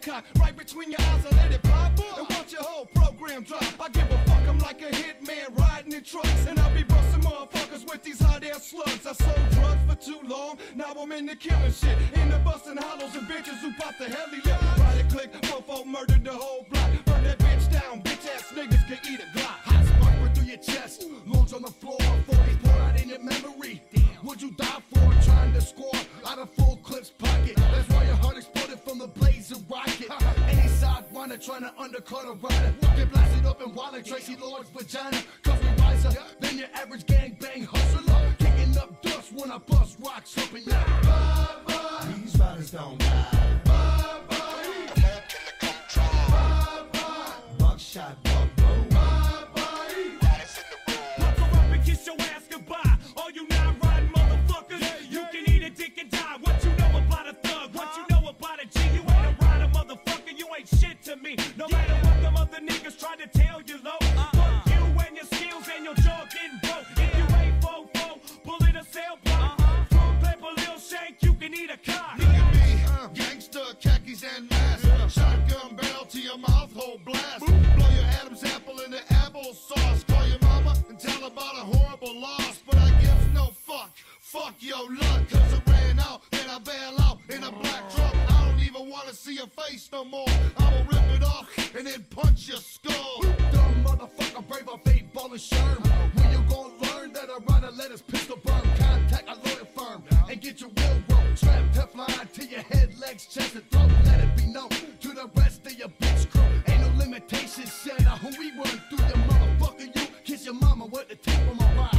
cock right between your eyes and let it pop. And watch your whole program drop. I give a fuck, I'm like a hitman riding in trucks. And I'll be busting motherfuckers with these hot air slugs. I sold drugs for too long, now I'm into killing shit. Into busting hollows and bitches who pop the heli lip. Right click, mofo murdered the whole block. Burn that bitch down, bitch ass niggas can eat a Glock. Hot spark through your chest, lungs on the floor, 40 pour out in your memory. Would you die for trying to score out of full clips pocket? That's why your heart exploded from the blaze of rocket. Any side runner trying to undercut a rider. Get blasted up and wallet Tracy Lord's vagina. Cause we wiser than your average gangbang hustler. Kicking up dust when I bust rocks up in ya. Bye-bye. These riders don't die. Bye-bye. Come on, killer, come try. Bye-bye. Buckshot, buck roll. Bye-bye. Riders in the room. Buckle up and kiss your ass goodbye. All you non-riding motherfuckers, you can eat a dick and die. What you know about a thug? What you know about a G? You ain't a rider, motherfucker. You ain't shit to me. No matter what them other niggas try to tell you, low. Fuck you and your skills and your jaw getting broke. If you ain't fo-fo, bullet a cell block. Full paper, Lil Shank, you can eat a cock. Look at me, gangster, khakis and mask. Shotgun barrel to your mouth hole blast. Blow your Adam's apple in the applesauce. Call your mama and tell about a horrible loss. But I give no fuck. Fuck your luck. Cause I ran out, then I bail out in a black truck. I don't even wanna see your face no more. I'ma rip it off and then punch your skull. Dumb motherfucker, brave of fate, ball and sherm. When you gon' learn that a rider let his pistol burn? Contact a lawyer firm and get your will rope. Strap Teflon to your head, legs, chest, and throat. Let it be known to the rest of your bitch crew. Ain't no limitations set on who we run through your motherfucker. You kiss your mama with the tip of my ride.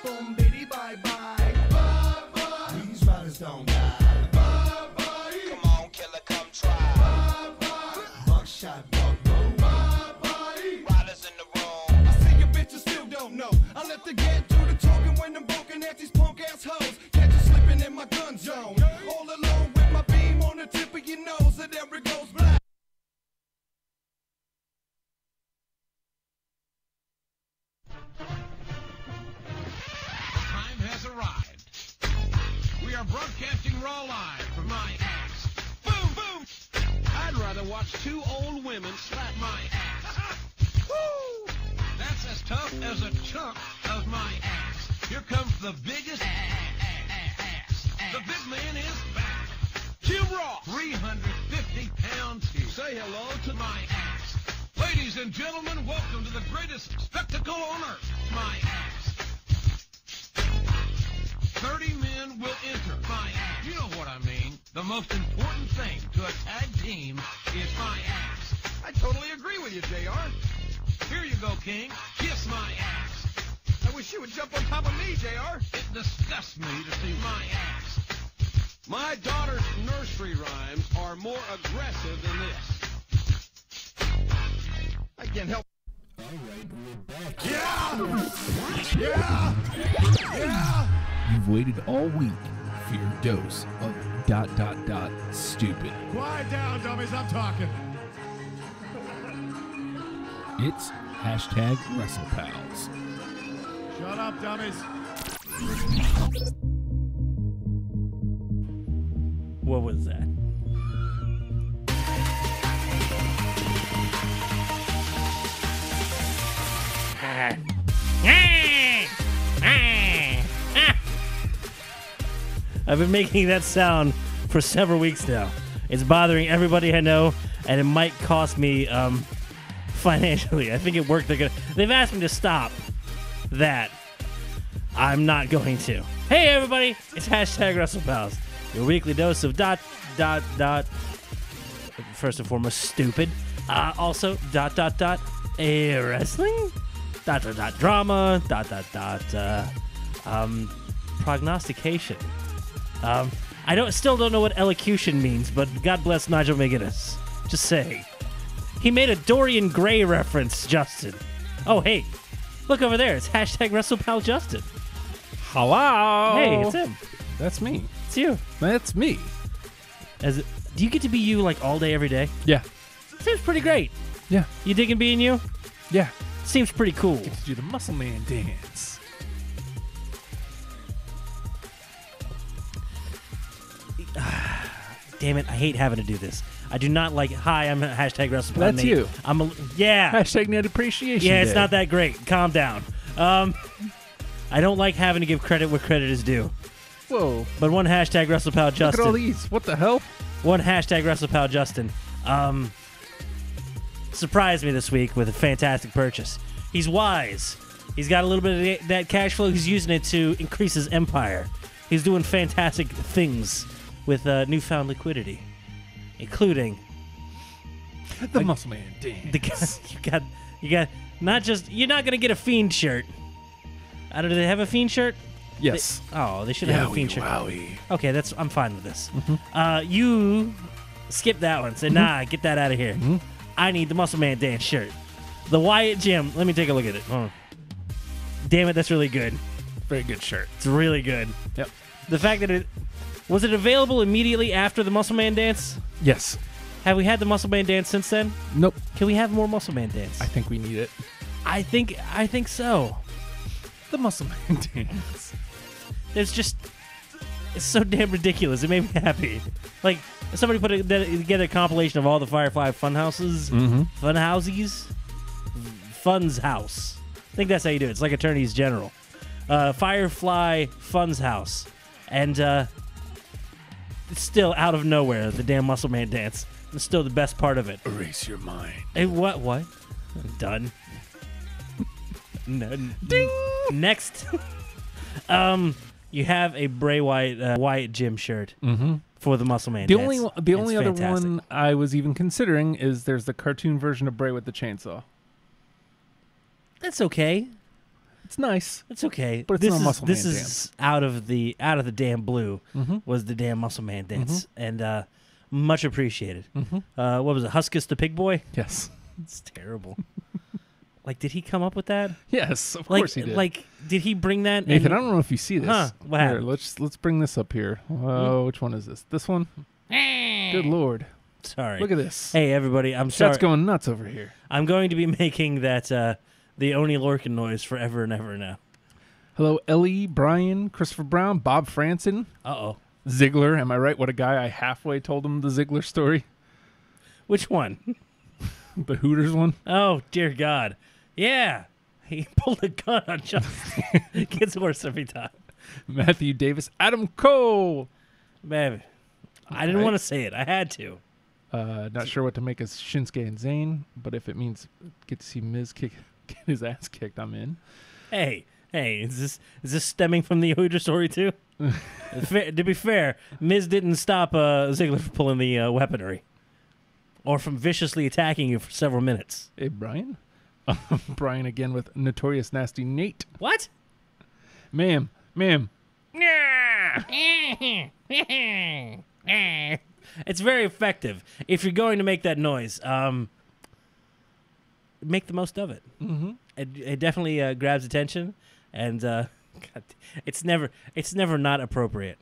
Boom, bitty, bye bye. Bye bye. These riders don't die. Bye bye. Come on, killer, come try. Bye bye. Buckshot, buck roll. Bye bye. Riders in the room. I see your bitches still don't know. I let the get do the talking when I'm broken at these punk ass hoes. Catch you slipping in my gun zone. All alone with my beam on the tip of your nose, and there it goes black. Time has arrived. We are broadcasting raw live from my ass. Boom, boom! I'd rather watch two old women slap my ass. Woo! That's as tough as a chunk of my ass. Here comes the biggest ass. The big man is back. Jim Ross, 350 pounds. Say hello to my ass. Ladies and gentlemen, welcome to the greatest spectacle on earth, my ass. 30 men will enter my ass. You know what I mean. The most important thing to a tag team is my ass. I totally agree with you, JR. Here you go, King. Kiss my ass. I wish you would jump on top of me, JR. It disgusts me to see my ass. My daughter's nursery rhymes are more aggressive than this. I can't help. All right, we're back. Yeah! Yeah! Yeah! You've waited all week for your dose of ... stupid. Quiet down, dummies. I'm talking. It's hashtag WrestlePals. Shut up, dummies. What was that? I've been making that sound for several weeks now. It's bothering everybody I know, and it might cost me financially. I think it worked. They've asked me to stop that. I'm not going to. Hey, everybody. It's hashtag WrestlePals. Your weekly dose of ... First and foremost, stupid. Also, ... wrestling? ... drama. ... prognostication. I still don't know what elocution means, but God bless Nigel McGuinness. Just saying. He made a Dorian Gray reference, Justin. Oh, hey. Look over there. It's hashtag WrestlePal Justin. Hello. Hey, it's him. That's me. It's you. That's me. Do you get to be you like all day, every day? Yeah. Seems pretty great. Yeah. You digging being you? Yeah. Seems pretty cool. Get to do the Muscle Man dance. Damn it, I hate having to do this. I do not like. Hi, I'm hashtag WrestlePal. That's Nate. you. Yeah. Hashtag Net Appreciation Yeah, it's Day. not that great. Calm down. I don't like having to give credit where credit is due. Whoa. But one hashtag WrestlePal Justin. Look at all these. What the hell? One hashtag WrestlePal Justin. Surprised me this week with a fantastic purchase. He's wise. He's got a little bit of that cash flow. He's using it to increase his empire. He's doing fantastic things with newfound liquidity, including The Muscle Man Dan. you got not just you're not gonna get a Fiend shirt. Do they have a Fiend shirt? Yes. They should have a Fiend shirt. Wowie. Okay, I'm fine with this. You skip that one. Say, nah, get that out of here. I need the Muscle Man dance shirt. The Wyatt Gym. Let me take a look at it. Hold on. Damn it, that's really good. Very good shirt. It's really good. Yep. The fact that it was available immediately after the Muscle Man dance? Yes. Have we had the Muscle Man dance since then? Nope. Can we have more Muscle Man dance? I think we need it. I think so. The Muscle Man dance. It's so damn ridiculous. It made me happy. Like, somebody put together a compilation of all the Firefly Funhouses. Funhousies? Fun's House. I think that's how you do it. It's like Attorneys General. Firefly Fun's House. And it's still out of nowhere, the damn Muscle Man dance. It's still the best part of it. Erase your mind. Hey, what? I'm done. No, ding. Next. You have a Bray Wyatt Gym shirt for the Muscle Man The dance. only other fantastic. one I was even considering is there's the cartoon version of Bray with the chainsaw. That's okay. It's nice. It's okay. But it's this not is, Muscle This Man is dance. out of the damn blue. Was the damn Muscle Man dance, and much appreciated. What was it? Huskus the Pig Boy? Yes. It's terrible. Like, did he come up with that? Yes, of course he did. Like, did he bring that? Nathan, I don't know if you see this. Huh, what Here, happened? let's bring this up here. Which one is this? This one? Good Lord. Sorry. Look at this. Hey, everybody. I'm sorry. Chat's going nuts over here. I'm going to be making that the Oni Lorcan noise forever and ever now. Hello, Ellie, Brian, Christopher Brown, Bob Franson, Uh-oh. Ziggler. Am I right? What a guy. I halfway told him the Ziggler story. Which one? The Hooters one. Oh, dear God. Yeah. He pulled a gun on Justin. It gets worse every time. Matthew Davis, Adam Cole. Baby. I didn't want to say it. I had to. Not sure what to make of Shinsuke and Zayn, but if it means get to see Miz get his ass kicked, I'm in. Hey, is this stemming from the Hooters story too? To be fair, Miz didn't stop Ziggler from pulling the weaponry. Or from viciously attacking you for several minutes. Hey, Brian. Brian again with Notorious Nasty Nate. What? Ma'am. It's very effective. If you're going to make that noise, make the most of it. Mm-hmm. It definitely grabs attention, and God, it's never not appropriate.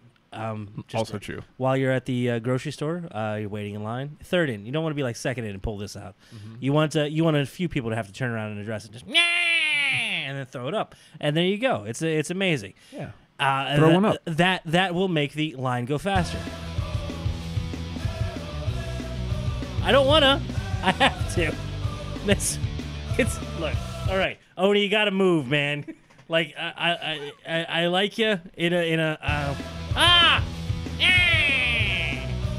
Also true. While you're at the grocery store, you're waiting in line. Third in, you don't want to be like second in and pull this out. You want a few people to have to turn around and address it, just and then throw it up, and there you go. It's amazing. Yeah. Throw one up. That will make the line go faster. I don't wanna. I have to. It's look. All right, Oni, you gotta move, man. Like I like you in a.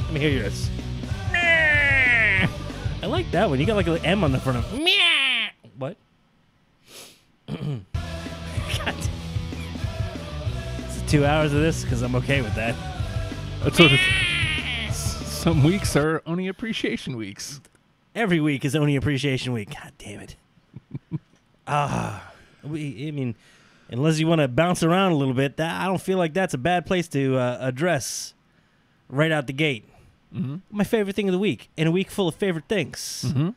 Let me hear yours. I like that one. You got like an M on the front of. What? God. It's 2 hours of this because I'm okay with that. That's what some weeks are Oni Appreciation Weeks. Every week is Oni Appreciation Week. God damn it. I mean, unless you want to bounce around a little bit, I don't feel like that's a bad place to address right out the gate. Mm-hmm. My favorite thing of the week, in a week full of favorite things. Mm-hmm.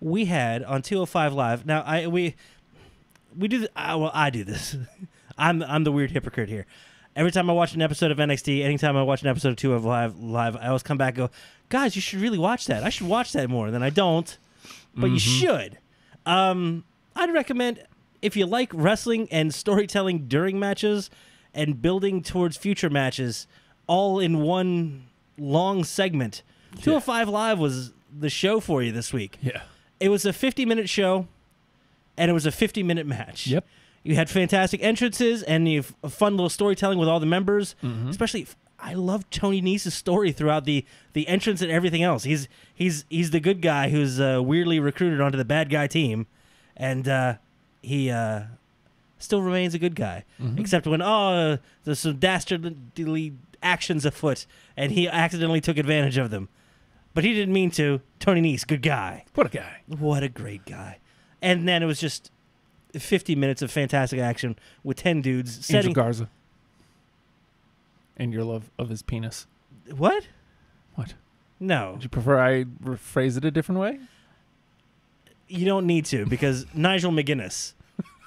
We had on 205 Live. Now, we do. I do this. I'm the weird hypocrite here. Every time I watch an episode of NXT, anytime I watch an episode of 205 Live, I always come back and go, guys, you should really watch that. I should watch that more. Then I don't, but you should. I'd recommend, if you like wrestling and storytelling during matches and building towards future matches all in one long segment, 205 Live was the show for you this week. Yeah. It was a 50-minute show, and it was a 50-minute match. Yep. You had fantastic entrances, and you have fun little storytelling with all the members. Especially, I love Tony Nese's story throughout the entrance and everything else. He's the good guy who's weirdly recruited onto the bad guy team, and he still remains a good guy, except when there's some dastardly actions afoot, and he accidentally took advantage of them. But he didn't mean to. Tony Nese, good guy. What a guy. What a great guy. And then it was just 50 minutes of fantastic action with 10 dudes Angel setting. Garza. And your love of his penis. What? What? No, Would you prefer I rephrase it a different way? you don't need to, because Nigel McGuinness.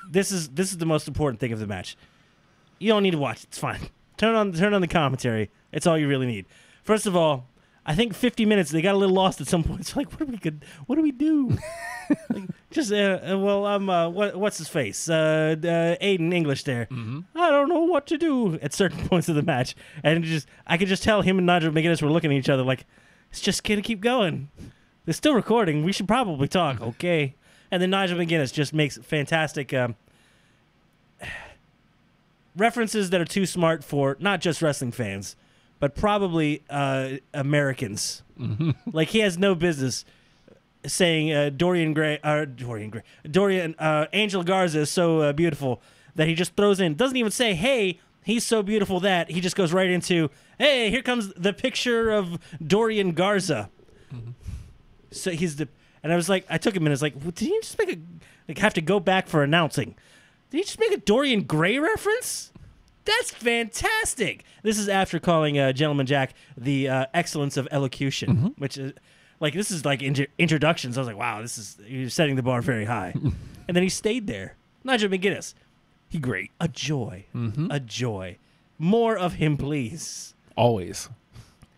This is the most important thing of the match. You don't need to watch it. It's fine. Turn on the commentary. It's all you really need. First of all, I think 50 minutes. They got a little lost at some point. It's like, what do we do? What's his face? Aiden English there. I don't know what to do at certain points of the match, and I could just tell him and Nigel McGuinness were looking at each other like, it's just gonna keep going. They're still recording. We should probably talk, okay? And then Nigel McGuinness just makes fantastic references that are too smart for not just wrestling fans, but probably Americans. Like, he has no business saying Angel Garza is so beautiful, that he just throws in. Doesn't even say, hey, he's so beautiful that. He just goes right into, hey, here comes the picture of Dorian Garza. So and I was like, I took a minute. I was like, well, did he just have to go back for announcing? Did he just make a Dorian Gray reference? That's fantastic. This is after calling Gentleman Jack the excellence of elocution, which is this is like introductions. I was like, wow, you're setting the bar very high. And then he stayed there. Nigel McGuinness, He great. a joy, a joy. More of him, please. Always.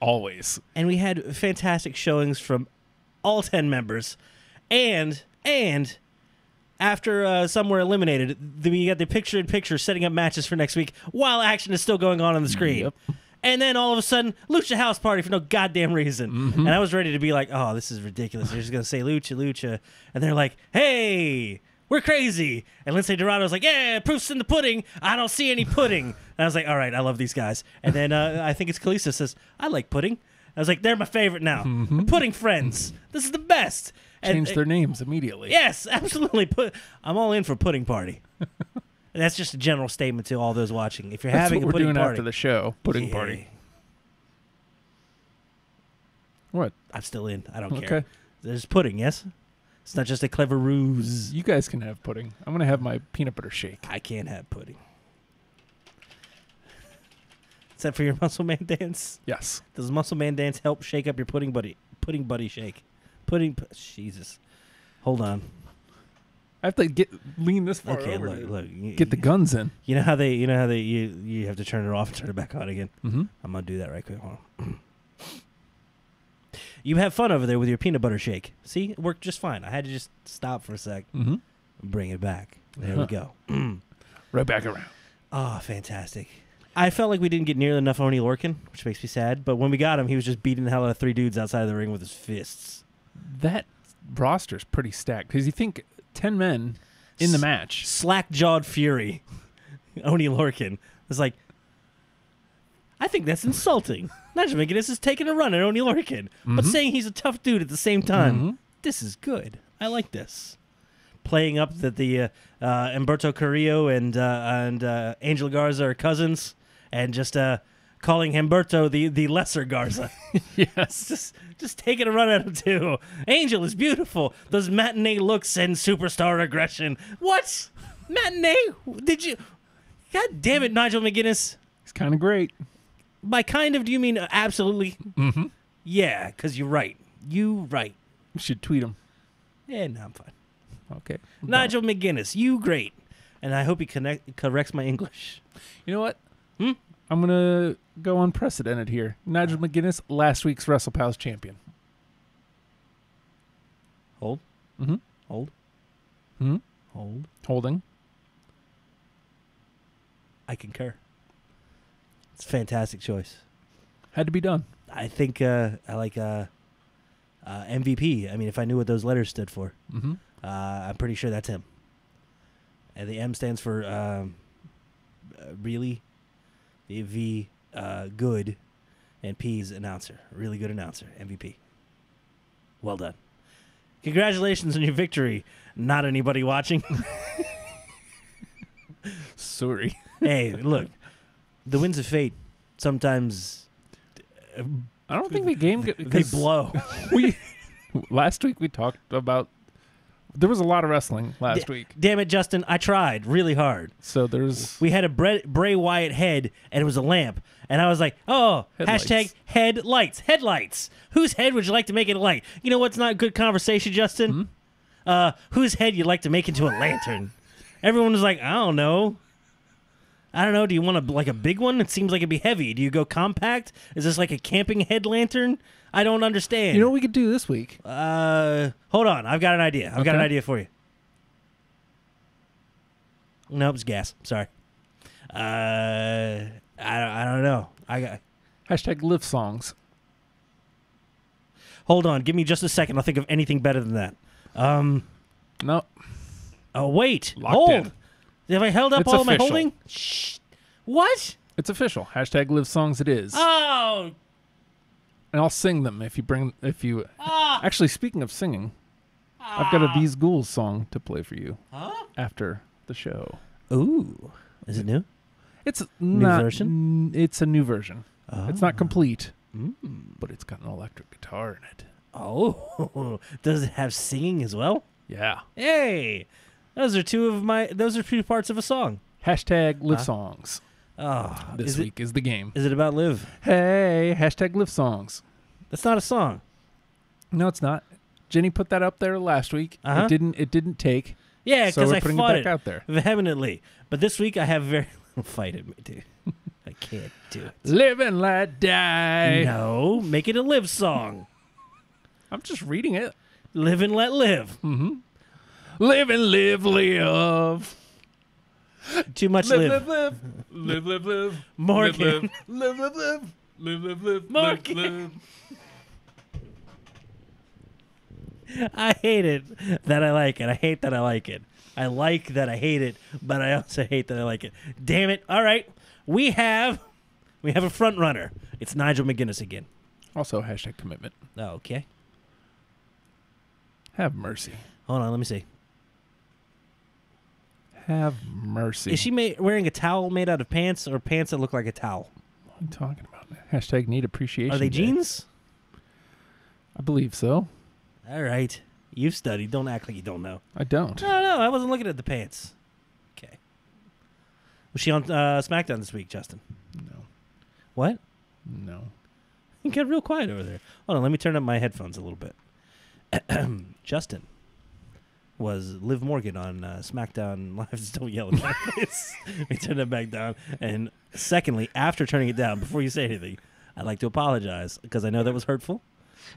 Always. And we had fantastic showings from all 10 members, and after some were eliminated, we got the picture-in-picture setting up matches for next week while action is still going on the screen. Yep. And then all of a sudden, Lucha House Party for no goddamn reason. And I was ready to be like, oh, this is ridiculous. They're just going to say Lucha. And they're like, hey, we're crazy. And Lindsay Dorado's like, yeah, proof's in the pudding. I don't see any pudding. And I was like, all right, I love these guys. And then I think it's Kalisto says, I like pudding. I was like, they're my favorite now. Pudding friends. This is the best. Change their names immediately. Yes, absolutely. I'm all in for pudding party. That's just a general statement to all those watching. If you're That's having what a we're pudding doing party, after the show. Pudding yeah, party. What? I'm still in. I don't Okay. care. There's pudding, yes? It's not just a clever ruse. You guys can have pudding. I'm going to have my peanut butter shake. I can't have pudding. Is that for your Muscle Man dance? Yes. Does Muscle Man dance help shake up your pudding buddy shake? Jesus. Hold on. I have to lean this far Okay, over look. to get the guns in. You know how you have to turn it off and turn it back on again? Mm-hmm. I'm going to do that right quick. Hold on. You have fun over there with your peanut butter shake. See? It worked just fine. I had to just stop for a sec Mm-hmm. and bring it back. There we go. Right back around. Oh, fantastic. I felt like we didn't get nearly enough Oni Lorcan, which makes me sad. But when we got him, he was just beating the hell out of 3 dudes outside of the ring with his fists. That roster's pretty stacked because you think 10 men in the match. Slack-jawed fury. Oni Lorcan. It's like, I think that's insulting. Nigel McGuinness is taking a run at Oni Lorcan, but saying he's a tough dude at the same time. This is good. I like this. Playing up that the Humberto Carrillo and Angel Garza are cousins, and just calling Humberto the lesser Garza. Yes. Just taking a run at him too. Angel is beautiful. Those matinee looks and superstar aggression. What? Matinee? Did you? God damn it, Nigel McGuinness. It's kind of great. By kind of, do you mean absolutely? Mm-hmm. Yeah, because you're right. You right. You should tweet him. Yeah, no, I'm fine. Okay. Nigel McGuinness, you great. And I hope he corrects my English. You know what? I'm going to go unprecedented here. Nigel McGuinness, last week's WrestlePals champion. Hold. Mm-hmm. Hold. Mm-hmm. Hold. Holding. I concur. It's a fantastic choice. Had to be done. I think I like MVP. I mean, if I knew what those letters stood for, Mm-hmm. I'm pretty sure that's him. And the M stands for really, the V good, and P's announcer. Really good announcer. MVP. Well done. Congratulations on your victory. Not anybody watching. Sorry. Hey, look, the winds of fate sometimes I don't think the game they blow. we last week we talked about there was a lot of wrestling last week. Damn it, Justin! I tried really hard. So there's We had a Bray Wyatt head, and it was a lamp, and I was like, "Oh, Headlights. hashtag headlights. Whose head would you like to make it a light? You know what's not good conversation, Justin? Whose head you'd like to make into a lantern?" Everyone was like, "I don't know." Do you want like a big one? It seems like it'd be heavy. Do you go compact? Is this like a camping head lantern? I don't understand. you know what we could do this week? Hold on. I've got an idea. I've got an Okay. idea for you. Nope, it's gas. Sorry. I don't know. I got. Hashtag live songs. Hold on. Give me just a second. I'll think of anything better than that. No. Oh wait. Locked Hold. in. Have I held up It's all my official. holding? Shh. What? It's official. Hashtag live songs it is. Oh. And I'll sing them if you Actually, speaking of singing, I've got a These Ghouls song to play for you after the show. Ooh. Is it new? It's New not, version? It's a new version. It's not complete, Mm. but it's got an electric guitar in it. Oh. Does it have singing as well? Yeah. Hey. Those are two parts of a song. Hashtag live songs. Oh. This week is the game. Is it about Liv? Hey, hashtag live songs. That's not a song. No, it's not. Jenny put that up there last week. Uh-huh. It didn't take. Yeah, So because we're I putting fought it back out there. vehemently. But this week I have very little fight in me, dude. I can't do it. Live and let die. No, make it a Liv song. I'm just reading it. Live and let live. Live and live, live. Too much Live, live. live, live. Live, live, live. More live, can. live, live, live, live. Live, live, live. More live, can. live. I hate it that I like it. I hate that I like it. I like that I hate it, but I also hate that I like it. Damn it. All right. We have a front runner. It's Nigel McGuinness again. Also, hashtag commitment. Oh, okay. Have mercy. Hold on, let me see. Have mercy. Is she wearing a towel made out of pants or pants that look like a towel? What are you talking about? Hashtag need appreciation. Are they Day. jeans? I believe so. All right. You've studied. Don't act like you don't know. I don't. No, I wasn't looking at the pants. Okay. Was she on SmackDown this week, Justin? No. What? No. You got real quiet over there. Hold on, let me turn up my headphones a little bit. Justin was Liv Morgan on SmackDown Live. Just don't yell at my face. We turn that back down. And secondly, after turning it down, before you say anything, I'd like to apologize because I know that was hurtful.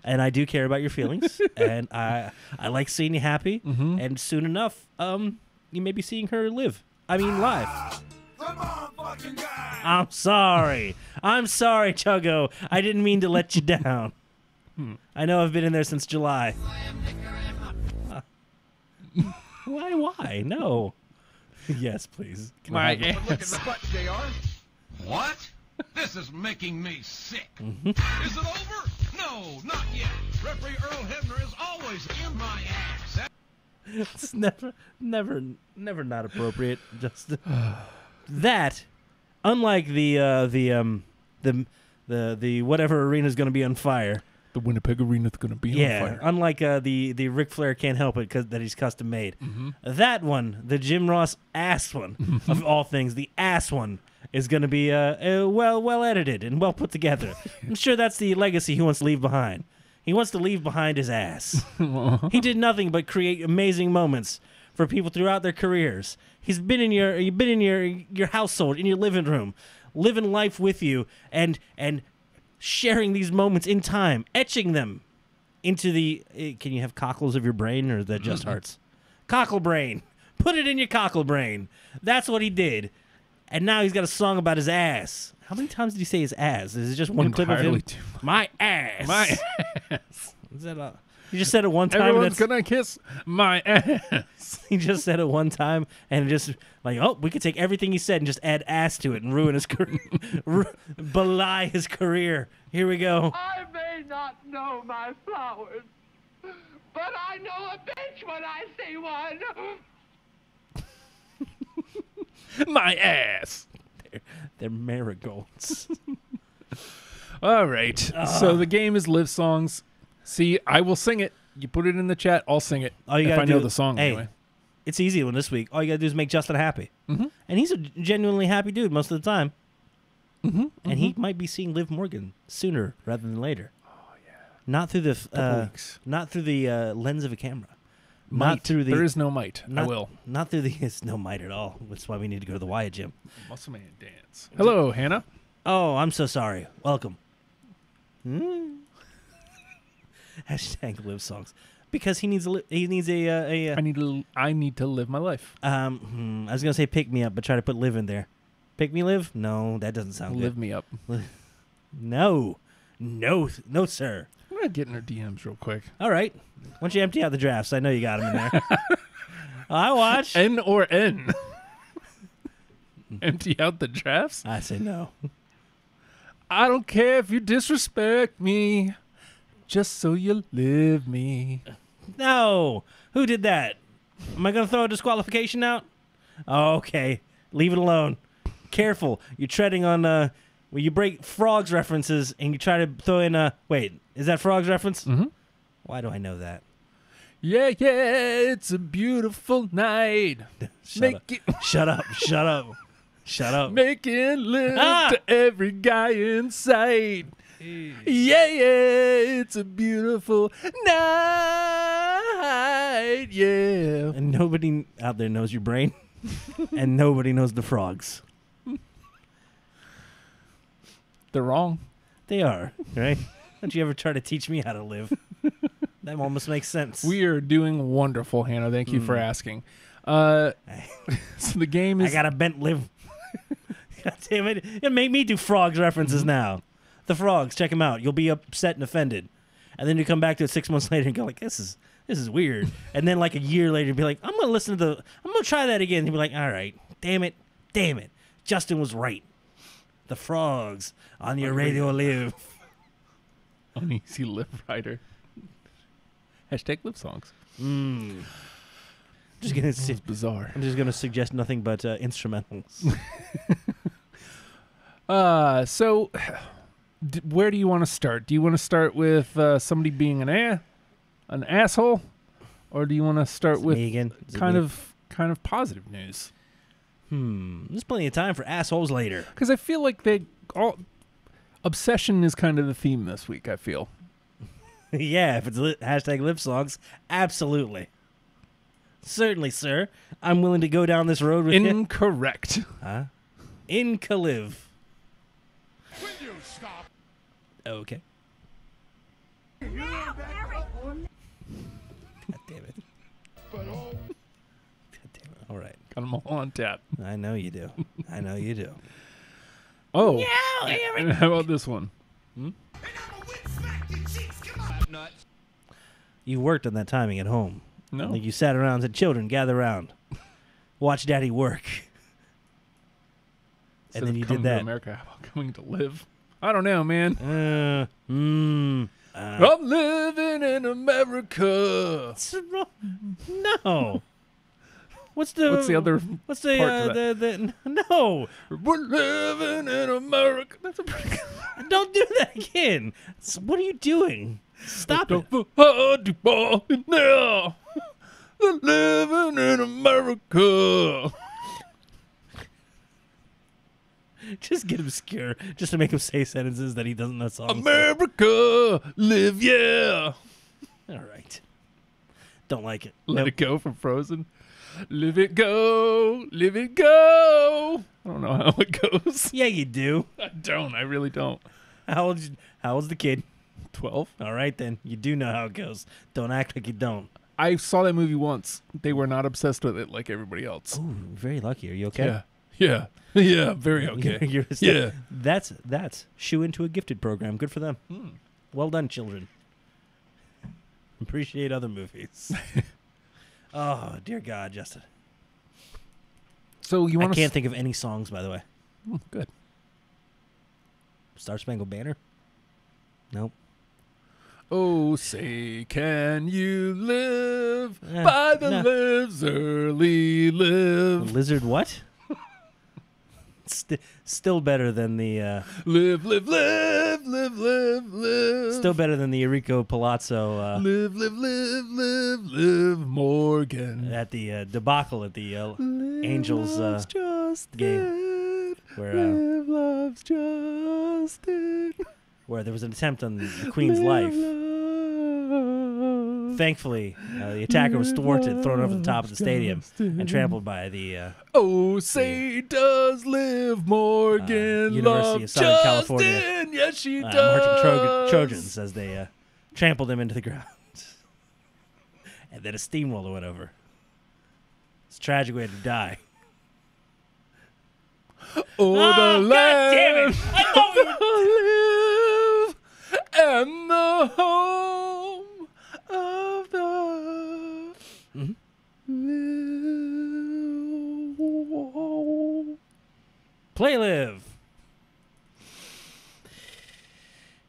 And I do care about your feelings. And I like seeing you happy. Mm-hmm. And soon enough, you may be seeing her live. I mean, live. I'm sorry. I'm sorry, Chuggo. I didn't mean to let you down. I know I've been in there since July. Why? No. Yes, please. Can I have it? Look at the butt, JR. What? This is making me sick. Is it over? No, not yet. Referee Earl Hebner is always in my ass. It's never not appropriate. Just that, unlike the whatever arena is going to be on fire. The Winnipeg Arena's going to be on fire. Unlike the Ric Flair can't help it because that he's custom made. That one, the Jim Ross ass one of all things, the ass one is going to be well edited and well put together. I'm sure that's the legacy he wants to leave behind. He wants to leave behind his ass. He did nothing but create amazing moments for people throughout their careers. You've been in your household, in your living room, living life with you, and sharing these moments in time, etching them into the. Can you have cockles of your brain, or is that just hearts? Cockle brain. Put it in your cockle brain. That's what he did, and now he's got a song about his ass. How many times did he say his ass? Is it just one clip of him? Entirely too much. My ass. My ass. Is that you just said it one time. Everyone's gonna kiss my ass. He just said it one time, and just like, oh, we could take everything he said and just add ass to it and ruin his career, belie his career. Here we go. I may not know my flowers, but I know a bitch when I see one. My ass. They're marigolds. All right. So the game is Live Songs. See, I will sing it. You put it in the chat, I'll sing it. All you if gotta I know do- the song hey, anyway. It's easy one this week. All you gotta do is make Justin happy, and he's a genuinely happy dude most of the time. And he might be seeing Liv Morgan sooner rather than later. Oh yeah. Not through the Couple weeks. not through the lens of a camera. Might. Not through the. There is no might. I not, will. Not through the. It's no might at all. That's why we need to go to the Wyatt gym. Muscle Man dance. Hello, Hannah. Oh, I'm so sorry. Welcome. Hashtag Live Songs. Because he needs he needs a I need to live my life. I was gonna say pick me up, but try to put live in there. Pick me live? No, that doesn't sound Live good. me up. No, sir. I'm gonna get in her DMs real quick. All right. Why don't you empty out the drafts? I know you got them in there. I watch. N or N? Empty out the drafts? I say no. I don't care if you disrespect me, just so you live me. No. Who did that? Am I gonna throw a disqualification out? Oh, okay. Leave it alone. Careful. You're treading on when you break Frogs references and you try to throw in wait, is that Frogs reference? Mhm. Why do I know that? Yeah, it's a beautiful night. Shut up. Shut up. Making love Ah! to every guy in sight. Yeah, it's a beautiful night. Yeah. And nobody out there knows your brain. And nobody knows the Frogs. They're wrong. They are, right? Don't you ever try to teach me how to live? That almost makes sense. We are doing wonderful, Hannah. Thank you for asking. So the game is. I got a bent live. God damn it. It made me do Frogs references now. The Frogs, check them out. You'll be upset and offended. And then you come back to it 6 months later and go like, this is weird. And then like a year later you'll be like, I'm going to try that again. And you'll be like, all right, damn it. Justin was right. The Frogs on your radio live. Uneasy Live Rider. Hashtag Live Songs. Just gonna It's bizarre. I'm just going to suggest nothing but instrumentals. So where do you want to start? Do you want to start with somebody being an asshole, or do you want to start with me again. Is it kind me? of positive news? There's plenty of time for assholes later. Because I feel like obsession is kind of the theme this week. I feel. Yeah, if it's hashtag live songs, absolutely. Certainly, sir. I'm willing to go down this road with you. Incorrect. Huh? Incalive. Will you stop? Okay. God damn it. But oh, God damn it. All right. Got them all on tap. I know you do. I know you do. Oh. And how about this one? You worked on that timing at home. No. Like you sat around and said, children, gather around. Watch daddy work. Instead And then of you coming did to that. America, how about coming to live? I don't know, man. I'm living in America. No. What's the other What's the part to the no? We're living in America. That's a pretty good. Don't do that again. What are you doing? Stop it. Now. We're living in America. Just get obscure, just to make him say sentences that he doesn't know songs. America, live yeah. All right. Don't like it. Let Nope. it go from Frozen. Live it go, live it go. I don't know how it goes. Yeah, you do. I don't. I really don't. How old's the kid? 12. All right, then. You do know how it goes. Don't act like you don't. I saw that movie once. They were not obsessed with it like everybody else. Ooh, very lucky. Are you okay? Yeah. Yeah, very okay. You're Yeah. That's shoe into a gifted program. Good for them. Well done, children. Appreciate other movies. Oh, dear God, Justin. So you I want can't think of any songs, by the way. Good. Star Spangled Banner? Nope. Oh, say, can you live Eh, by the no. lives early live? Lizard what? Still better than the Live, live, live, live, live, live. still better than the Enrico Palazzo Live, live, live, live, live, Morgan. at the debacle at the Angels Love's just game, dead. where Live, love's just dead. there was an attempt on the Queen's life. Thankfully, the attacker was thwarted, thrown over the top of the stadium, and trampled by the Oh, say does Liv Morgan University love of Southern California, Justin? Yes, she marching does. Trojans as they trampled him into the ground. And then a steamroller went over. It's a tragic way to die. Oh, Oh, the God damn it. land live and the home of the live. Play live.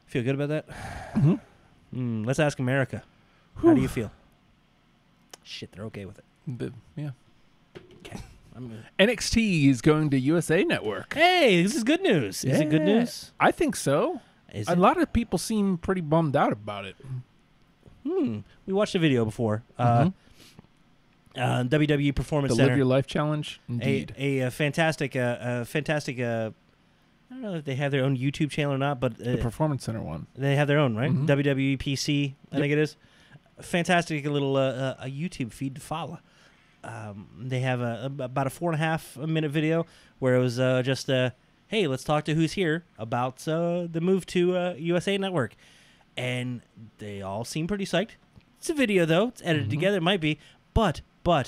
Feel good about that? Let's ask America. How do you feel? Shit, they're okay with it. Yeah. Okay. NXT is going to USA Network. Hey, this is good news. Is it good Yeah. news? I think so. Is A it? lot of people seem pretty bummed out about it. We watched a video before. WWE Performance The Center. Live Your Life Challenge, indeed. A fantastic, fantastic. I don't know if they have their own YouTube channel or not, but The Performance Center one. they have their own, right? Mhm. WWE PC, I think it is. Fantastic little a YouTube feed to follow. They have about a 4.5 minute video where it was just hey, let's talk to who's here about the move to USA Network, and they all seem pretty psyched. It's a video though; it's edited together. It might be, but a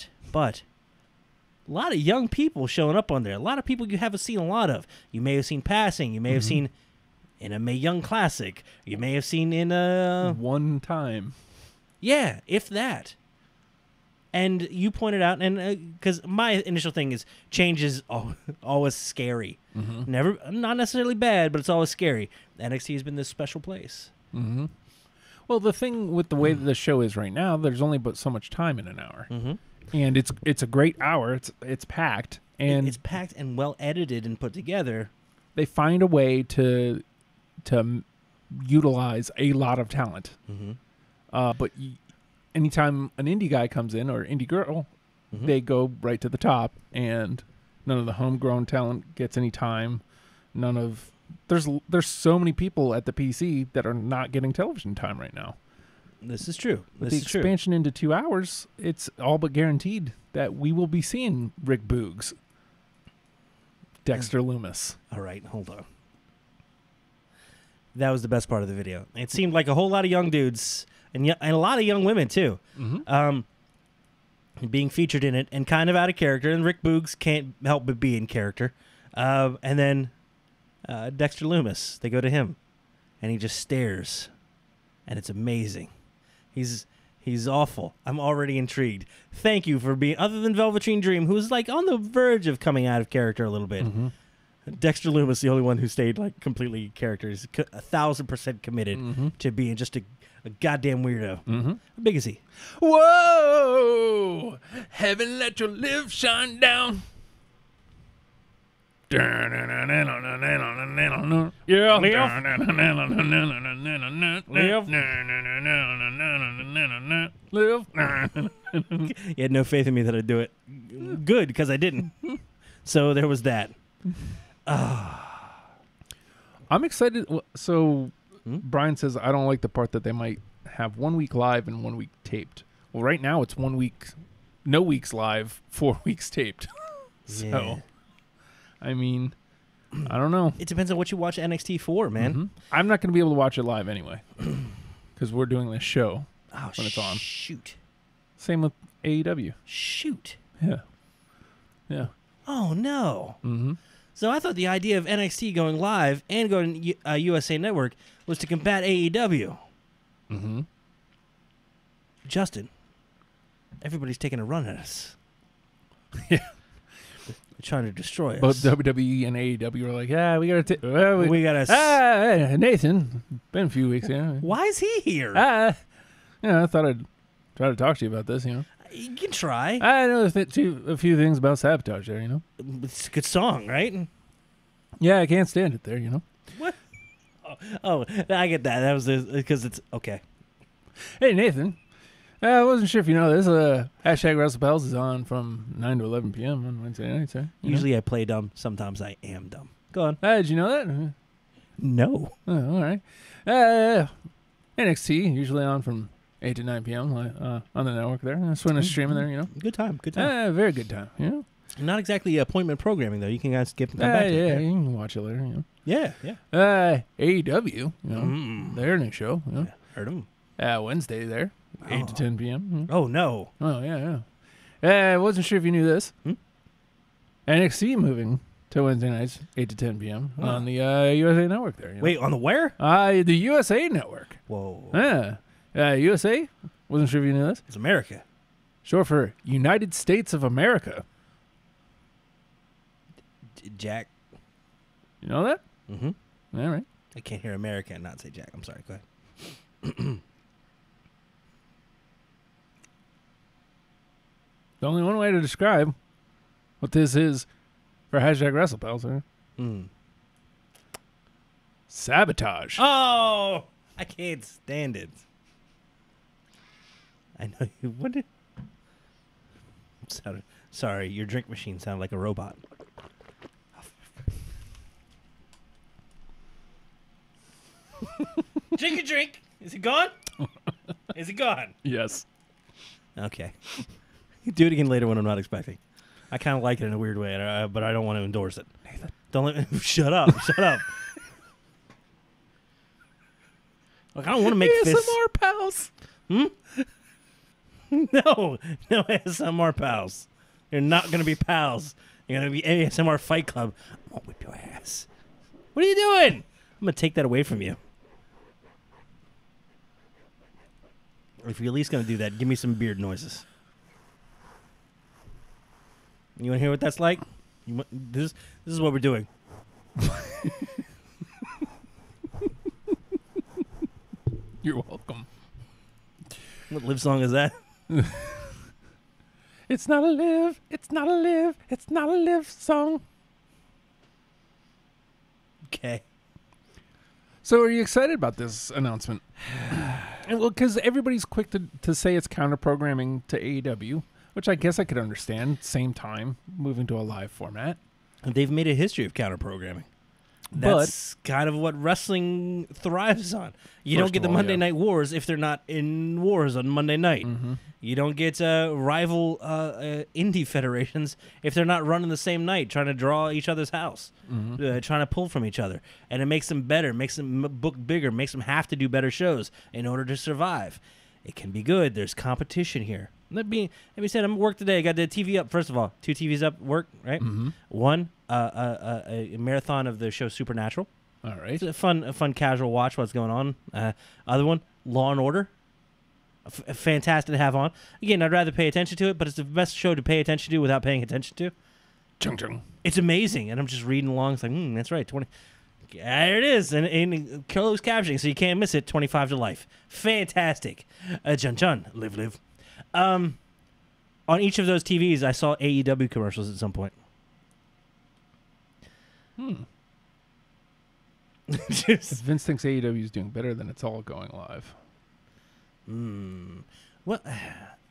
lot of young people showing up on there. A lot of people you haven't seen a lot of. You may have seen passing. You may have seen in a Mae Young Classic. You may have seen in One time. yeah, if that. And you pointed out, and because my initial thing is change is always scary. Never, not necessarily bad, but it's always scary. NXT has been this special place. Well, the thing with the way that the show is right now, there's only but so much time in an hour, and it's a great hour. It's packed, and It's packed and well edited and put together. they find a way to utilize a lot of talent. But anytime an indie guy comes in or indie girl, they go right to the top, and none of the homegrown talent gets any time. There's so many people at the PC that are not getting television time right now. This is true. With This the is true. expansion into 2 hours, it's all but guaranteed that we will be seeing Rick Boogs, Dexter Loomis. All right, hold on. That was the best part of the video. It seemed like a whole lot of young dudes and a lot of young women too, being featured in it and kind of out of character. And Rick Boogs can't help but be in character. And then Dexter Loomis, they go to him, and he just stares, and it's amazing. He's awful. I'm already intrigued. Thank you for being, other than Velveteen Dream, who's like on the verge of coming out of character a little bit. Dexter Loomis, the only one who stayed like completely character, is 1,000% committed to being just a goddamn weirdo. How big is he? Whoa! Heaven let your live shine down. Yeah. Live. You had no faith in me that I'd do it. Good, because I didn't. So there was that. I'm excited. So Brian says, I don't like the part that they might have 1 week live and 1 week taped. Well, right now it's 1 week, no weeks live, 4 weeks taped. So, Yeah. I mean, I don't know. It depends on what you watch NXT for, man. I'm not going to be able to watch it live anyway because we're doing this show Oh, when it's on. shoot. Same with AEW. Shoot. Yeah. Yeah. Oh, no. So I thought the idea of NXT going live and going to USA Network was to combat AEW. Justin, everybody's taking a run at us. Yeah. They're trying to destroy us. Both WWE and AEW were like, yeah, we gotta we got to. hey, Nathan, been a few weeks, yeah. Why is he here? I thought I'd try to talk to you about this, you know. You can try. I know a few things about Sabotage there, you know. It's a good song, right? Yeah, I can't stand it there, you know. What? Oh, I get that. That was because it's okay. Hey, Nathan. I wasn't sure if you know this. Hashtag WrestlePals is on from 9 to 11 p.m. on Wednesday nights. Usually I play dumb. Sometimes I am dumb. Go on. Did you know that? No. Oh, all right. NXT, usually on from 8 to 9 p.m. On the network there. That's when it's streaming there, you know. Good time. Good time. Very good time, you know. Not exactly appointment programming, though. You can guys skip and come back to it. You can watch it later, you know. Yeah. AEW, you know, their new show, you know. Heard them. Wednesday there, 8 to 10 p.m. Oh, no. Oh, yeah. I wasn't sure if you knew this. NXT moving to Wednesday nights, 8 to 10 p.m. on the USA Network there. You know? Wait, on the where? The USA Network. Whoa. Yeah. USA, wasn't sure if you knew this. It's America. Short for United States of America. Jack. You know that? Mm-hmm. All right. I can't hear America and not say Jack. I'm sorry. Go ahead. There's only one way to describe what this is for hashtag WrestlePals, right? Sabotage. Oh, I can't stand it. I know you wouldn't. Sorry, your drink machine sounded like a robot. Drink a drink. Is it gone? Is it gone? Yes. Okay. Do it again later when I'm not expecting. I kind of like it in a weird way, but I don't want to endorse it. Nathan. Don't let me. Shut up. Shut up. Look, I don't want to make fists. ASMR pals. No ASMR pals. You're not going to be pals. You're going to be ASMR Fight Club. I'm going to whip your ass. What are you doing? I'm going to take that away from you. If you're at least going to do that, give me some beard noises. You want to hear what that's like? This is what we're doing. You're welcome. What live song is that? It's not a live. It's not a live. It's not a live song. Okay. So are you excited about this announcement? Well, because everybody's quick to say it's counter-programming to AEW, which I guess I could understand. Same time, moving to a live format. They've made a history of counter-programming. That's kind of what wrestling thrives on. You don't get the Monday Night Wars if they're not in wars on Monday night. Mm-hmm. You don't get rival indie federations if they're not running the same night, trying to draw each other's house, trying to pull from each other. And it makes them better, makes them book bigger, makes them have to do better shows in order to survive. It can be good. There's competition here. Let me said, I'm at work today. I got the TV up. First of all, 2 TVs up at work, right? Mm-hmm. One, a marathon of the show Supernatural. All right. It's a fun casual watch. What's going on? Other one, Law and Order. Fantastic to have on. Again, I'd rather pay attention to it, but it's the best show to pay attention to without paying attention to. Chung chung. It's amazing, and I'm just reading along. It's like, that's right, 20. There it is, and closed captioning, so you can't miss it. 25 to life. Fantastic. Chun chun, live. On each of those TVs, I saw AEW commercials at some point. If Vince thinks AEW is doing better, then it's all going live. Well,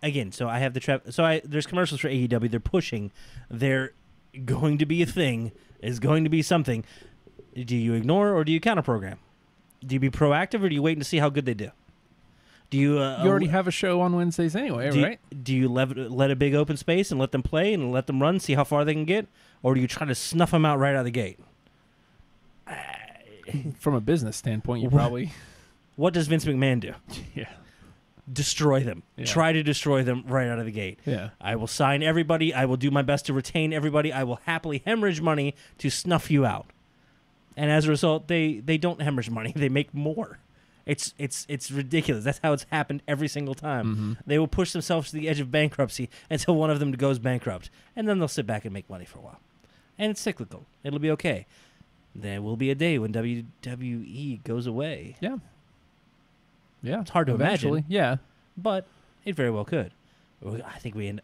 again, so I have the there's commercials for AEW. They're pushing. They're going to be a thing. Is going to be something. Do you ignore or do you counter program? Do you be proactive or do you wait and see how good they do? Do you? You already have a show on Wednesdays anyway, right? Do you let a big open space and let them play and let them run, see how far they can get, or do you try to snuff them out right out of the gate? From a business standpoint, you probably. What does Vince McMahon do? Yeah. Destroy them. Yeah. Try to destroy them right out of the gate. Yeah. I will sign everybody. I will do my best to retain everybody. I will happily hemorrhage money to snuff you out. And as a result, they don't hemorrhage money. They make more. It's ridiculous. That's how it's happened every single time. They will push themselves to the edge of bankruptcy until one of them goes bankrupt, and then they'll sit back and make money for a while. And it's cyclical. It'll be okay. There will be a day when WWE goes away. Yeah. Yeah. It's hard to eventually. imagine. Yeah. But it very well could. I think we end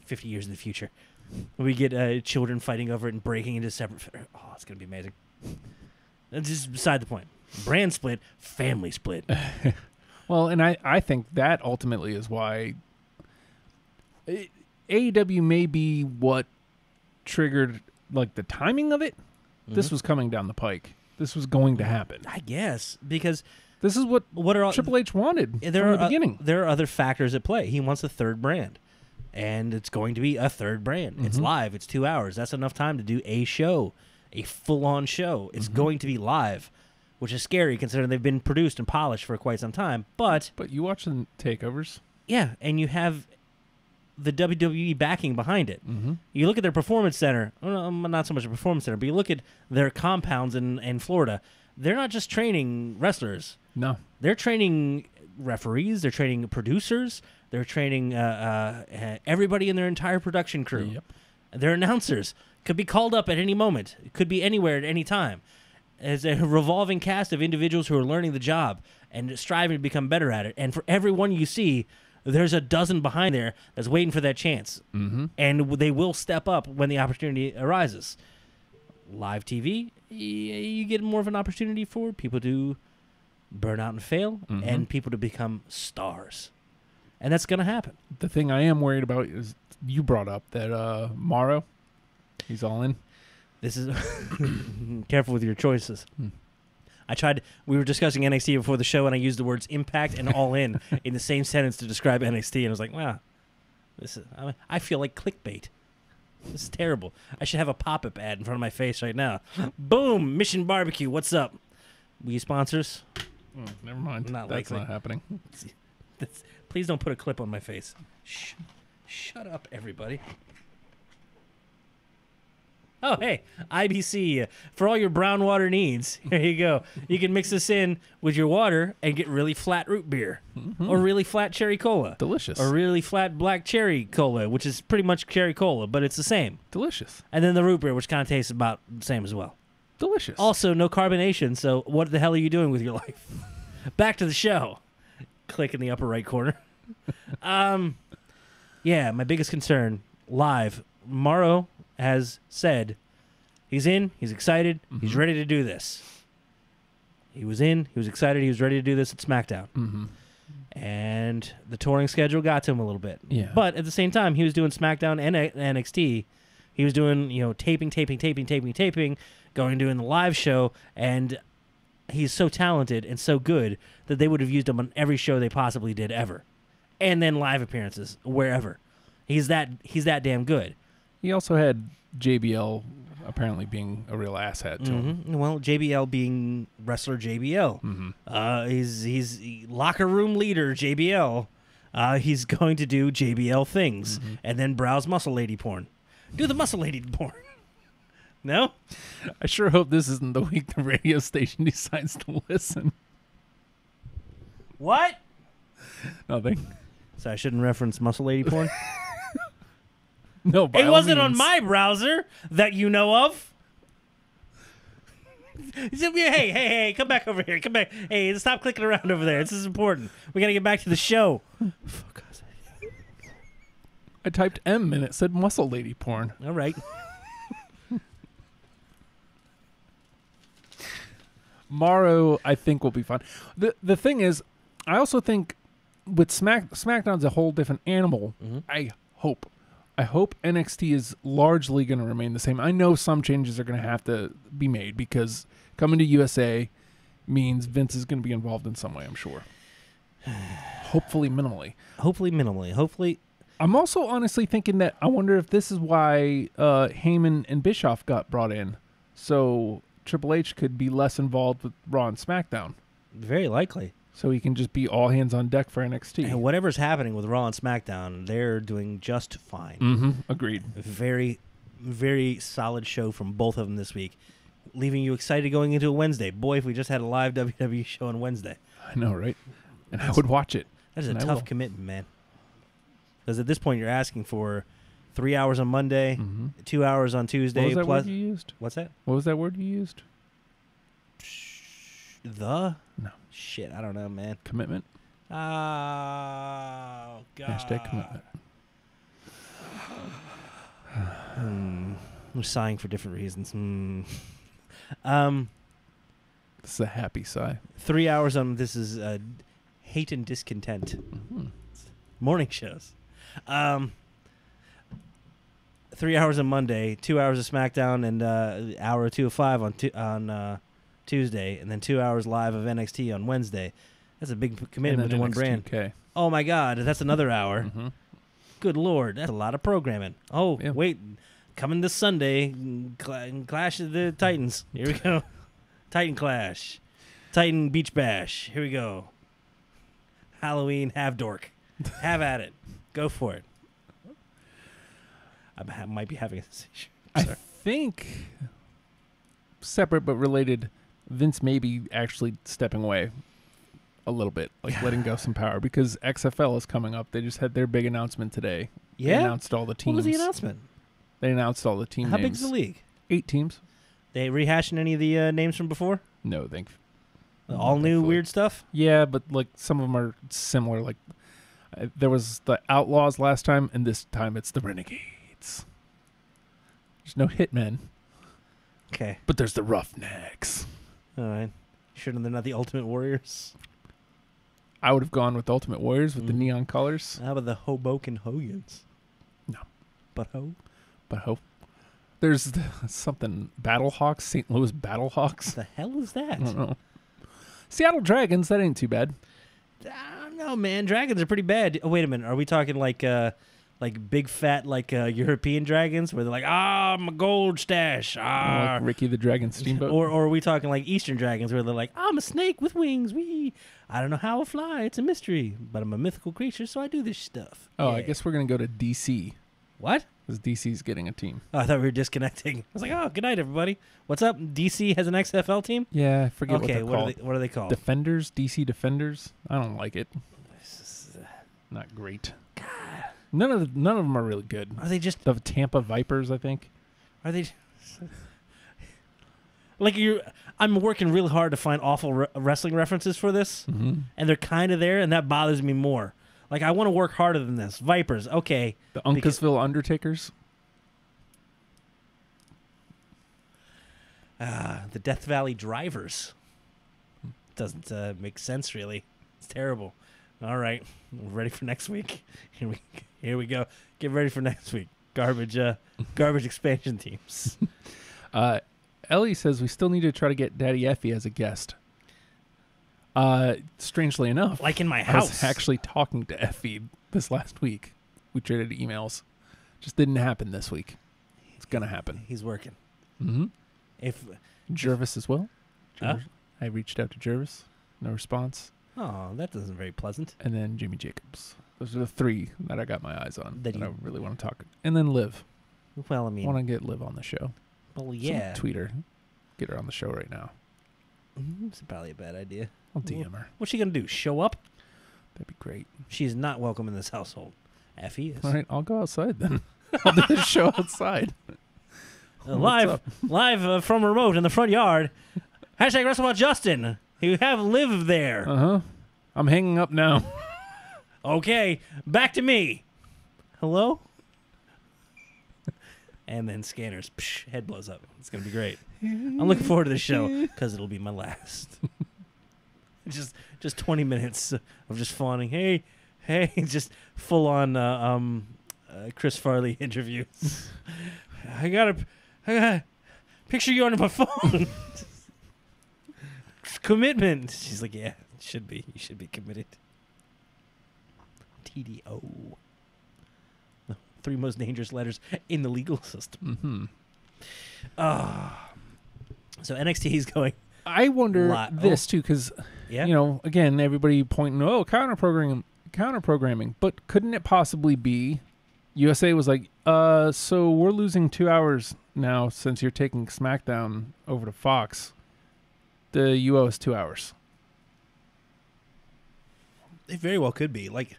50 years in the future. We get children fighting over it and breaking into separate. Oh, it's gonna be amazing. That's just beside the point. Brand split, family split. Well, and I think that ultimately is why AEW may be what triggered like the timing of it. This was coming down the pike. This was going to happen. I guess because This is what are Triple H wanted from the beginning. There are other factors at play. He wants a third brand, and it's going to be a third brand. It's live. It's 2 hours. That's enough time to do a show, a full-on show. It's going to be live, which is scary considering they've been produced and polished for quite some time. But you watch the takeovers. Yeah, and you have the WWE backing behind it. You look at their performance center, well, not so much a performance center, but you look at their compounds in Florida. They're not just training wrestlers. No. They're training referees. They're training producers. They're training everybody in their entire production crew. Yep. Their announcers could be called up at any moment. It could be anywhere at any time. As a revolving cast of individuals who are learning the job and striving to become better at it. And for everyone you see, there's a dozen behind there that's waiting for that chance. And they will step up when the opportunity arises. Live TV, you get more of an opportunity for people to burn out and fail and people to become stars. And that's going to happen. The thing I am worried about is you brought up that Morrow, he's all in. This is careful with your choices. We were discussing NXT before the show, and I used the words impact and all in the same sentence to describe NXT, and I was like, wow, I feel like clickbait. This is terrible. I should have a pop-up ad in front of my face right now. Boom! Mission Barbecue, what's up? Will you sponsors? Oh, never mind. Not That's likely. not happening. Please don't put a clip on my face. Shut up, everybody. Oh, hey, IBC, for all your brown water needs, here you go. You can mix this in with your water and get really flat root beer or really flat cherry cola. Delicious. Or really flat black cherry cola, which is pretty much cherry cola, but it's the same. Delicious. And then the root beer, which kind of tastes about the same as well. Delicious. Also, no carbonation, so what the hell are you doing with your life? Back to the show. Click in the upper right corner. Yeah, my biggest concern, live, Morrow has said he's in, he's excited, he's ready to do this. He was in, he was excited, he was ready to do this at SmackDown. And the touring schedule got to him a little bit. Yeah. But at the same time, he was doing SmackDown and NXT. He was doing, taping, going doing the live show, and he's so talented and so good that they would have used him on every show they possibly did ever. And then live appearances wherever. He's that damn good. He also had JBL apparently being a real asset to him. Well, JBL being wrestler JBL. He's locker room leader JBL. He's going to do JBL things and then browse muscle lady porn. Do the muscle lady porn. No? I sure hope this isn't the week the radio station decides to listen. What? Nothing. So I shouldn't reference muscle lady porn? No, by It all wasn't on means. my browser that you know of. Hey, come back over here. Come back. Hey, stop clicking around over there. This is important. We got to get back to the show. For God's sake. I typed M and it said muscle lady porn. All right. Morrow, I think, will be fun. The thing is, I also think with SmackDown's a whole different animal. I hope NXT is largely going to remain the same. I know some changes are going to have to be made because coming to USA means Vince is going to be involved in some way, I'm sure. Hopefully minimally. Hopefully. I'm also honestly thinking that I wonder if this is why Heyman and Bischoff got brought in. So Triple H could be less involved with Raw and SmackDown. Very likely. So he can just be all hands on deck for NXT. And whatever's happening with Raw and SmackDown, they're doing just fine. Agreed. Very, very solid show from both of them this week. leaving you excited going into a Wednesday. Boy, if we just had a live WWE show on Wednesday. I know, right? And I would watch it. That is a And I tough will. commitment, man. Because at this point, you're asking for 3 hours on Monday, 2 hours on Tuesday. What was that plus word you used? What's that? What was that word you used? The? No. Shit, I don't know, man. Commitment. Oh, God. Hashtag commitment. I'm sighing for different reasons. This is a happy sigh. 3 hours on this is hate and discontent. Morning shows. 3 hours on Monday, 2 hours of SmackDown, and hour or two of 5 on Tuesday, and then 2 hours live of NXT on Wednesday. That's a big commitment to one brand. Okay. Oh my God, that's another hour. Mm-hmm. Good Lord, that's a lot of programming. Oh, Yeah. wait, coming this Sunday, Clash of the Titans. Here we go. Titan Clash. Titan Beach Bash. Here we go. Halloween Have Dork. Have at it. Go for it. I might be having a seizure. I Sorry. think, separate but related, Vince may be actually stepping away a little bit, like letting go some power, because XFL is coming up. They just had their big announcement today. They Yeah? announced all the teams. What was the announcement? They announced all the team How names. big's the league? 8 teams. They rehashing any of the names from before? No, thank. All new thankfully. weird stuff? Yeah, but like some of them are similar. Like there was the Outlaws last time, and this time it's the Renegades. There's no Hitmen, Okay. but there's the Roughnecks. All right. Sure they're not the Ultimate Warriors? I would have gone with Ultimate Warriors with the neon colors, How about the Hoboken Hogans? No. But ho? but hope. There's something Battlehawks, St. Louis Battlehawks. What the hell is that? I don't know. Seattle Dragons, that ain't too bad. I don't know, man. Dragons are pretty bad. Oh, wait a minute. Are we talking like big fat European dragons where they're like, my gold stash. Like Ricky the Dragon Steamboat. Or are we talking like Eastern dragons where they're like, I'm a snake with wings. I don't know how I fly. It's a mystery, but I'm a mythical creature, so I do this stuff. Oh, I Yeah. guess we're going to go to DC, What? because DC's getting a team. Oh, I thought we were disconnecting. I was like, oh, good night, everybody. What's up? DC has an XFL team? Yeah, I forget Okay, what they're called. what are they called? Defenders, DC Defenders. I don't like it. Not great. None of them are really good. Are they just The Tampa Vipers, I think. Are they like I'm working really hard to find awful wrestling references for this, and they're kind of there, and that bothers me more. Like I want to work harder than this. Vipers, okay. The Because- Uncasville Undertakers. The Death Valley Drivers doesn't make sense really. It's terrible. All right, we're ready for next week. Here we go. Get ready for next week. Garbage expansion teams. Ellie says we still need to try to get Daddy Effie as a guest. Strangely enough, Like in my I was house. actually talking to Effie this last week. We traded emails. Just didn't happen this week. It's gonna happen. He's working. Mm-hmm. If Jervis as well. Huh? I reached out to Jervis. No response. oh, that isn't very pleasant. And then Jimmy Jacobs. Those are the 3 that I got my eyes on That that you- I really want to talk. And then Liv. Well, I I mean, want to get Liv on the show. well, Someone yeah, tweet her. Get her on the show right now. it's probably a bad idea. I'll DM her. What's she gonna do? Show up? That'd be great. She's not welcome in this household. Effie is All right, I'll go outside then. I'll do the show outside. What's live from remote in the front yard. Hashtag WrestleWatch Justin. You have Liv there. Uh-huh. I'm hanging up now. Okay, back to me. Hello? And then scanners. Psh, head blows up. It's going to be great. I'm looking forward to the show because it'll be my last. just 20 minutes of just fawning. Hey, just full on Chris Farley interviews. I got a picture you on my phone. Commitment. She's like, yeah, it should be. You should be committed. TDO. The 3 most dangerous letters in the legal system. So NXT is going. I wonder Lot- this too, because Yeah. again, everybody pointing, counter programming, but couldn't it possibly be USA was like, so we're losing 2 hours now, since you're taking SmackDown over to Fox, you owe us 2 hours. It very well could be. Like,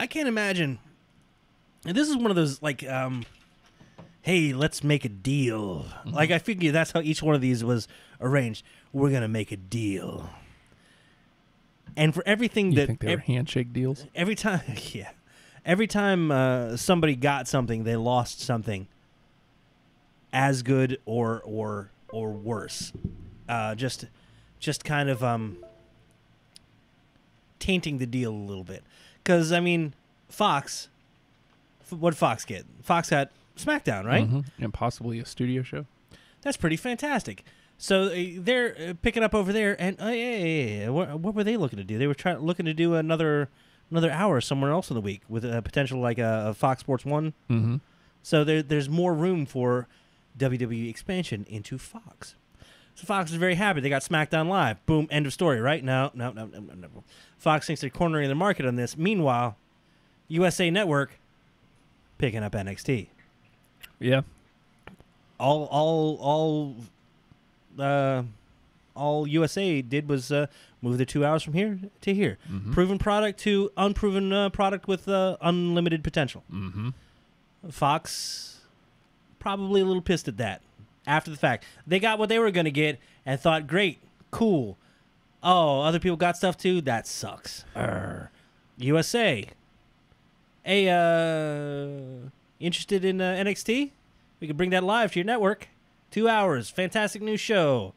I can't imagine. And this is one of those, like, hey, let's make a deal. Like, I figure that's how each one of these was arranged. We're going to make a deal. And for everything You that... think they were handshake deals? Every time, yeah. Every time somebody got something, they lost something as good or worse. Just kind of tainting the deal a little bit. Because, I mean, Fox... What did Fox get? Fox got SmackDown, right? Mm-hmm. And possibly a studio show. That's pretty fantastic. So they're picking up over there, and what were they looking to do? They were looking to do another hour somewhere else in the week with a potential like a Fox Sports 1. Mm-hmm. So there's more room for WWE expansion into Fox. So Fox is very happy. They got SmackDown Live. Boom, end of story, right? No. Fox thinks they're cornering the market on this. Meanwhile, USA Network picking up NXT. Yeah. All USA did was move the 2 hours from here to here. Mm-hmm. Proven product to unproven product with unlimited potential. Mm-hmm. Fox probably a little pissed at that after the fact. They got what they were going to get and thought, great, cool. Oh, other people got stuff too? That sucks. USA. Hey, interested in NXT? We can bring that live to your network. 2 hours. Fantastic new show.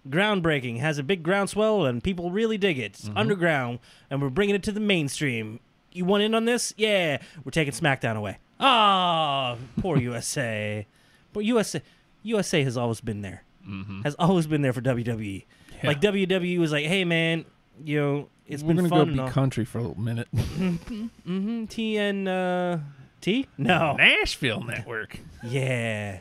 Groundbreaking. Has a big groundswell, and people really dig it. It's underground, and we're bringing it to the mainstream. You want in on this? Yeah. We're taking SmackDown away. Ah, poor USA. But USA has always been there. Mm-hmm. Has always been there for WWE. Yeah. Like, WWE was like, hey, man, you know, it's We're been gonna fun. go be country for a minute. TNT? No. Nashville Network. Yeah.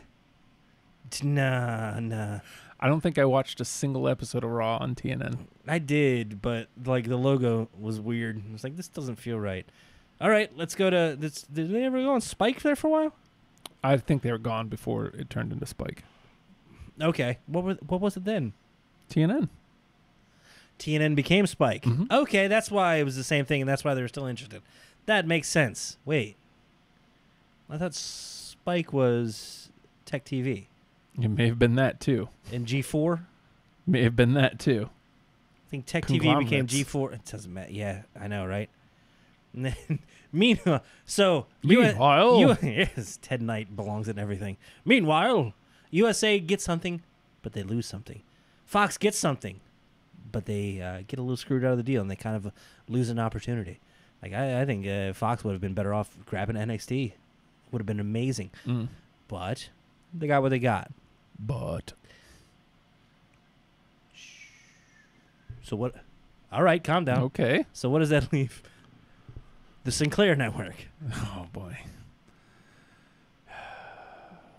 Nah. I don't think I watched a single episode of Raw on TNN. I did, but like the logo was weird. I was like, this doesn't feel right. All right, let's go to this. Did they ever go on Spike there for a while? I think they were gone before it turned into Spike. Okay. What was it then? TNN. TNN became Spike. Mhm. Okay, that's why it was the same thing, and that's why they were still interested. That makes sense. Wait. I thought Spike was Tech TV. It may have been that too. And G4? May have been that too. I think Tech TV became Conglomerates. G4. It doesn't matter. Yeah, I know, right? And then, meanwhile, yes, Ted Knight belongs in everything. Meanwhile, USA gets something, but they lose something. Fox gets something, but they get a little screwed out of the deal, and they kind of lose an opportunity. Like I think Fox would have been better off grabbing NXT. Would have been amazing, but they got what they got. But So what? All right, calm down. okay. So what does that leave? The Sinclair Network. Oh boy.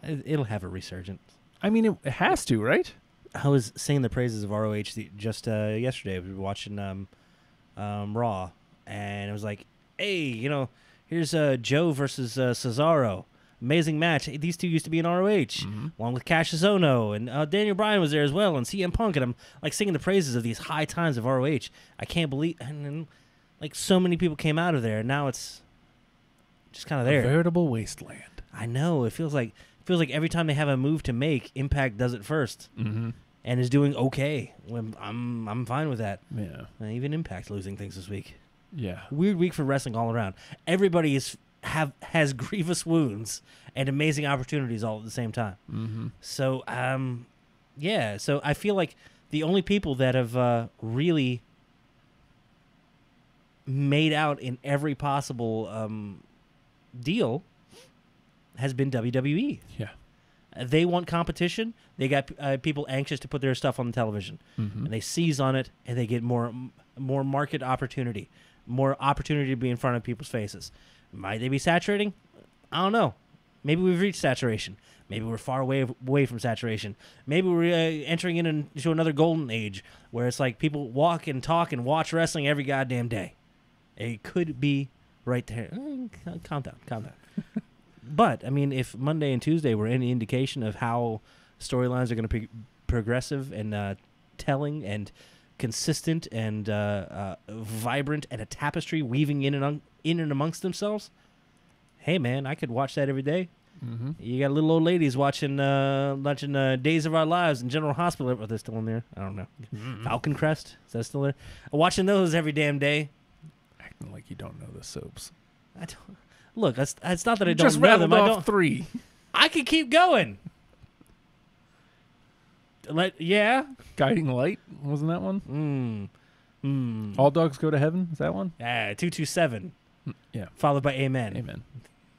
It'll have a resurgence. I mean, it has to, right? I was singing the praises of ROH just yesterday. We were watching Raw, and it was like, hey, you know, here's Joe versus Cesaro. Amazing match. Hey, these two used to be in ROH, along with Cassius Ohno, and Daniel Bryan was there as well, and CM Punk, and I'm like singing the praises of these high times of ROH. I can't believe, and then, like so many people came out of there, and now it's just kind of A there. veritable wasteland. I know. It feels like every time they have a move to make, Impact does it first, Mm-hmm. and is doing okay. When I'm fine with that. Yeah. Even Impact losing things this week. Yeah. Weird week for wrestling all around. Everybody has grievous wounds and amazing opportunities all at the same time. Mm-hmm. So yeah. So I feel like the only people that have really made out in every possible deal has been WWE. Yeah. They want competition. They got people anxious to put their stuff on the television, Mm-hmm. and they seize on it, and they get more market opportunity, more opportunity to be in front of people's faces. Might they be saturating? I don't know. Maybe we've reached saturation. Maybe we're far away from saturation. Maybe we're entering into another golden age where it's like people walk and talk and watch wrestling every goddamn day. It could be right there. Calm down. But I mean, if Monday and Tuesday were any indication of how storylines are going to be progressive and telling and consistent and vibrant and a tapestry weaving in and amongst themselves, hey man, I could watch that every day. Mm-hmm. You got little old ladies watching Days of Our Lives and General Hospital. Are they still in there? I don't know. Falcon Crest, is that still there? Watching those every damn day. Acting like you don't know the soaps. I don't, look, it's not that I You don't just know them. rattled I off don't. 3. I could keep going. Yeah. Guiding Light, wasn't that one? All Dogs Go to Heaven, is that one? 227. Yeah. Followed by Amen. Amen.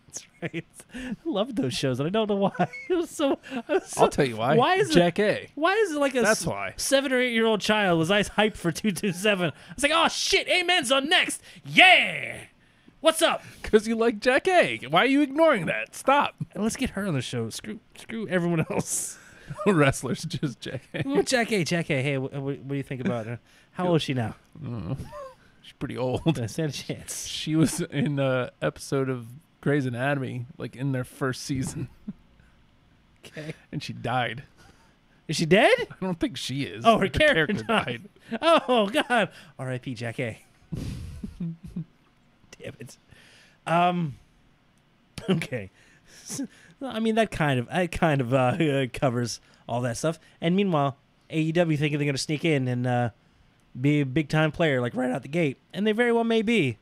That's right. I love those shows, and I don't know why. I was so I'll tell you why. Why is Jack it? A. Why is it like a That's why. 7 or 8 year old child was I hyped for 227? I was like, oh shit, Amen's on next. Yeah. What's up? Because you like Jack A. Why are you ignoring that? Stop. Let's get her on the show. Screw everyone else. Wrestlers, just Jack A. Well, Jack A. Hey, what do you think about her? How old is she now? She's pretty old. I stand a chance. She was in an episode of Grey's Anatomy, like in their first season. Okay. And she died. Is she dead? I don't think she is. Oh, her character died. Oh God. R.I.P. Jack A. Damn it. Okay. I mean that kind of covers all that stuff. And meanwhile, AEW thinking they're going to sneak in and be a big time player like right out the gate, and they very well may be.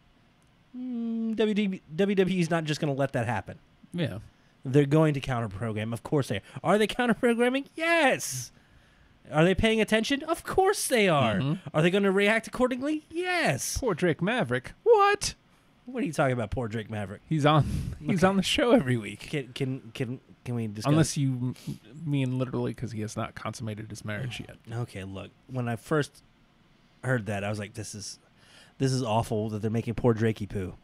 WWE's not just going to let that happen. Yeah. They're going to counter program. Of course they are. Are they counter programming? Yes. Are they paying attention? Of course they are. Are they going to react accordingly? Yes. Poor Drake Maverick. What? What are you talking about, poor Drake Maverick? He's on the show every week. Can we discuss? Unless you mean literally because he has not consummated his marriage yet. Okay, look. When I first heard that, I was like, this is awful that they're making poor Drakey Poo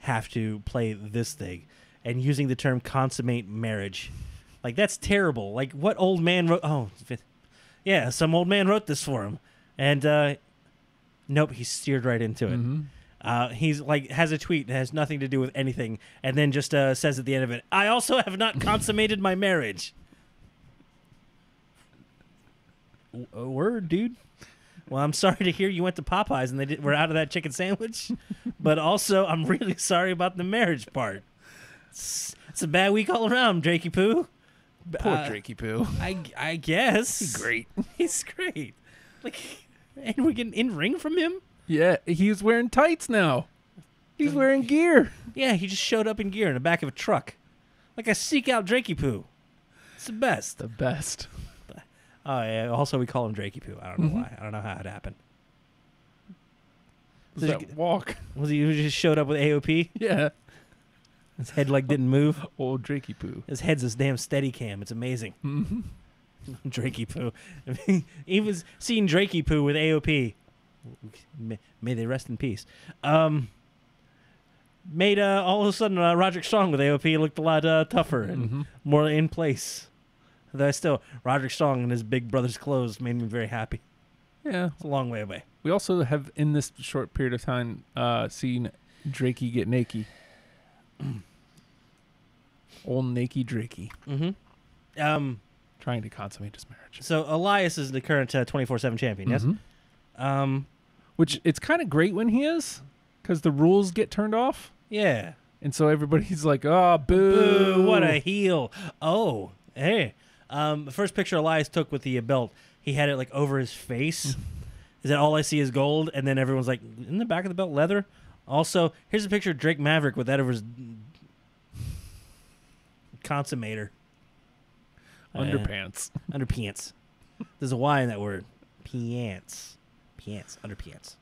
have to play this thing and using the term consummate marriage. Like, that's terrible. Like, what old man wrote... Oh, yeah, some old man wrote this for him. And, nope, he steered right into it. He's like, has a tweet that has nothing to do with anything, and then just says at the end of it, I also have not consummated my marriage. Word, dude. Well, I'm sorry to hear you went to Popeyes and they were out of that chicken sandwich, but also I'm really sorry about the marriage part. It's a bad week all around, Drakey Poo. Poor Drakey Poo. I guess He's great. He's great. Like, and we're getting in ring from him. Yeah, he's wearing tights now. He's wearing gear. Yeah, he just showed up in gear in the back of a truck, like a seek out Drakey Poo. It's the best. The best. Oh yeah. Also, we call him Drakey Poo. I don't know why. I don't know how it happened. Does that walk? Was he just showed up with AOP? Yeah. His head like didn't move. Old Drakey Poo. His head's this damn steady cam. It's amazing. Drakey Poo. I mean, even seeing Drakey Poo with AOP. May they rest in peace. Made all of a sudden Roderick Strong with AOP looked a lot tougher and more in place. Though still, Roderick Strong in his big brother's clothes made me very happy. Yeah. It's a long way away. We also have, in this short period of time, seen Drakey get naked. Old naked Drakey. Trying to consummate his marriage. So Elias is the current 24/7 champion, yes? Which, it's kind of great when he is, because the rules get turned off. Yeah. And so everybody's like, oh, boo. Boo, what a heel. Oh, hey. The first picture Elias took with the belt, he had it like over his face. Is that all I see is gold? And then everyone's like, in the back of the belt, leather? Also, here's a picture of Drake Maverick with that over his consummator. Underpants. Underpants. There's a Y in that word. Pants. Pants. Underpants.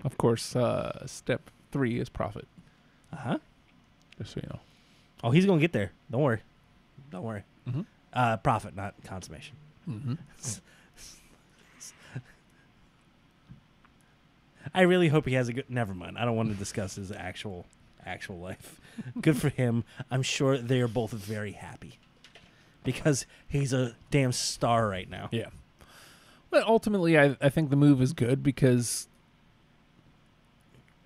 Of course, step 3 is profit. Uh-huh. Just so you know. Oh, he's going to get there. Don't worry. Don't worry. Profit, not consummation. I really hope he has a good... Never mind. I don't want to discuss his actual life. Good for him. I'm sure they are both very happy. Because he's a damn star right now. Yeah. But ultimately, I think the move is good because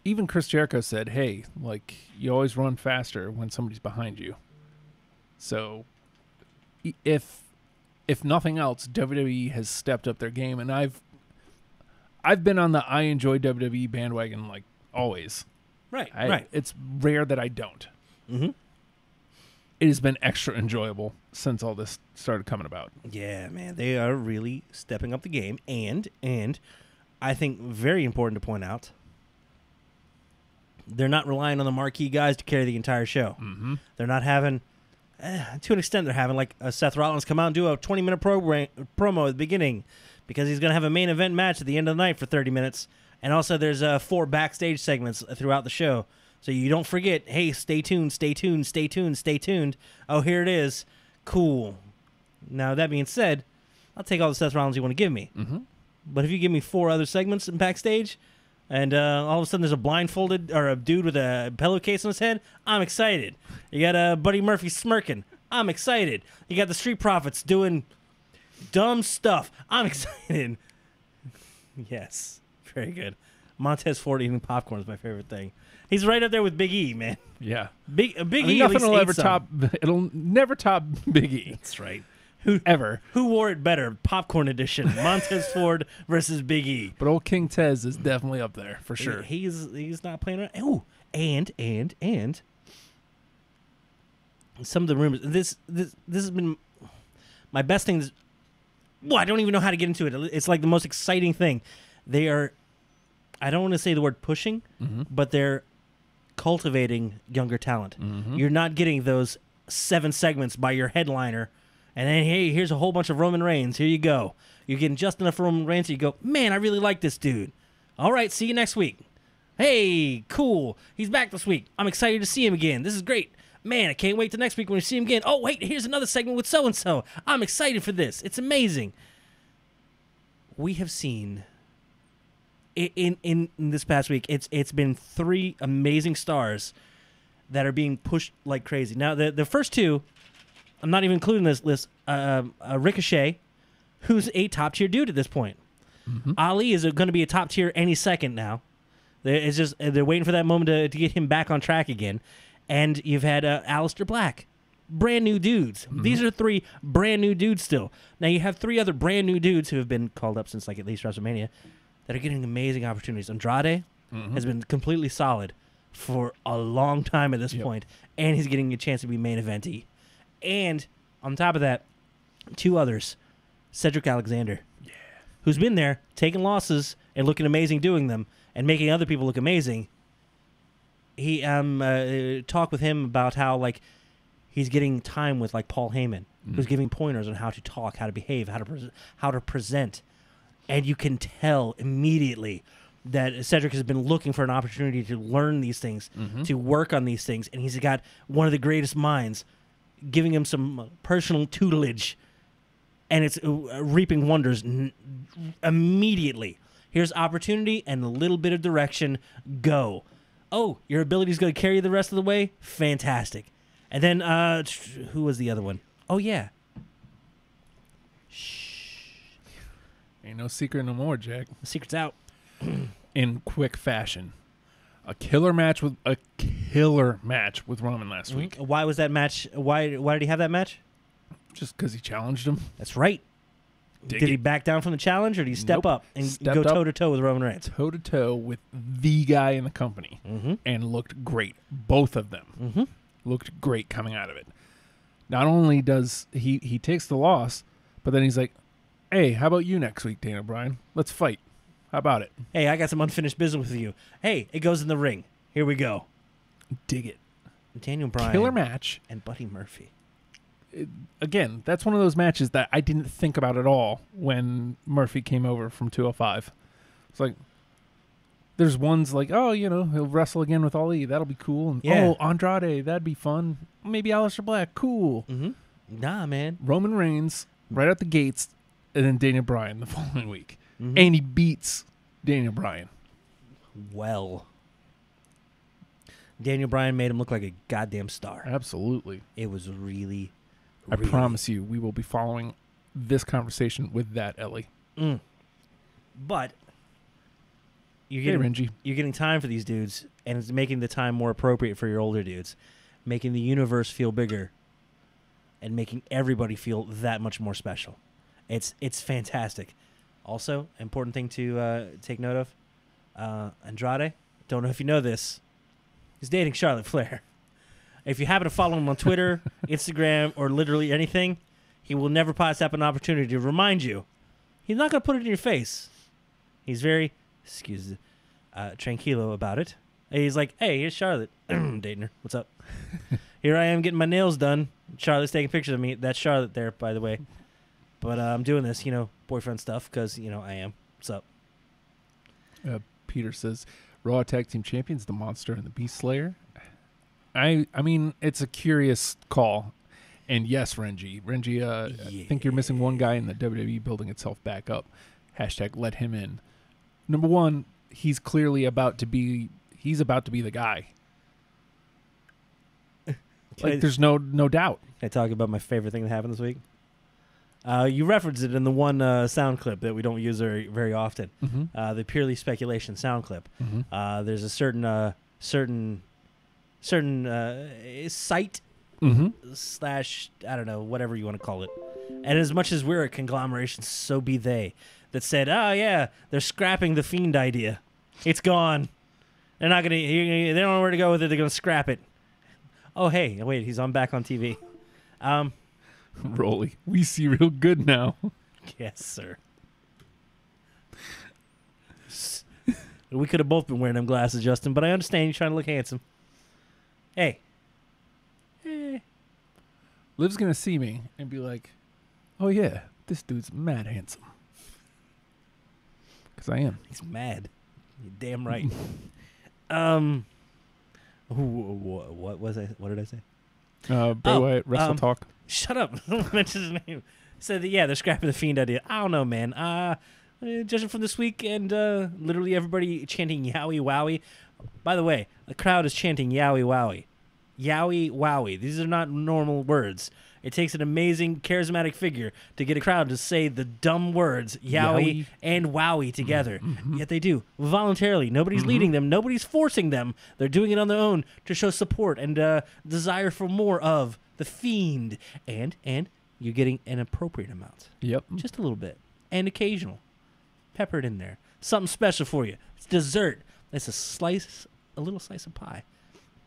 even Chris Jericho said, "Hey, like you always run faster when somebody's behind you." So, if nothing else, WWE has stepped up their game, and I've been on the I enjoy WWE bandwagon like always. Right. It's rare that I don't. Mm-hmm. It has been extra enjoyable since all this started coming about. Yeah, man, they are really stepping up the game, and I think very important to point out, they're not relying on the marquee guys to carry the entire show. Mm-hmm. They're not having, to an extent, they're having like Seth Rollins come out and do a 20-minute promo at the beginning because he's going to have a main event match at the end of the night for 30 minutes, and also there's 4 backstage segments throughout the show. So you don't forget, hey, stay tuned, stay tuned, stay tuned, stay tuned. Oh, here it is. Cool. Now, that being said, I'll take all the Seth Rollins you want to give me. Mm-hmm. But if you give me 4 other segments in backstage, and all of a sudden there's a blindfolded or a dude with a pillowcase on his head, I'm excited. You got Buddy Murphy smirking. I'm excited. You got the Street Profits doing dumb stuff. I'm excited. Yes. Very good. Montez Ford eating popcorn is my favorite thing. He's right up there with Big E, man. Yeah, Big I mean, E. nothing at least will ate ever some. top. It'll never top Big E. That's right. Ever. Who wore it better? Popcorn edition. Montez Ford versus Big E. But old King Tez is definitely up there for sure. He's not playing around. Oh, and some of the rumors. This has been my best thing. Well, I don't even know how to get into it. It's like the most exciting thing. They are. I don't want to say the word pushing, but they're cultivating younger talent. Mm-hmm. You're not getting those 7 segments by your headliner, and then, hey, here's a whole bunch of Roman Reigns. Here you go. You're getting just enough Roman Reigns so you go, man, I really like this dude. All right, see you next week. Hey, cool. He's back this week. I'm excited to see him again. This is great. Man, I can't wait till next week when we see him again. Oh, wait, here's another segment with so-and-so. I'm excited for this. It's amazing. We have seen... In this past week, it's been 3 amazing stars that are being pushed like crazy. Now, the first 2, I'm not even including this list. Ricochet, who's a top tier dude at this point. Mm-hmm. Ali is going to be a top tier any second now. They're waiting for that moment to get him back on track again. And you've had Aleister Black, brand new dudes. Mm-hmm. These are 3 brand new dudes still. Now you have 3 other brand new dudes who have been called up since like at least WrestleMania, that are getting amazing opportunities. Andrade has been completely solid for a long time at this point, and he's getting a chance to be main eventy. And on top of that, 2 others, Cedric Alexander, who's been there taking losses and looking amazing doing them and making other people look amazing. He talked with him about how like he's getting time with like Paul Heyman, who's giving pointers on how to talk, how to behave, how to present. And you can tell immediately that Cedric has been looking for an opportunity to learn these things, to work on these things. And he's got one of the greatest minds giving him some personal tutelage. And it's reaping wonders immediately. Here's opportunity and a little bit of direction. Go. Oh, your ability is going to carry you the rest of the way? Fantastic. And then, who was the other one? Oh, yeah. Ain't no secret no more, Jack. The secret's out. In quick fashion, a killer match with Roman last week. Why was that match? Why did he have that match? Just because he challenged him. That's right. Dig Did it. he back down from the challenge, or did he step Nope. up and Stepped go up. toe to toe with Roman Reigns? Toe to toe with the guy in the company, and looked great. Both of them looked great coming out of it. Not only does he takes the loss, but then he's like, "Hey, how about you next week, Daniel Bryan? Let's fight. How about it?" Hey, I got some unfinished business with you. Hey, it goes in the ring. Here we go. Dig it. Daniel Bryan Killer match. and Buddy Murphy. Again, that's one of those matches that I didn't think about at all when Murphy came over from 205. It's like, there's ones like, oh, you know, he'll wrestle again with Ali. That'll be cool. And, Yeah. oh, Andrade, that'd be fun. Maybe Aleister Black, cool. Nah, man. Roman Reigns right out the gates, and then Daniel Bryan the following week. And he beats Daniel Bryan. Well, Daniel Bryan made him look like a goddamn star. Absolutely. It was really, I really- promise you, we will be following this conversation with that, Ellie. But you're Hey, getting Renji. you're getting time for these dudes, and it's making the time more appropriate for your older dudes, making the universe feel bigger, and making everybody feel that much more special. It's fantastic. Also, important thing to take note of: Andrade. Don't know if you know this. He's dating Charlotte Flair. If you happen to follow him on Twitter, Instagram, or literally anything, he will never pass up an opportunity to remind you. He's not going to put it in your face. He's very, tranquilo about it. He's like, hey, here's Charlotte. Dating her. What's up? Here I am getting my nails done. Charlotte's taking pictures of me. That's Charlotte there, by the way. But I'm doing this, boyfriend stuff, because, I am. What's up? Peter says, Raw Tag Team Champions, the Monster and the Beast Slayer. I mean, it's a curious call. And yes, Renji, I think you're missing one guy in the WWE building itself back up. # let him in. Number one, he's clearly about to be the guy. There's no doubt. Can I talk about my favorite thing that happened this week? You referenced it in the one sound clip that we don't use very often. Mm-hmm. The purely speculation sound clip. Mm-hmm. There's a certain site / I don't know, whatever you want to call it. And as much as we're a conglomeration, so be they. That said, oh yeah, they're scrapping the Fiend idea. It's gone. They're not gonna. They don't know where to go with it. They're gonna scrap it. Oh hey, wait, he's back on TV. Rolly, we see real good now. Yes, sir. We could have both been wearing them glasses, Justin, but I understand you're trying to look handsome. Hey. Liv's gonna see me and be like, oh yeah, this dude's mad handsome. Because I am. He's mad. You're damn right. What was I? What did I say? Bray Wyatt, Wrestle Talk. Shut up. Don't mention his name. Said that, yeah, they're scrapping the Fiend idea. I don't know, man. Judging from this week and literally everybody chanting Yowie Wowie. By the way, the crowd is chanting Yowie Wowie. Yowie Wowie. These are not normal words. It takes an amazing, charismatic figure to get a crowd to say the dumb words Yowie and Wowie together. Mm-hmm. Yet they do, voluntarily. Nobody's leading them. Nobody's forcing them. They're doing it on their own to show support and desire for more of the Fiend. And you're getting an appropriate amount. Yep. Just a little bit. And occasional. Peppered in there. Something special for you. It's dessert. It's a little slice of pie.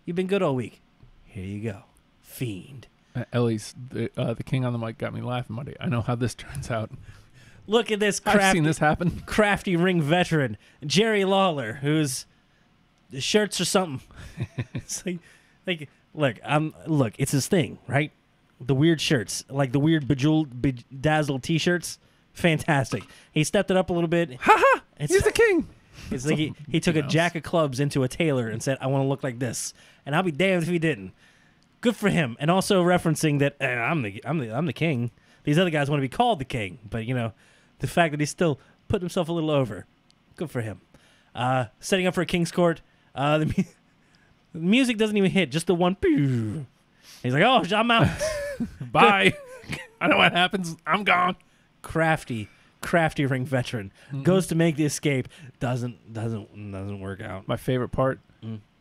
You've been good all week. Here you go. Fiend. Ellie's the king on the mic got me laughing Monday. I know how this turns out. Look at this I've seen this happen. Crafty ring veteran, Jerry Lawler, whose shirts or something. It's like look, it's his thing, right? The weird shirts, like the weird bedazzled T-shirts, fantastic. He stepped it up a little bit. Ha! He's the king. It's like he took a jack of clubs into a tailor and said, "I want to look like this," and I'll be damned if he didn't. Good for him, and also referencing that I'm the king. These other guys want to be called the king, but the fact that he still put himself a little over. Good for him. Setting up for a King's Court. The music doesn't even hit, just the one. He's like, "Oh, I'm out. Bye." I know what happens. I'm gone. Crafty ring veteran goes to make the escape. Doesn't work out. My favorite part.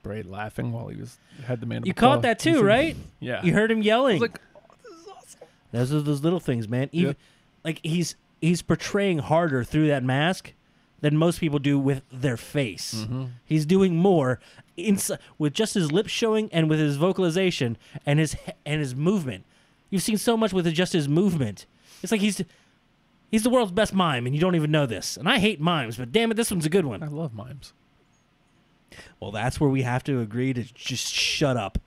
Bray laughing while he had the man. You caught that too, right? Yeah. You heard him yelling. I was like, oh, this is awesome. Those are those little things, man. Even like he's portraying harder through that mask than most people do with their face. Mm-hmm. He's doing more with just his lips showing and with his vocalization and his movement. You've seen so much with just his movement. It's like he's the world's best mime, and you don't even know this. And I hate mimes, but damn it, this one's a good one. I love mimes. Well, that's where we have to agree to just shut up.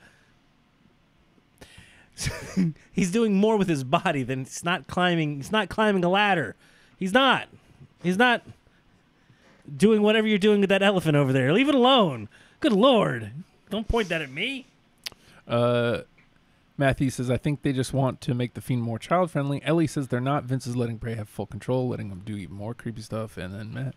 He's doing more with his body than he's not climbing a ladder. He's not doing whatever you're doing with that elephant over there. Leave it alone. Good Lord. Don't point that at me. Matthew says, I think they just want to make the Fiend more child-friendly. Ellie says they're not. Vince is letting Bray have full control, letting him do even more creepy stuff. And then Matt,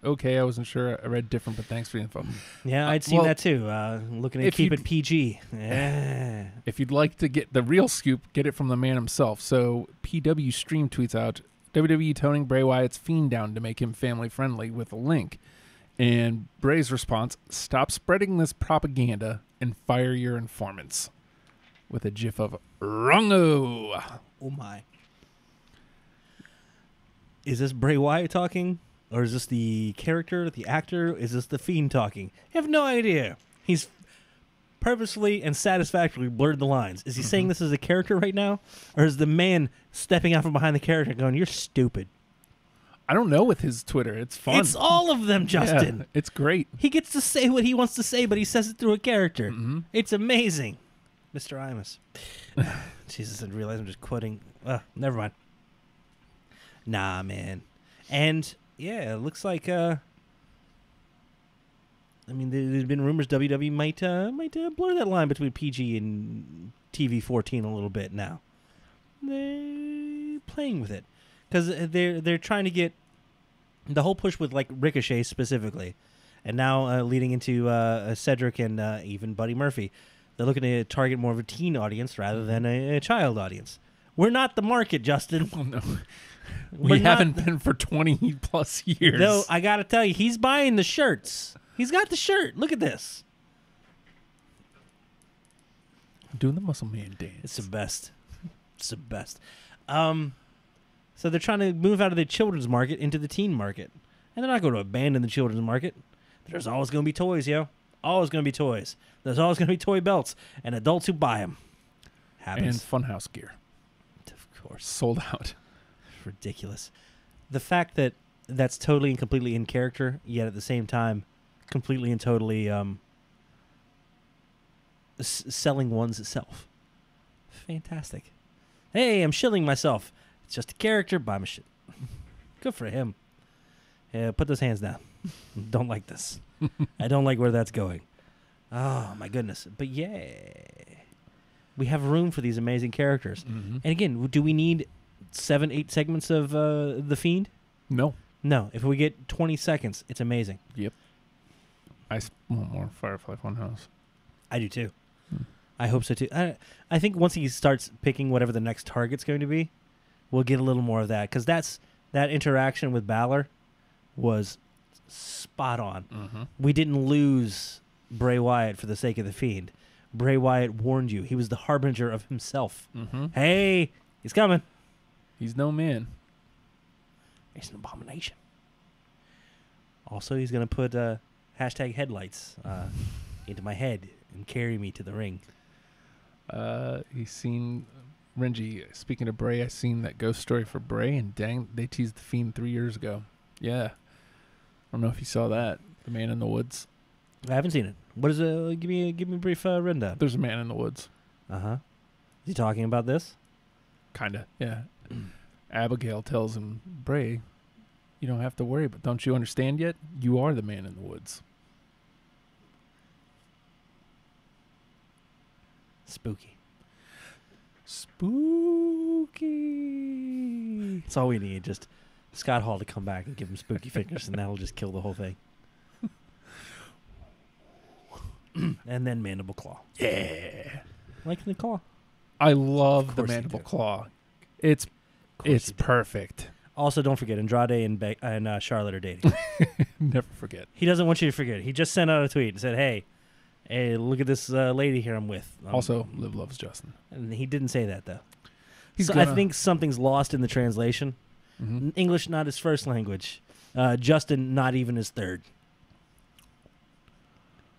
okay, I wasn't sure. I read different, but thanks for the info. Yeah, I'd seen that too. Looking to keep it PG. Yeah. If you'd like to get the real scoop, get it from the man himself. So PW Stream tweets out, WWE toning Bray Wyatt's Fiend down to make him family-friendly with a link. And Bray's response, stop spreading this propaganda and fire your informants. With a gif of Rongo. Oh my. Is this Bray Wyatt talking? Or is this the character, the actor? Is this the Fiend talking? I have no idea. He's purposefully and satisfactorily blurred the lines. Is he saying this as a character right now? Or is the man stepping out from behind the character going, you're stupid? I don't know with his Twitter. It's fun. It's all of them, Justin. Yeah, it's great. He gets to say what he wants to say, but he says it through a character. It's amazing. Mr. Imus. Jesus, I realize I'm just quoting. Never mind. Nah, man. And, yeah, it looks like, I mean, there's been rumors WWE might blur that line between PG and TV-14 a little bit now. They're playing with it. Because they're trying to get the whole push with, like, Ricochet specifically. And now leading into Cedric and even Buddy Murphy. They're looking to target more of a teen audience rather than a child audience. We're not the market, Justin. Oh, no. We haven't been for 20 plus years. No, I got to tell you, he's buying the shirts. He's got the shirt. Look at this. Doing the muscle man dance. It's the best. It's the best. So they're trying to move out of the children's market into the teen market. And they're not going to abandon the children's market. There's always going to be toys, yo. Always going to be toys. There's always going to be toy belts and adults who buy them. Happens. And Funhouse gear. Of course. Sold out. Ridiculous. The fact that that's totally and completely in character, yet at the same time, completely and totally selling one's itself. Fantastic. Hey, I'm shilling myself. It's just a character. Buy my shit. Good for him. Yeah, put those hands down. Don't like this. I don't like where that's going. Oh, my goodness. But yeah, we have room for these amazing characters. And again, do we need 7-8 segments of The Fiend? No. No. If we get 20 seconds, it's amazing. Yep. I want more Firefly Funhouse. I do too. I hope so too. I think once he starts picking whatever the next target's going to be, we'll get a little more of that. Because that interaction with Balor was spot on. We didn't lose Bray Wyatt for the sake of The Fiend. Bray Wyatt warned you. He was the harbinger of himself. Hey, he's coming. He's no man. He's an abomination. Also, he's going to put hashtag headlights into my head and carry me to the ring. He's seen Renji. Speaking of Bray, I seen that ghost story for Bray, and dang, they teased the Fiend 3 years ago. Yeah, I don't know if you saw that. The Man in the Woods. I haven't seen it. What is it? Give me a brief rundown. There's a Man in the Woods. Is he talking about this? Kinda. Yeah. Abigail tells him, Bray, you don't have to worry, but don't you understand yet? You are the Man in the Woods. Spooky. Spooky. That's all we need. Just Scott Hall to come back and give him spooky fingers, and that'll just kill the whole thing. And then Mandible Claw. Yeah. Like the claw. I love the course you Mandible do. Claw. It's you do. perfect. Also, don't forget, Andrade and Charlotte are dating. Never forget. He doesn't want you to forget. He just sent out a tweet and said, hey, look at this lady here I'm with. Also, Liv loves Justin. And he didn't say that, though. He's I think something's lost in the translation. English not his first language. Justin not even his third.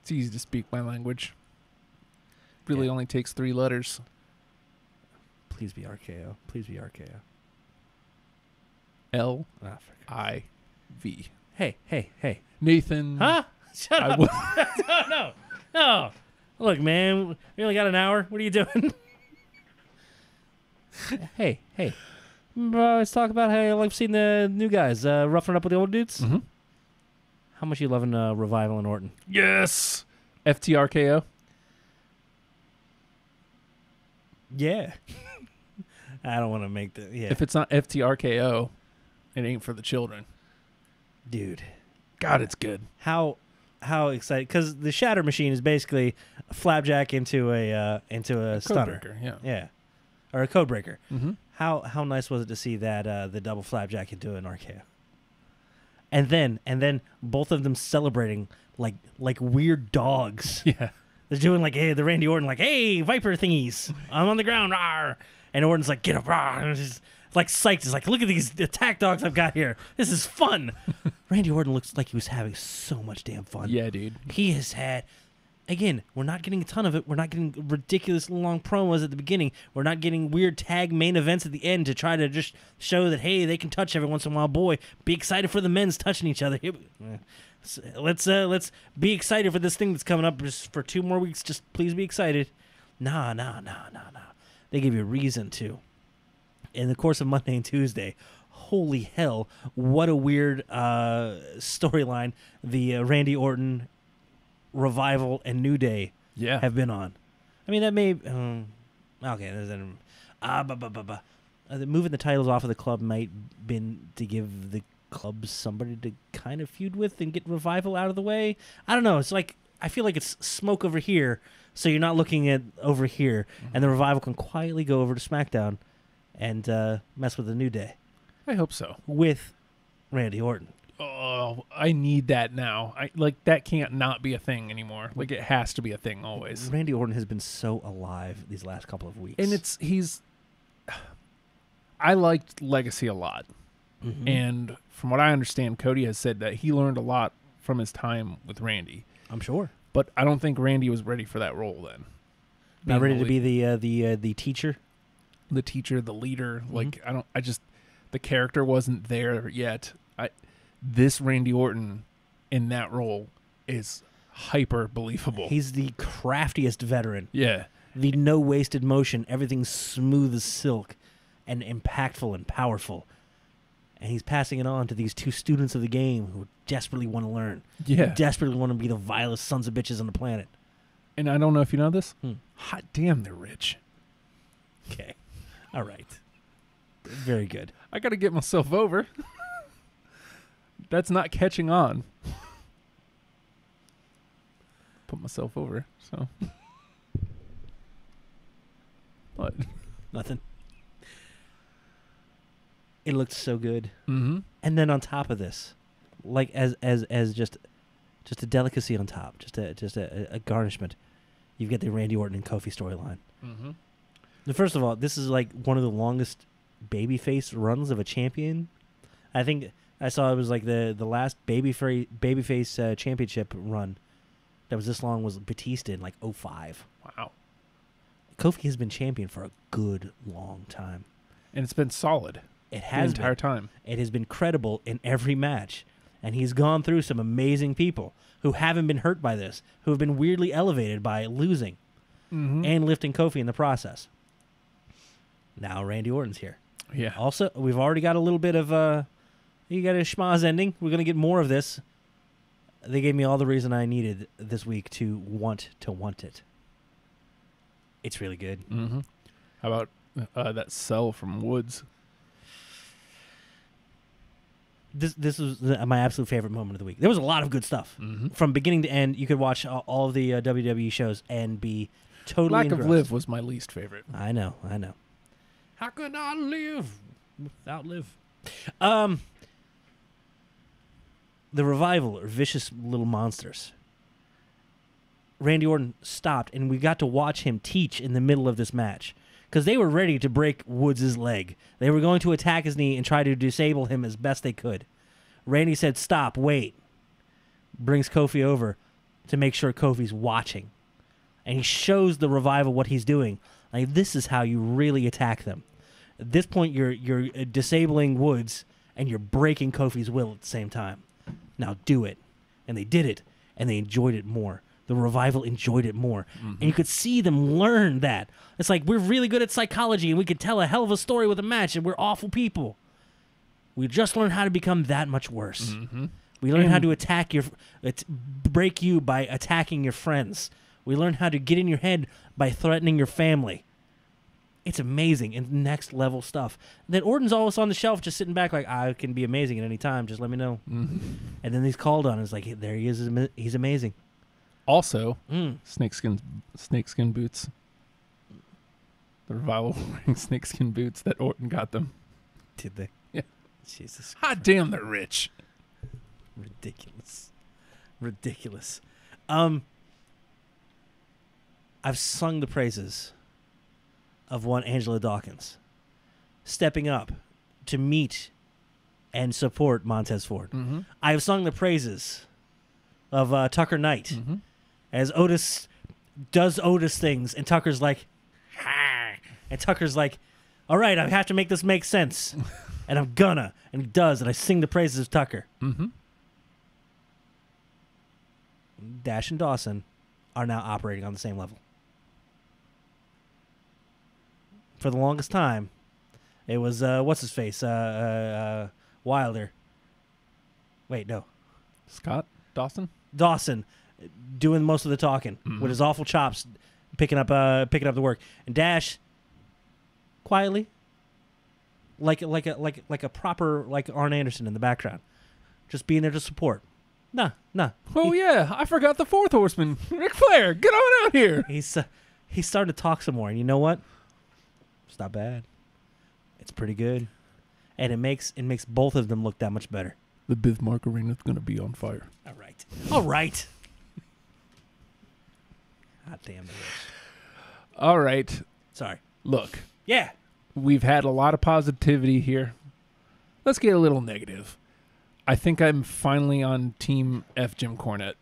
It's easy to speak my language. Really only takes 3 letters. Please be RKO. Please be RKO. L-I-V. Hey. Nathan. Huh? Shut I up. will- No. Look, man, we only got an hour. What are you doing? Hey. Let's talk about how I've seen the new guys roughing up with the old dudes. How much you loving Revival and Orton? Yes. FTRKO. Yeah. I don't want to make the... Yeah. If it's not FTRKO, it ain't for the children. Dude. God, it's good. How excited... Because the Shatter Machine is basically a flapjack into a stunner. Codebreaker, Yeah. Or a code breaker. How nice was it to see that the double flapjack into an RKO? And then both of them celebrating like weird dogs. Yeah. They're doing like, hey, the Randy Orton, like, hey, Viper thingies, I'm on the ground, rawr. And Orton's like, get up, rawr. And it's just, like, psyched. He's like, look at these attack dogs I've got here. This is fun. Randy Orton looks like he was having so much damn fun. Yeah, dude. He has had, again, we're not getting a ton of it. We're not getting ridiculous long promos at the beginning. We're not getting weird tag main events at the end to try to just show that, hey, they can touch every once in a while. Boy, be excited for the men's touching each other. Let's be excited for this thing that's coming up just for 2 more weeks. Just please be excited. Nah. They give you a reason to. In the course of Monday and Tuesday, holy hell, what a weird storyline the Randy Orton Revival and New Day have been on. I mean, that may... okay. Moving the titles off of the club might been to give the club somebody to kind of feud with and get Revival out of the way. I don't know. It's like... I feel like it's smoke over here, so you're not looking at over here, and the Revival can quietly go over to SmackDown and mess with the New Day. I hope so. With Randy Orton. Oh, I need that now. That can't not be a thing anymore. Like, it has to be a thing always. Randy Orton has been so alive these last couple of weeks. And I liked Legacy a lot. Mm-hmm. And from what I understand, Cody has said that he learned a lot from his time with Randy. I'm sure. But I don't think Randy was ready for that role then. Not ready to be the teacher? The teacher, the leader. Mm-hmm. The character wasn't there yet. This Randy Orton in that role is hyper believable. He's the craftiest veteran. Yeah. The no wasted motion. Everything's smooth as silk and impactful and powerful. And he's passing it on to these 2 students of the game who desperately want to learn. Yeah. Who desperately want to be the vilest sons of bitches on the planet. And I don't know if you know this. Hot damn, they're rich. Okay. All right. Very good. I got to get myself over. That's not catching on. Put myself over, so. What? Nothing. It looked so good. Mm-hmm. And then on top of this, like as just a delicacy on top, just a garnishment, you've got the Randy Orton and Kofi storyline. Mm-hmm. First of all, this is like one of the longest babyface runs of a champion. I think I saw it was like the last babyface championship run that was this long was Batista in like 2005. Wow. Kofi has been champion for a good long time. And it's been solid. It has the entire time. It has been credible in every match. And he's gone through some amazing people who haven't been hurt by this, who have been weirdly elevated by losing and lifting Kofi in the process. Now Randy Orton's here. Yeah. Also, we've already got a little bit of you got a schmaz ending. We're going to get more of this. They gave me all the reason I needed this week to want it. It's really good. Mm-hmm. How about that cell from Woods? This was my absolute favorite moment of the week. There was a lot of good stuff from beginning to end. You could watch all of the WWE shows and be totally Lack engrossed. of Liv was my least favorite. I know. How could I live without Liv? The Revival are vicious little monsters. Randy Orton stopped, and we got to watch him teach in the middle of this match because they were ready to break Woods' leg. They were going to attack his knee and try to disable him as best they could. Randy said, "Stop, wait." Brings Kofi over to make sure Kofi's watching. And he shows the Revival what he's doing. Like, this is how you really attack them. At this point, you're disabling Woods, and you're breaking Kofi's will at the same time. Now do it. And they did it, and they enjoyed it more. The Revival enjoyed it more. And you could see them learn that. It's like, we're really good at psychology, and we could tell a hell of a story with a match, and we're awful people. We just learned how to become that much worse. Mm-hmm. We learned how to break you by attacking your friends. We learned how to get in your head by threatening your family. It's amazing and next level stuff. Then Orton's always on the shelf just sitting back like, I can be amazing at any time. Just let me know. Mm-hmm. And then he's called on. It's like, hey, there he is. He's amazing. Also, snakeskin boots. The Revival wearing snakeskin boots that Orton got them. Did they? Yeah. Jesus. Hot damn, they're rich. Ridiculous. I've sung the praises of one Angela Dawkins stepping up to meet and support Montez Ford. Mm-hmm. I have sung the praises of Tucker Knight Mm-hmm. as Otis does Otis things, and Tucker's like, "Ha!" And Tucker's like, all right, I have to make this make sense, and I'm gonna, and he does, and I sing the praises of Tucker. Mm-hmm. Dash and Dawson are now operating on the same level. For the longest time, it was what's his face, Wilder. Wait, no, Scott Dawson. Dawson doing most of the talking with his awful chops, picking up the work, and Dash quietly, like a proper like Arn Anderson in the background, just being there to support. Nah. Oh yeah, I forgot the fourth horseman, Ric Flair. Get on out here. He's starting to talk some more, and you know what? It's not bad. It's pretty good, and it makes both of them look that much better. The Bismarck Arena's gonna be on fire. All right. God damn it. All right. Sorry. Look, Yeah. we've had a lot of positivity here. Let's get a little negative. I think I'm finally on Team F Jim Cornette.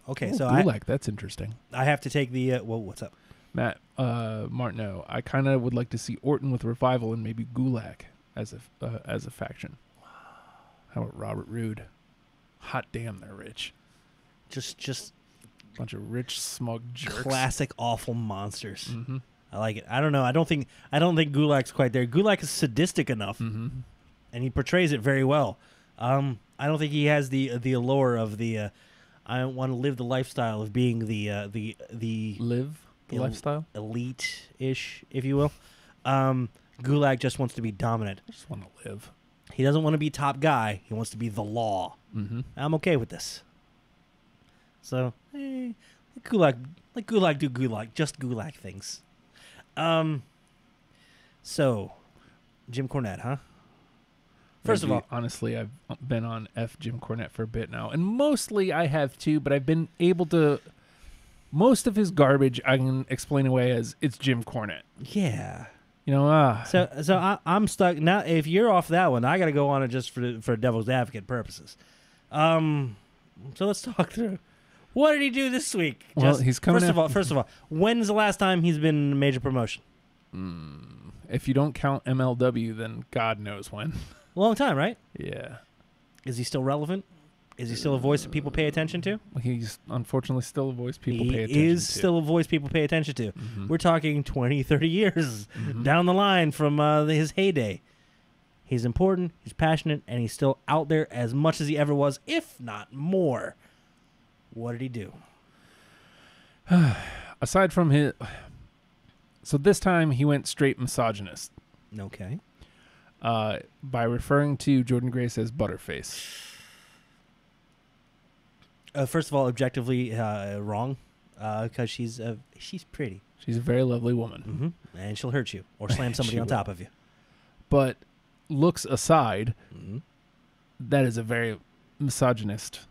Okay, Oh, so Gulak, that's interesting. I have to take the well, what's up? Matt Martineau, I kind of would like to see Orton with Revival and maybe Gulak as a faction. How about Robert Roode? Hot damn, they're rich. Just Bunch of rich, smug jerks. classic awful monsters. Mm-hmm. I like it. I don't know. I don't think Gulak's quite there. Gulak is sadistic enough, Mm-hmm. and he portrays it very well. I don't think he has the allure of the. I want to live the lifestyle of being the Live the lifestyle. elite-ish, if you will. Gulak just wants to be dominant. I just want to live. He doesn't want to be top guy. He wants to be the law. Mm-hmm. I'm I'm okay with this. So, let Gulak do Gulak, just Gulak things. So, Jim Cornette, huh? First of all, honestly, I've been on F Jim Cornette for a bit now, and mostly I have too. But I've been able to. Most of his garbage I can explain away as it's Jim Cornette. yeah. You know, So I'm stuck now. If you're off that one, I got to go on it just for devil's advocate purposes. So let's talk through. What did he do this week? Well, he's coming First of all, when's the last time he's been in a major promotion? if you don't count MLW, then God knows when. Long time, right? Yeah, Is he still relevant? Is he still a voice that people pay attention to? he's unfortunately still a voice people pay He attention is to. still a voice people pay attention to. We're talking 20, 30 years down the line from his heyday. He's important, he's passionate, and he's still out there as much as he ever was, if not more. What did he do? Aside from his, so this time he went straight misogynist Okay. by referring to Jordan Grace as Butterface. First of all, objectively wrong, because she's pretty, She's a very lovely woman. and she'll hurt you or slam somebody She on will. top of you. But looks aside, Mhm. that is a very misogynist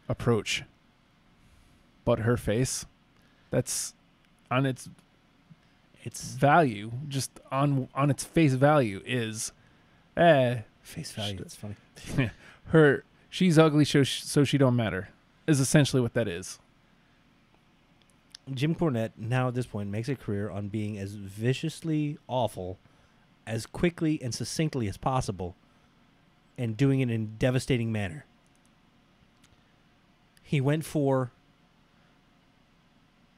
approach. But her face, that's on its It's value, just on its face value is, face value. That's funny. she's ugly, so she don't matter, is essentially what that is. Jim Cornette now at this point makes a career on being as viciously awful, as quickly and succinctly as possible, and doing it in a devastating manner. He went for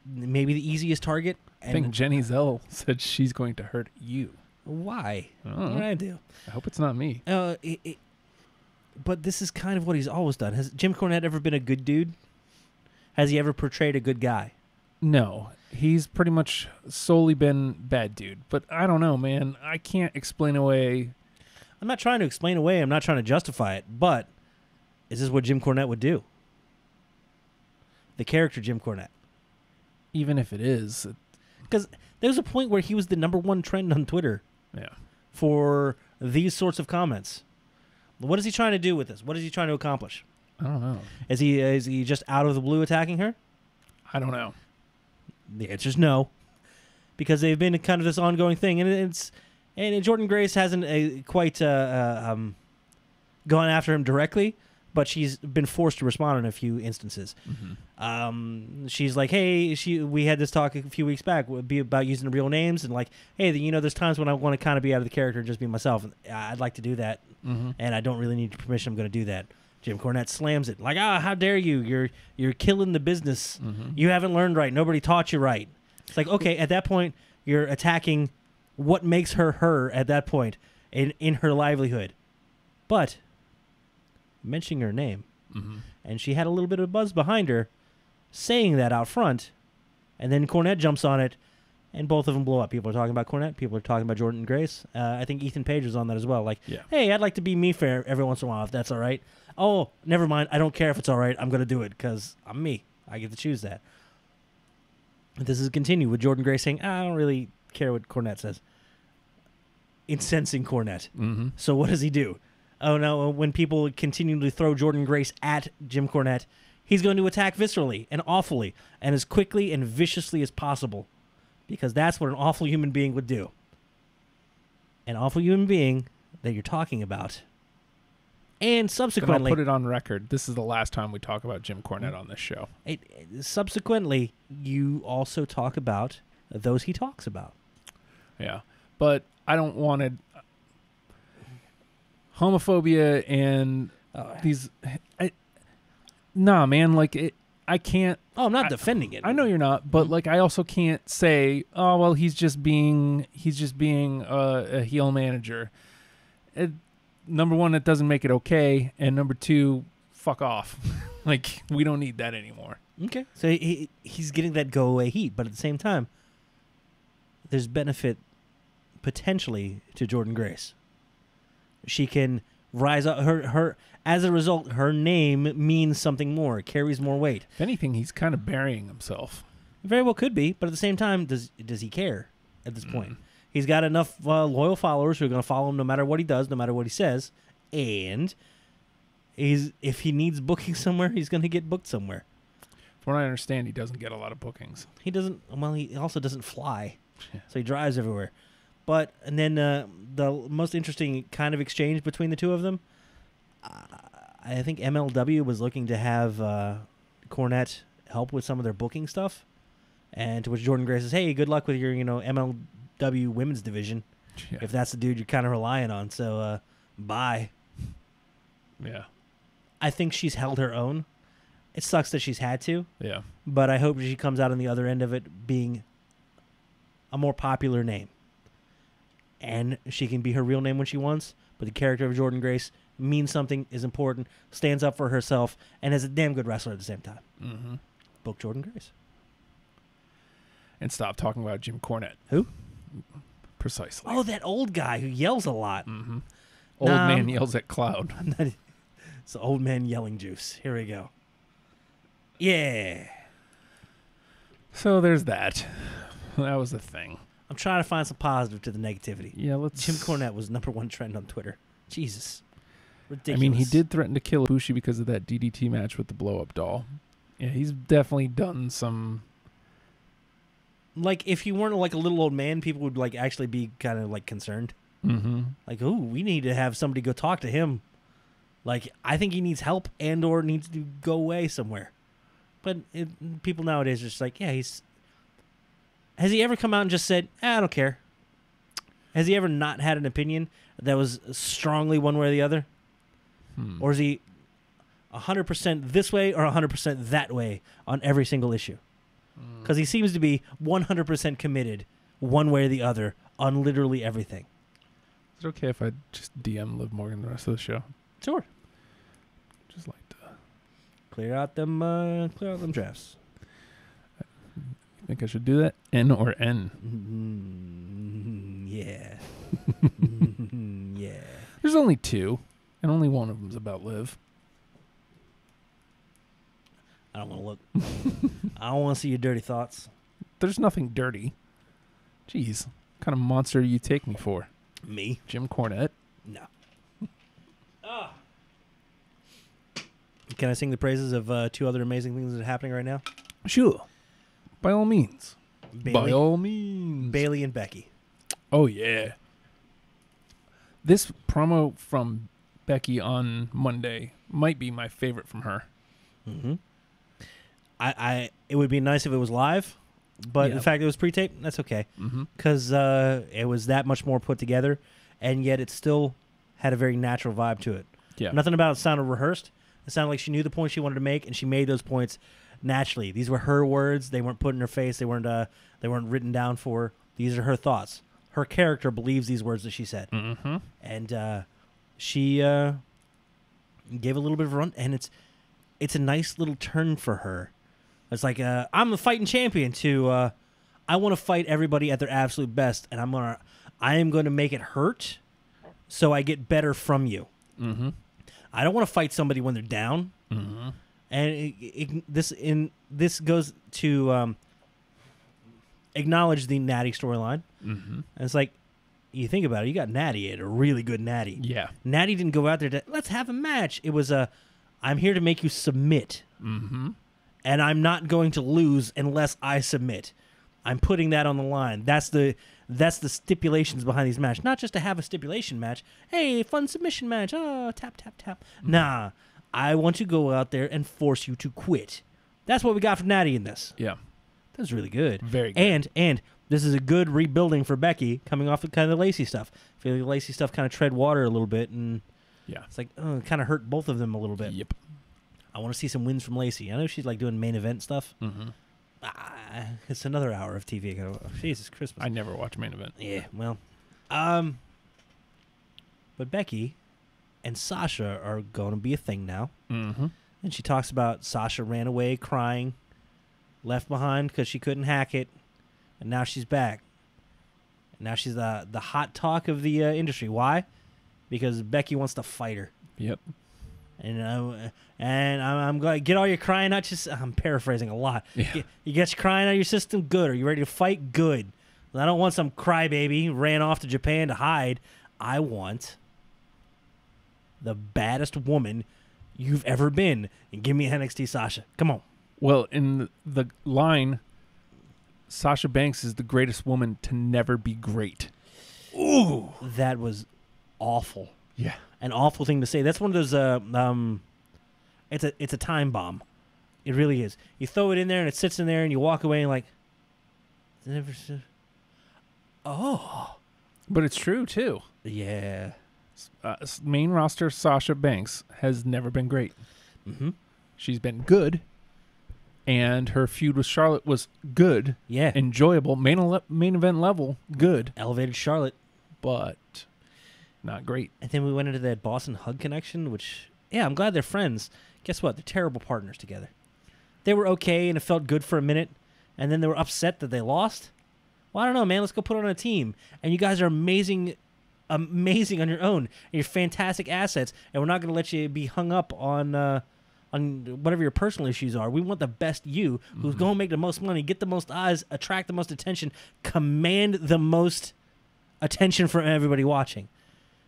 maybe the easiest target. I think Jenny Zell said she's going to hurt you. Why? I don't What know. did I do? I hope it's not me. But this is kind of what he's always done. Has Jim Cornette ever been a good dude? Has he ever portrayed a good guy? No, he's pretty much solely been bad dude. But I don't know, man. I can't explain away. I'm not trying to explain away. I'm not trying to justify it. But is this what Jim Cornette would do? The character Jim Cornette. Even if it is, Because there was a point where he was the #1 trend on Twitter yeah. for these sorts of comments? What is he trying to do with this? What is he trying to accomplish? I don't know. Is he just out of the blue attacking her? I don't know. The answer is no, because they've been kind of this ongoing thing, and Jordan Grace hasn't quite gone after him directly, but she's been forced to respond in a few instances. She's like, "Hey, we had this talk a few weeks back would be about using real names, and like, hey, there's times when I want to kind of be out of the character and just be myself. And I'd like to do that, and I don't really need your permission. I'm going to do that." Jim Cornette slams it like, how dare you? You're killing the business. You haven't learned right. Nobody taught you right. It's like, okay, at that point, you're attacking what makes her at that point in her livelihood. But mentioning her name, and she had a little bit of buzz behind her saying that out front, and then Cornette jumps on it, and both of them blow up. People are talking about Cornette. People are talking about Jordan Grace. I think Ethan Page was on that as well. Like, hey, I'd like to be me fair every once in a while if that's all right. Oh, never mind. I don't care if it's all right. I'm going to do it because I'm me. I get to choose that. This is continued with Jordan Grace saying, I don't really care what Cornette says. Incensing Cornette. So what does he do? Oh, no, when people continue to throw Jordan Grace at Jim Cornette, he's going to attack viscerally and awfully and as quickly and viciously as possible, because that's what an awful human being would do. An awful human being that you're talking about. And subsequently, I'll put it on record. This is the last time we talk about Jim Cornette on this show. Subsequently, you also talk about those he talks about. Yeah, but I don't want to. Homophobia and these. Nah, man. Like it. I can't. Oh, I'm not defending it. I know you're not, but like I also can't say, oh well, he's just being a heel manager. Number one, it doesn't make it okay, and number two, fuck off. Like we don't need that anymore. Okay, so he's getting that go away heat, but at the same time, there's benefit potentially to Jordan Grace. She can rise up. Her as a result, her name means something more. It carries more weight. If anything, he's kind of burying himself. Very well could be, but at the same time, does he care at this point? He's got enough loyal followers who are going to follow him no matter what he does, no matter what he says, and if he needs booking somewhere, he's going to get booked somewhere. From what I understand, he doesn't get a lot of bookings. He doesn't. Well, he also doesn't fly, so he drives everywhere. But and then the most interesting kind of exchange between the two of them, I think MLW was looking to have Cornette help with some of their booking stuff, and to which Jordan Grace says, "Hey, good luck with your MLW women's division, if that's the dude you're kind of relying on. So bye." Yeah, I think she's held her own. It sucks that she's had to. Yeah, but I hope she comes out on the other end of it being a more popular name. And she can be her real name when she wants, but the character of Jordan Grace means something, is important, stands up for herself, and is a damn good wrestler at the same time. Book Jordan Grace. And stop talking about Jim Cornette. Who? Precisely. Oh, that old guy who yells a lot. Old man yells at cloud. It's the old man yelling juice. Here we go. Yeah. So there's that. That was the thing. I'm trying to find some positive to the negativity. Yeah, Jim Cornette was #1 trend on Twitter. Jesus. Ridiculous. I mean, he did threaten to kill Ibushi because of that DDT match with the blow-up doll. Yeah, he's definitely done some... Like, if he weren't like a little old man, people would like actually be kind of like concerned. Like, ooh, we need to have somebody go talk to him. Like, I think he needs help and or needs to go away somewhere. But people nowadays are just like, yeah, he's... Has he ever come out and just said, I don't care? Has he ever not had an opinion that was strongly one way or the other? Or is he 100% this way or 100% that way on every single issue? Because he seems to be 100% committed one way or the other on literally everything. Is it okay if I just DM Liv Morgan the rest of the show? Sure. Just like to... Clear out them drafts. Think I should do that? N or N? Yeah. Yeah. There's only two, and only one of them's about Liv. I don't want to look. I don't want to see your dirty thoughts. There's nothing dirty. Jeez. What kind of monster you take me for? Me? Jim Cornette? No. Can I sing the praises of two other amazing things that are happening right now? Sure. By all means. Bailey, By all means. Bailey and Becky. Oh, yeah. This promo from Becky on Monday might be my favorite from her. Mm-hmm. It would be nice if it was live, but Yeah. the fact it was pre-taped, that's okay. Mm-hmm. Because it was that much more put together, and yet it still had a very natural vibe to it. Yeah. Nothing about it sounded rehearsed. It sounded like she knew the points she wanted to make, and she made those points naturally. These were her words. They weren't put in her face. They weren't written down for her. These are her thoughts. Her character believes these words that she said. Mm-hmm. And she gave a little bit of a run, and it's a nice little turn for her. It's like I'm the fighting champion to I want to fight everybody at their absolute best, and I am going to make it hurt so I get better from you. Mm-hmm. I don't want to fight somebody when they're down. Mm-hmm. And this goes to acknowledge the Natty storyline. Mm-hmm. And it's like, you think about it, you got Natty at a really good Natty. Yeah. Natty didn't go out there to, let's have a match. It was I'm here to make you submit. Mm-hmm. And I'm not going to lose unless I submit. I'm putting that on the line. That's the stipulations behind these matches. Not just to have a stipulation match. Hey, fun submission match. Oh, tap, tap, tap. Nah, I want to go out there and force you to quit. That's what we got from Natty in this. Yeah. That was really good. Very good. And this is a good rebuilding for Becky coming off of kind of the Lacey stuff. I feel like the Lacey stuff kind of tread water a little bit, and Yeah. it's like, it kind of hurt both of them a little bit. Yep. I want to see some wins from Lacey. I know she's like doing main event stuff. Mm-hmm. It's another hour of TV. Jesus Christmas. I never watch main event. Yeah, well. But Becky and Sasha are going to be a thing now. Mm-hmm. And she talks about Sasha ran away crying, left behind because she couldn't hack it, and now she's back. And now she's the hot talk of the industry. Why? Because Becky wants to fight her. Yep. And I'm going to get all your crying out. I'm paraphrasing a lot. Yeah. You get your crying out of your system. Good. Are you ready to fight? Good. I don't want some crybaby ran off to Japan to hide. I want the baddest woman you've ever been, and give me NXT Sasha. Come on. Well, in the line, Sasha Banks is the greatest woman to never be great. Ooh, that was awful. Yeah. An awful thing to say. That's one of those. It's a time bomb. It really is. You throw it in there and it sits in there, and you walk away and like, oh, But it's true, too. yeah. Main roster Sasha Banks has never been great. Mm-hmm. She's been good, and her feud with Charlotte was good, Yeah. enjoyable, main event level, good, Elevated Charlotte. but not great. And then we went into that Boston Hug connection, which, yeah, I'm glad they're friends. Guess what? They're terrible partners together. They were okay, and it felt good for a minute, and then they were upset that they lost. Well, I don't know, man. Let's go put on a team. And you guys are amazing on your own. And you're fantastic assets, and we're not going to let you be hung up on whatever your personal issues are. We want the best you, who's going to make the most money, get the most eyes, attract the most attention, command the most attention from everybody watching.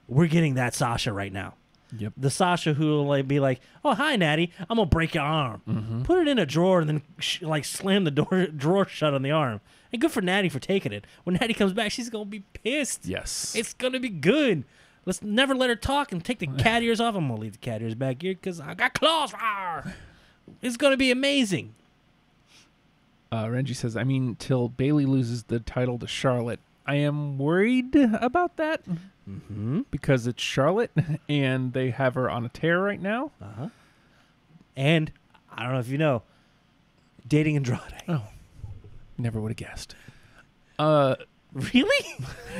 We're getting that Sasha right now. Yep. The Sasha who will be like, "Oh, hi, Natty. I'm gonna break your arm. Put it in a drawer and then slam the drawer shut on the arm." And good for Natty for taking it. When Natty comes back, she's gonna be pissed. Yes. It's gonna be good. Let's never let her talk and take the cat ears off. I'm gonna leave the cat ears back here because I got claws. Rawr. It's gonna be amazing. Renji says, till Bailey loses the title to Charlotte, I am worried about that because it's Charlotte and they have her on a tear right now. And I don't know if you know, dating Andrade. Oh, never would have guessed. Really?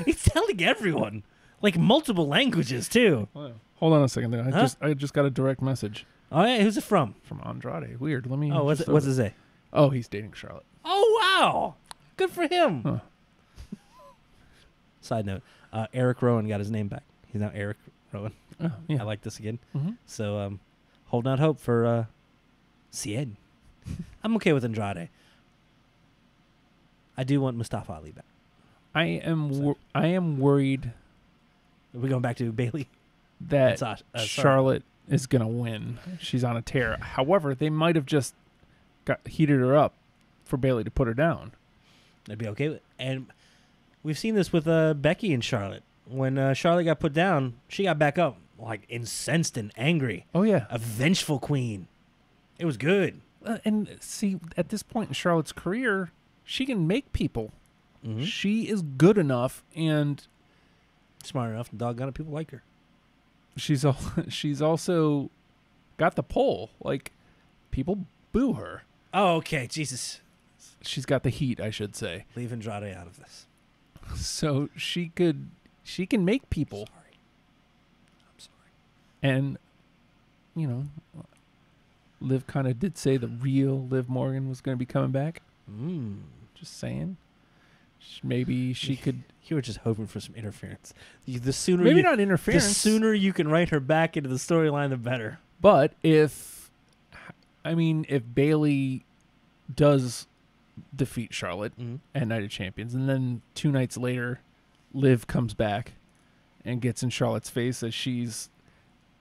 He's telling everyone, like multiple languages too. Hold on a second there. Huh? I just got a direct message Oh yeah, who's it from? from Andrade. Weird. Let me. Oh, what's it say? Oh, he's dating Charlotte. Oh wow, good for him. Huh. Side note: Eric Rowan got his name back. He's now Eric Rowan. Oh, yeah. I like this again. Mhm. So, holding out hope for Cien. I'm okay with Andrade. I do want Mustafa Ali back. I am worried We're going back to Bailey. that Sorry. Charlotte is going to win. She's on a tear. However, they might have just heated her up for Bailey to put her down. I'd be okay with it. And we've seen this with Becky and Charlotte. When Charlotte got put down, she got back up, like incensed and angry. Oh, yeah. A vengeful queen. It was good. And see, at this point in Charlotte's career, she can make people. Mm-hmm. She is good enough, and Smart enough, and doggone it, people like her. she's also got the pull. Like, people boo her. Oh, okay. Jesus. She's got the heat, I should say. Leave Andrade out of this. So she can make people. I'm sorry. And, you know, Liv kind of did say the real Liv Morgan was going to be coming back. Just saying. Maybe she could. You were just hoping for some interference. The sooner Maybe you, not interference. The sooner you can write her back into the storyline, the better. But if Bailey does defeat Charlotte at Night of Champions, and then 2 nights later, Liv comes back and gets in Charlotte's face as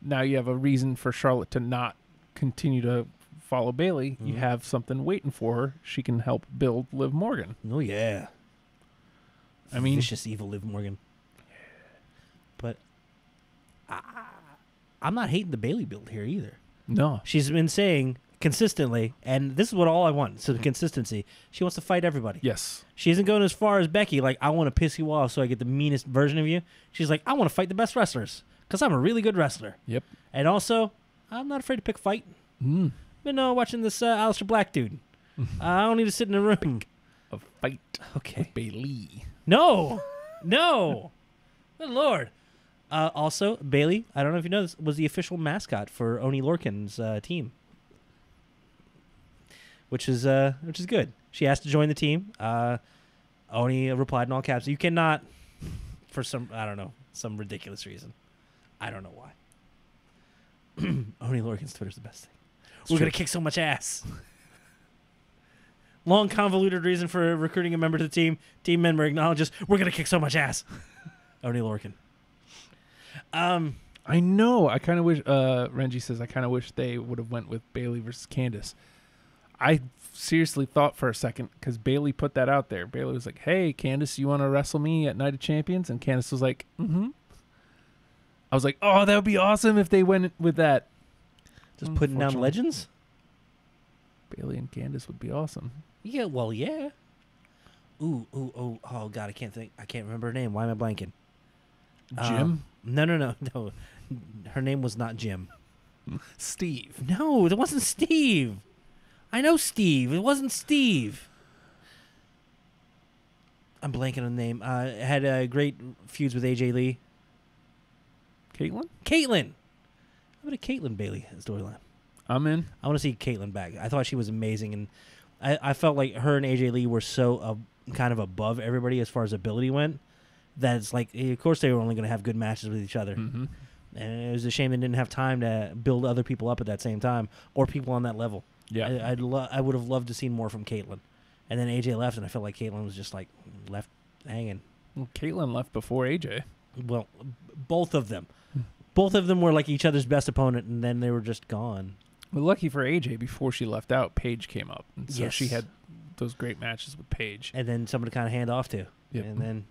now you have a reason for Charlotte to not continue to follow Bailey. You have something waiting for her. She can help build Liv Morgan. Oh, yeah. I mean, vicious, evil Liv Morgan. But I'm not hating the Bailey build here either. no. She's been saying consistently, and this is what all I want, so the consistency. She wants to fight everybody. Yes. She isn't going as far as Becky, like, I want to piss you off so I get the meanest version of you. She's like, I want to fight the best wrestlers because I'm a really good wrestler. Yep. And also, I'm not afraid to pick a fight. Been watching this Aleister Black dude. I don't need to sit in a room. A fight. Okay. With Bailey. No. Good Lord. Also, Bailey, I don't know if you know this, was the official mascot for Oni Lorcan's team. Which is good. She asked to join the team. Oni replied in all caps, you cannot, for some ridiculous reason. I don't know why. Oni Lorcan's Twitter's the best thing. We're going to kick so much ass. Long, convoluted reason for recruiting a member to the team. Team member acknowledges, we're going to kick so much ass. Oni Lorcan. I know. I kind of wish, Renji says, I kind of wish they would have went with Bailey versus Candice. I seriously thought for a second, because Bailey put that out there. Bailey was like, hey, Candice, you want to wrestle me at Night of Champions? And Candice was like, mm-hmm. I was like, oh, that would be awesome if they went with that. Just putting down legends? Bailey and Candice would be awesome. Yeah, well, yeah. Oh, God, I can't remember her name. Why am I blanking? Jim? No. Her name was not Jim. Steve. No, it wasn't Steve. I know Steve. It wasn't Steve. I'm blanking on the name. Had great feuds with AJ Lee. Caitlyn? How about a Caitlyn Bailey storyline? I'm in. I want to see Caitlyn back. I thought she was amazing, and I felt like her and AJ Lee were so kind of above everybody as far as ability went that it's like, of course they were only going to have good matches with each other. Mm-hmm. And it was a shame they didn't have time to build other people up at that same time or people on that level. Yeah. I would have loved to see more from Caitlyn. And then AJ left, and I felt like Caitlyn was just like left hanging. Well, Caitlyn left before AJ. Well, both of them. Both of them were like each other's best opponent, and then they were just gone. Well, lucky for AJ, before she left out, Paige came up. And so Yes. she had those great matches with Paige. And then somebody to kind of hand off to. Yep. And then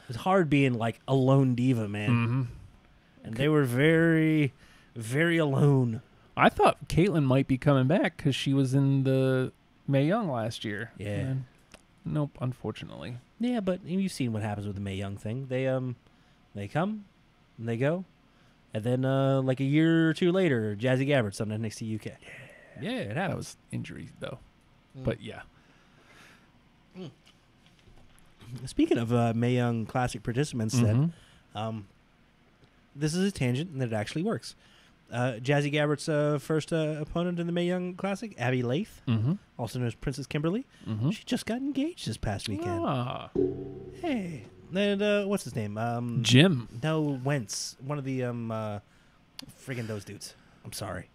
it's hard being like a lone diva, man. Mm-hmm. And they were very, very alone. I thought Caitlyn might be coming back because she was in the Mae Young last year. Yeah. And nope, unfortunately. Yeah, but you've seen what happens with the Mae Young thing. They come and they go. And then like a year or two later, Jazzy Gabbert's on NXT UK. Yeah, it That happens. was injury, though. But yeah. Speaking of Mae Young Classic participants, then, this is a tangent, and it actually works. Jazzy Gabbert's first opponent in the Mae Young Classic, Abby Lath, also known as Princess Kimberly, she just got engaged this past weekend. Ah, Hey. And what's his name? Jim. No, Wentz. One of the friggin' those dudes. I'm sorry.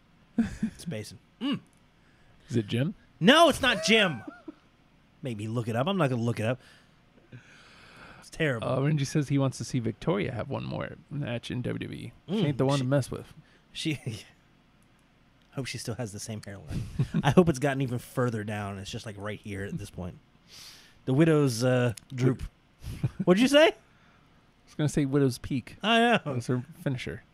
Spacing. Is it Jim? No, it's not Jim. Maybe look it up. I'm not gonna look it up. It's terrible. Renji says he wants to see Victoria have one more match in WWE. She ain't the one to mess with. She hope she still has the same hairline. I hope it's gotten even further down. It's just like right here at this point. The widow's droop. What'd you say? I was gonna say Widow's Peak. I know. That was her finisher.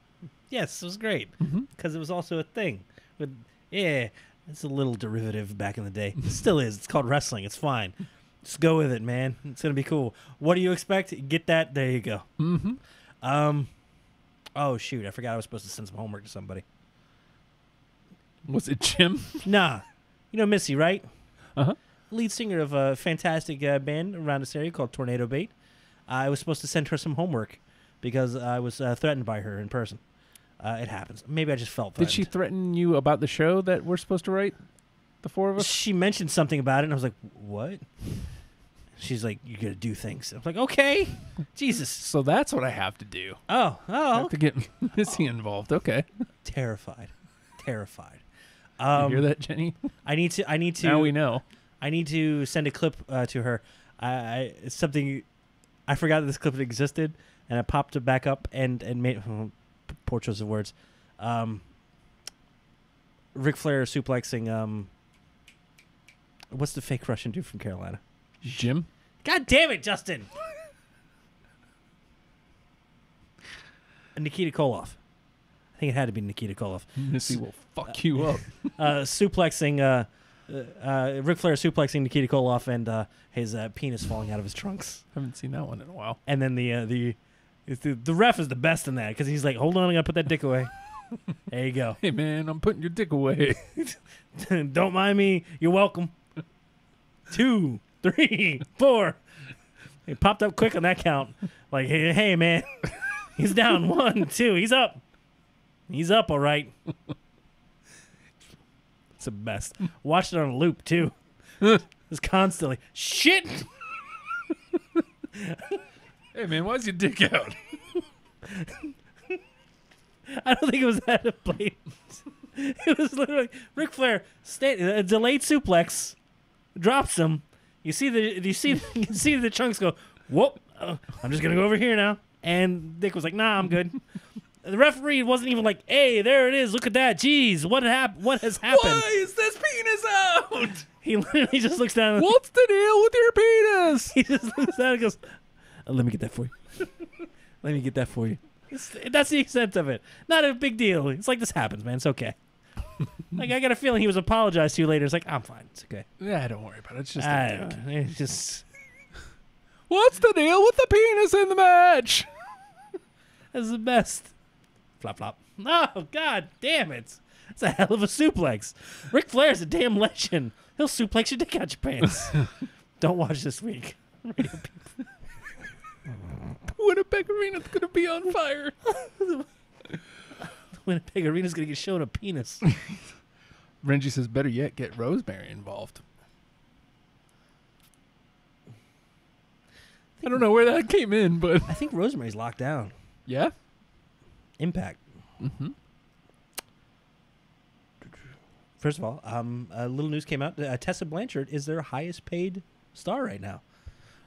Yes, it was great because it was also a thing. With it's a little derivative back in the day. It still is. It's called wrestling. It's fine. Just go with it, man. It's gonna be cool. What do you expect? Get that? There you go. Oh shoot! I forgot I was supposed to send some homework to somebody. Was it Jim? Nah, you know Missy, right? Uh-huh. Lead singer of a fantastic band around this area called Tornado Bait. I was supposed to send her some homework because I was threatened by her in person. It happens. Maybe I just felt threatened. Did she threaten you about the show that we're supposed to write? The four of us? She mentioned something about it, and I was like, what? She's like, you're going to do things. I was like, okay. Jesus. So that's what I have to do. Oh. I have to get Missy involved. Okay. Terrified. You hear that, Jenny? I need to. Now we know. I need to send a clip to her. It's something I forgot that this clip existed, and I popped it back up and made poor choice of words. Ric Flair suplexing. What's the fake Russian dude from Carolina? Jim? God damn it, Justin! Nikita Koloff. I think it had to be Nikita Koloff. Missy will fuck you up. Suplexing. Ric Flair suplexing Nikita Koloff and his penis falling out of his trunks. Haven't seen that one in a while. And then the ref is the best in that because he's like, hold on, I gotta put that dick away. There you go. Hey man, I'm putting your dick away. Don't mind me. You're welcome. 2, 3, 4. He popped up quick on that count. Like, hey man, he's down. 1, 2. He's up. He's up, all right. It's the best. Watched it on a loop too. Just constantly. Shit. Hey man, why's your dick out? I don't think it was that blatant. It was literally Ric Flair a delayed suplex, drops him. You see the chunks go. Whoop! I'm just gonna go over here now. And Dick was like, "Nah, I'm good." The referee wasn't even like, "Hey, there it is. Look at that. Jeez, what has happened?" Why is this penis out? He literally just looks down. What's the deal with your penis? He just looks down and goes, "Let me get that for you. Let me get that for you." That's the extent of it. Not a big deal. It's like, this happens, man. It's okay. Like, I got a feeling he was apologized to you later. It's like, I'm fine. It's okay. Yeah, don't worry about it. It's just It's just. What's the deal with the penis in the match? That's the best. Flop, flop. Oh, God damn it. That's a hell of a suplex. Ric Flair's a damn legend. He'll suplex your dick out your pants. Don't watch this week. Radio people. Winnipeg Arena's going to be on fire. Winnipeg Arena's going to get shown a penis. Renji says, better yet, get Rosemary involved. I don't know where that came in, but... I think Rosemary's locked down. Yeah? Impact. Mm-hmm. First of all, a little news came out. Tessa Blanchard is their highest paid star right now.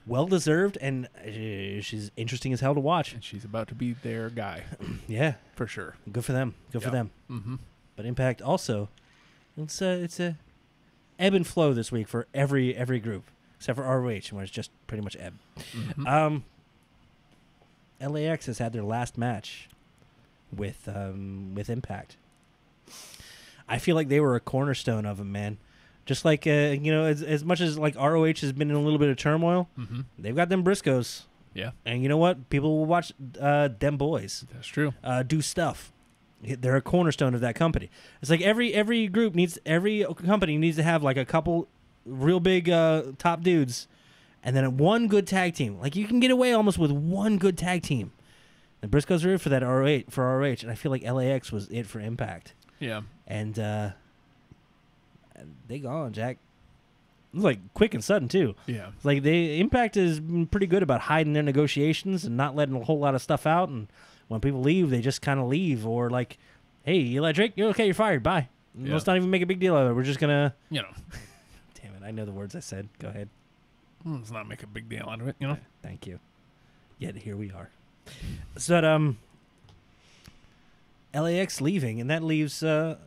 Well-deserved, and she's interesting as hell to watch. And she's about to be their guy. Yeah. For sure. Good for them. Good for them. Mm-hmm. But Impact also, it's a ebb and flow this week for every group, except for ROH, where it's just pretty much ebb. Mm-hmm. LAX has had their last match with Impact. I feel like they were a cornerstone of them, man. Just like as much as like ROH has been in a little bit of turmoil, they've got them Briscoes. Yeah. And you know what? People will watch them boys. That's true. Do stuff. They're a cornerstone of that company. It's like every company needs to have like a couple real big top dudes, and then one good tag team. Like, you can get away almost with one good tag team. The Briscoes are it for that ROH, and I feel like LAX was it for Impact. Yeah. And they gone, Jack. It was like quick and sudden too. Yeah. It's like Impact has been pretty good about hiding their negotiations and not letting a whole lot of stuff out. And when people leave, they just kind of leave. Or like, hey, Eli Drake, you're okay, you're fired. Bye. Yeah. Let's not even make a big deal of it. We're just gonna, Damn it, I know the words I said. Go ahead. Let's not make a big deal out of it, you know? Thank you. Yet here we are. So, LAX leaving, and that leaves the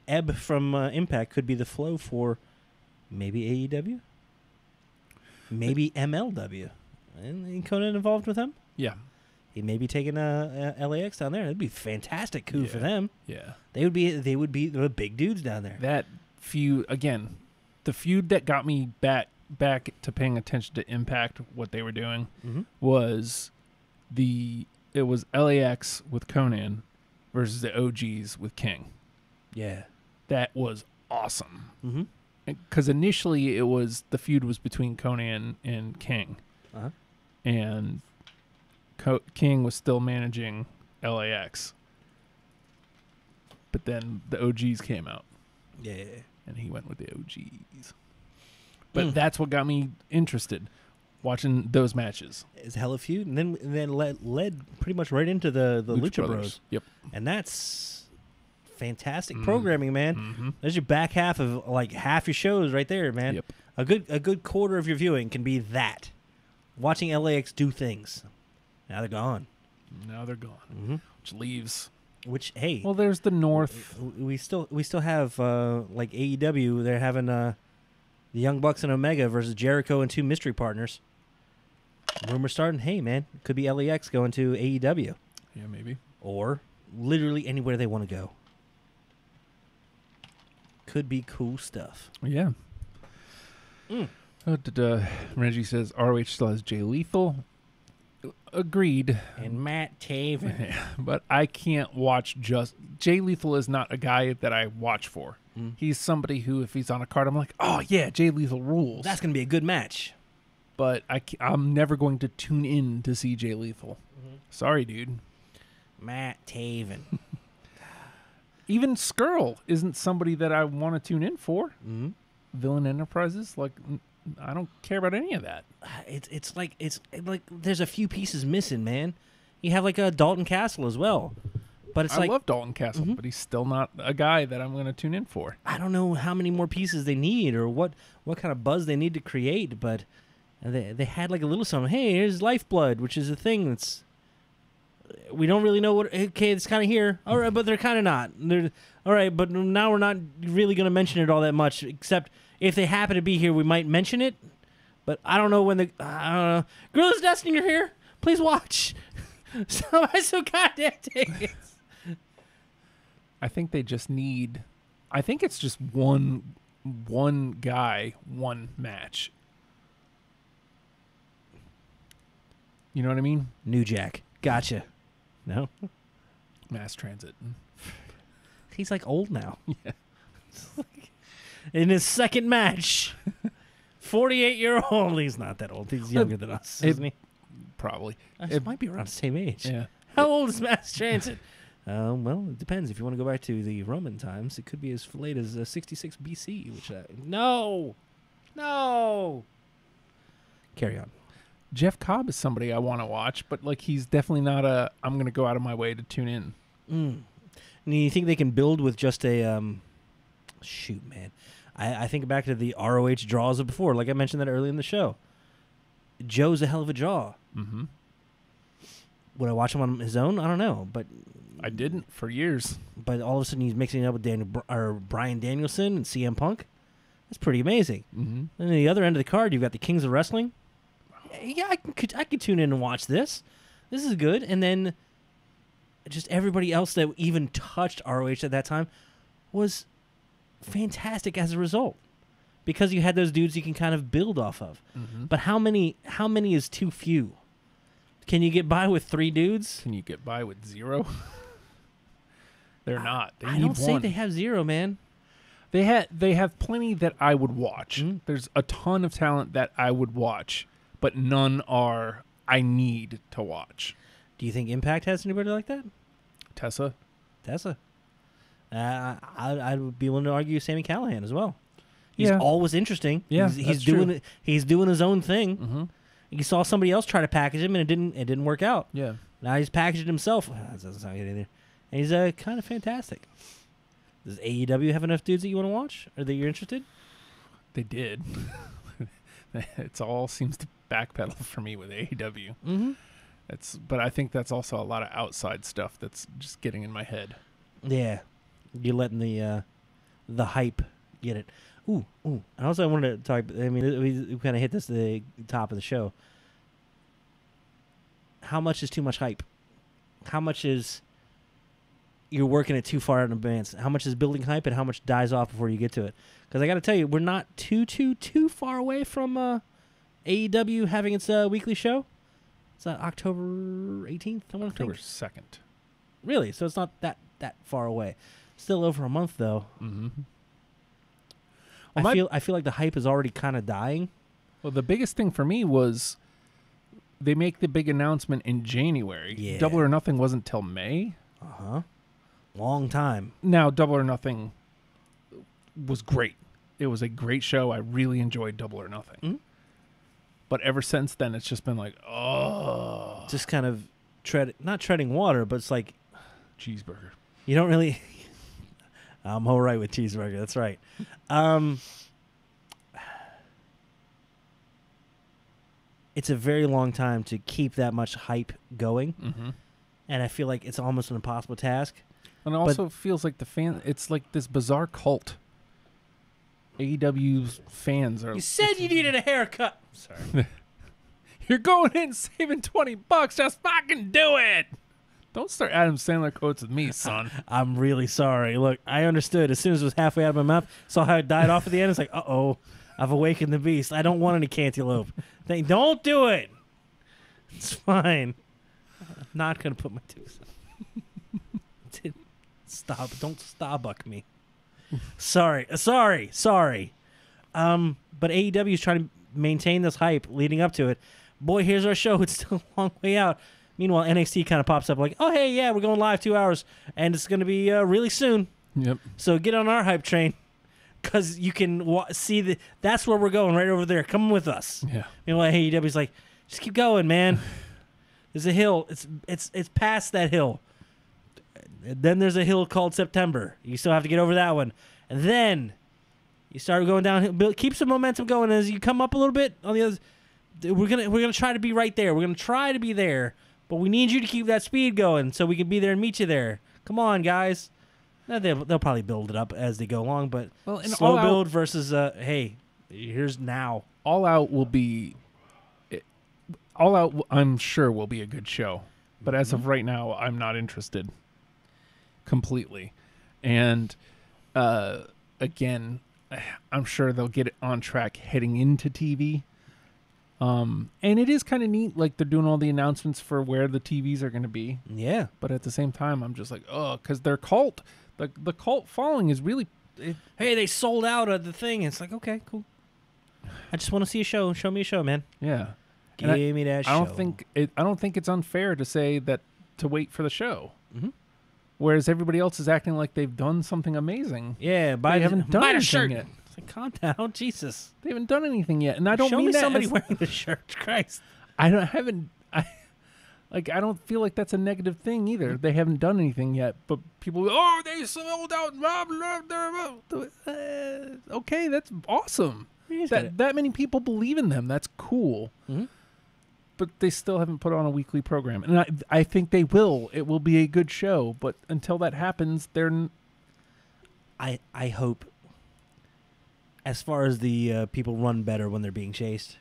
ebb from Impact could be the flow for maybe AEW, maybe MLW. And Conan involved with them? Yeah. He may be taking LAX down there. That'd be a fantastic coup for Yeah. them. Yeah. They would be the big dudes down there. That feud again, the feud that got me back to paying attention to Impact, what they were doing, was it was LAX with Conan versus the OGs with King. Yeah. That was awesome. Mm-hmm. Because initially the feud was between Conan and King, Uh-huh. and King was still managing LAX. But then the OGs came out, Yeah. and he went with the OGs. But that's what got me interested, watching those matches. It's a hell of a feud, and then led pretty much right into the Lucha Bros. Yep. And that's fantastic programming, man. There's your back half of like half your shows right there, man. Yep. A good quarter of your viewing can be that. Watching LAX do things. Now they're gone. Now they're gone, which leaves. Which hey, Well, there's the North. we still have like AEW. They're having the Young Bucks and Omega versus Jericho and 2 mystery partners. Rumor starting. Hey, man, could be LAX going to AEW Yeah, maybe. or literally anywhere they want to go. Could be cool stuff. Yeah. Reggie says ROH still has Jay Lethal. Agreed. And Matt Taven. But I can't watch just... Jay Lethal is not a guy that I watch for. He's somebody who, if he's on a card, I'm like, oh, yeah, Jay Lethal rules. That's going to be a good match. But I'm never going to tune in to see Jay Lethal. Sorry, dude. Matt Taven. Even Skrull isn't somebody that I want to tune in for. Villain Enterprises, like, I don't care about any of that. It's like there's a few pieces missing, man. You have like a Dalton Castle as well. But it's I like love Dalton Castle, but he's still not a guy that I'm going to tune in for. I don't know how many more pieces they need or what kind of buzz they need to create, but they had like a little something. Hey, here's Lifeblood, which is a thing that's we don't really know what. Okay, it's kind of here. All right, but they're kind of not. They're all right, but now we're not really going to mention it all that much. Except if they happen to be here, we might mention it. But I don't know when the I don't know. Gorilla's Destiny, you're here. Please watch. So goddamn tickets. I think they just need. I think it's just one guy, one match. You know what I mean? New Jack. Gotcha. No? Mass Transit. He's like old now. Yeah. In his second match. 48-year-old. He's not that old. He's younger than us, isn't he? Probably. It might be around the same age. Yeah. How old is Mass Transit? Well, it depends. If you want to go back to the Roman times, it could be as late as 66 BC. Which no. Carry on. Jeff Cobb is somebody I want to watch, but like he's definitely not a. I'm going to go out of my way to tune in. And you think they can build with just a shoot, man? I think back to the ROH draws of before, like I mentioned that early in the show. Joe's a hell of a draw. Mm-hmm. Would I watch him on his own? I don't know, but I didn't for years. But all of a sudden he's mixing it up with Bryan Danielson and CM Punk. That's pretty amazing. Mm-hmm. And then the other end of the card, you've got the Kings of Wrestling. Yeah, I could tune in and watch this. This is good. And then just everybody else that even touched ROH at that time was fantastic as a result. Because you had those dudes you can kind of build off of. Mm-hmm. But how many is too few? Can you get by with 3 dudes? Can you get by with 0? They're not. They I need don't say one. they have 0, man. They have plenty that I would watch. Mm-hmm. There's a ton of talent that I would watch, but none are I need to watch. Do you think Impact has anybody like that? Tessa? I would be willing to argue Sami Callihan as well. He's Yeah. always interesting. Yeah, he's that's doing true. it. He's doing his own thing. Mm-hmm. You saw somebody else try to package him, and it didn't work out. Yeah. Now he's packaged himself. That doesn't sound good either. And he's kind of fantastic. Does AEW have enough dudes that you want to watch, or that you're interested? They did. It's all seems to backpedal for me with AEW. Mm-hmm. But I think that's also a lot of outside stuff that's just getting in my head. Yeah, you're letting the hype get it. Ooh. And also, I wanted to talk. I mean, we kind of hit this at the top of the show. How much is too much hype? How much is you're working it too far in advance? How much is building hype, and how much dies off before you get to it? Because I got to tell you, we're not too far away from AEW having its weekly show. Is that October 18th? October 2nd. Really? So it's not that far away. Still over a month though. Mm-hmm. I feel like the hype is already kind of dying. Well, the biggest thing for me was they make the big announcement in January. Yeah. Double or Nothing wasn't till May. Long time. Now, Double or Nothing was great. It was a great show. I really enjoyed Double or Nothing. Mm-hmm. But ever since then, it's just been like, Just kind of not treading water, but it's like cheeseburger. you don't really. I'm all right with cheeseburger. That's right. It's a very long time to keep that much hype going, and I feel like it's almost an impossible task. And it also feels like it's like this bizarre cult. AEW's fans are. You said you needed a haircut. Sorry. You're going in saving $20. Just fucking do it. Don't start Adam Sandler quotes with me, son. I'm really sorry. Look, I understood as soon as it was halfway out of my mouth. Saw how it died off at the end. It's like, uh-oh, I've awakened the beast. I don't want any cantaloupe. Don't do it. It's fine. I'm not going to put my 2 cents. Stop. Don't Starbuck me. Sorry. But AEW is trying to maintain this hype leading up to it. Boy, here's our show. It's still a long way out. Meanwhile, NXT kind of pops up like, oh, hey, yeah, we're going live 2 hours, and it's going to be really soon. Yep. So get on our hype train, because you can see that's where we're going, right over there. Come with us. Yeah. Meanwhile, AEW's like, just keep going, man. There's a hill. It's past that hill. Then there's a hill called September. You still have to get over that one. And then you start going downhill. Keep some momentum going as you come up a little bit on the other. We're gonna try to be right there. We're gonna try to be there, but we need you to keep that speed going so we can be there and meet you there. Come on, guys. They'll probably build it up as they go along, but slow build versus hey, here's now. All Out, I'm sure, will be a good show, but as of right now, I'm not interested completely. And again, I'm sure they'll get it on track heading into TV. And it is kind of neat, like they're doing all the announcements for where the TVs are going to be. Yeah. But at the same time, I'm just like, because their cult, the cult following is really. Hey, they sold out of the thing. It's like, okay, cool. I just want to see a show. Show me a show, man. Yeah. Give me that show. I don't think it's unfair to say that to wait for the show. Mm-hmm. Whereas everybody else is acting like they've done something amazing. Yeah, they haven't done anything shirt yet. It's like, calm down, Jesus. They haven't done anything yet, and I don't Show mean me that somebody as, wearing the shirt. Christ. I don't feel like that's a negative thing either. They haven't done anything yet, but people, they sold out. Okay, that's awesome. That many people believe in them. That's cool. Mm-hmm. But they still haven't put on a weekly program, and I think they will. It will be a good show, but until that happens, I hope, as far as the people run better when they're being chased,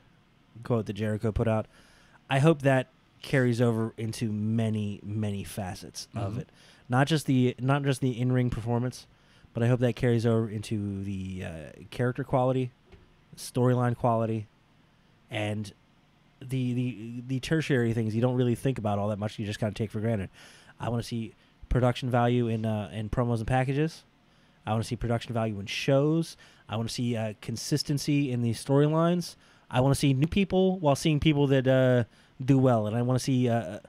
quote that Jericho put out, I hope that carries over into many, many facets of it. Not just the in-ring performance, but I hope that carries over into the character quality, storyline quality, and the tertiary things you don't really think about all that much. You just kind of take for granted. I want to see production value in promos and packages. I want to see production value in shows. I want to see consistency in these storylines. I want to see new people while seeing people that do well, and I want to see a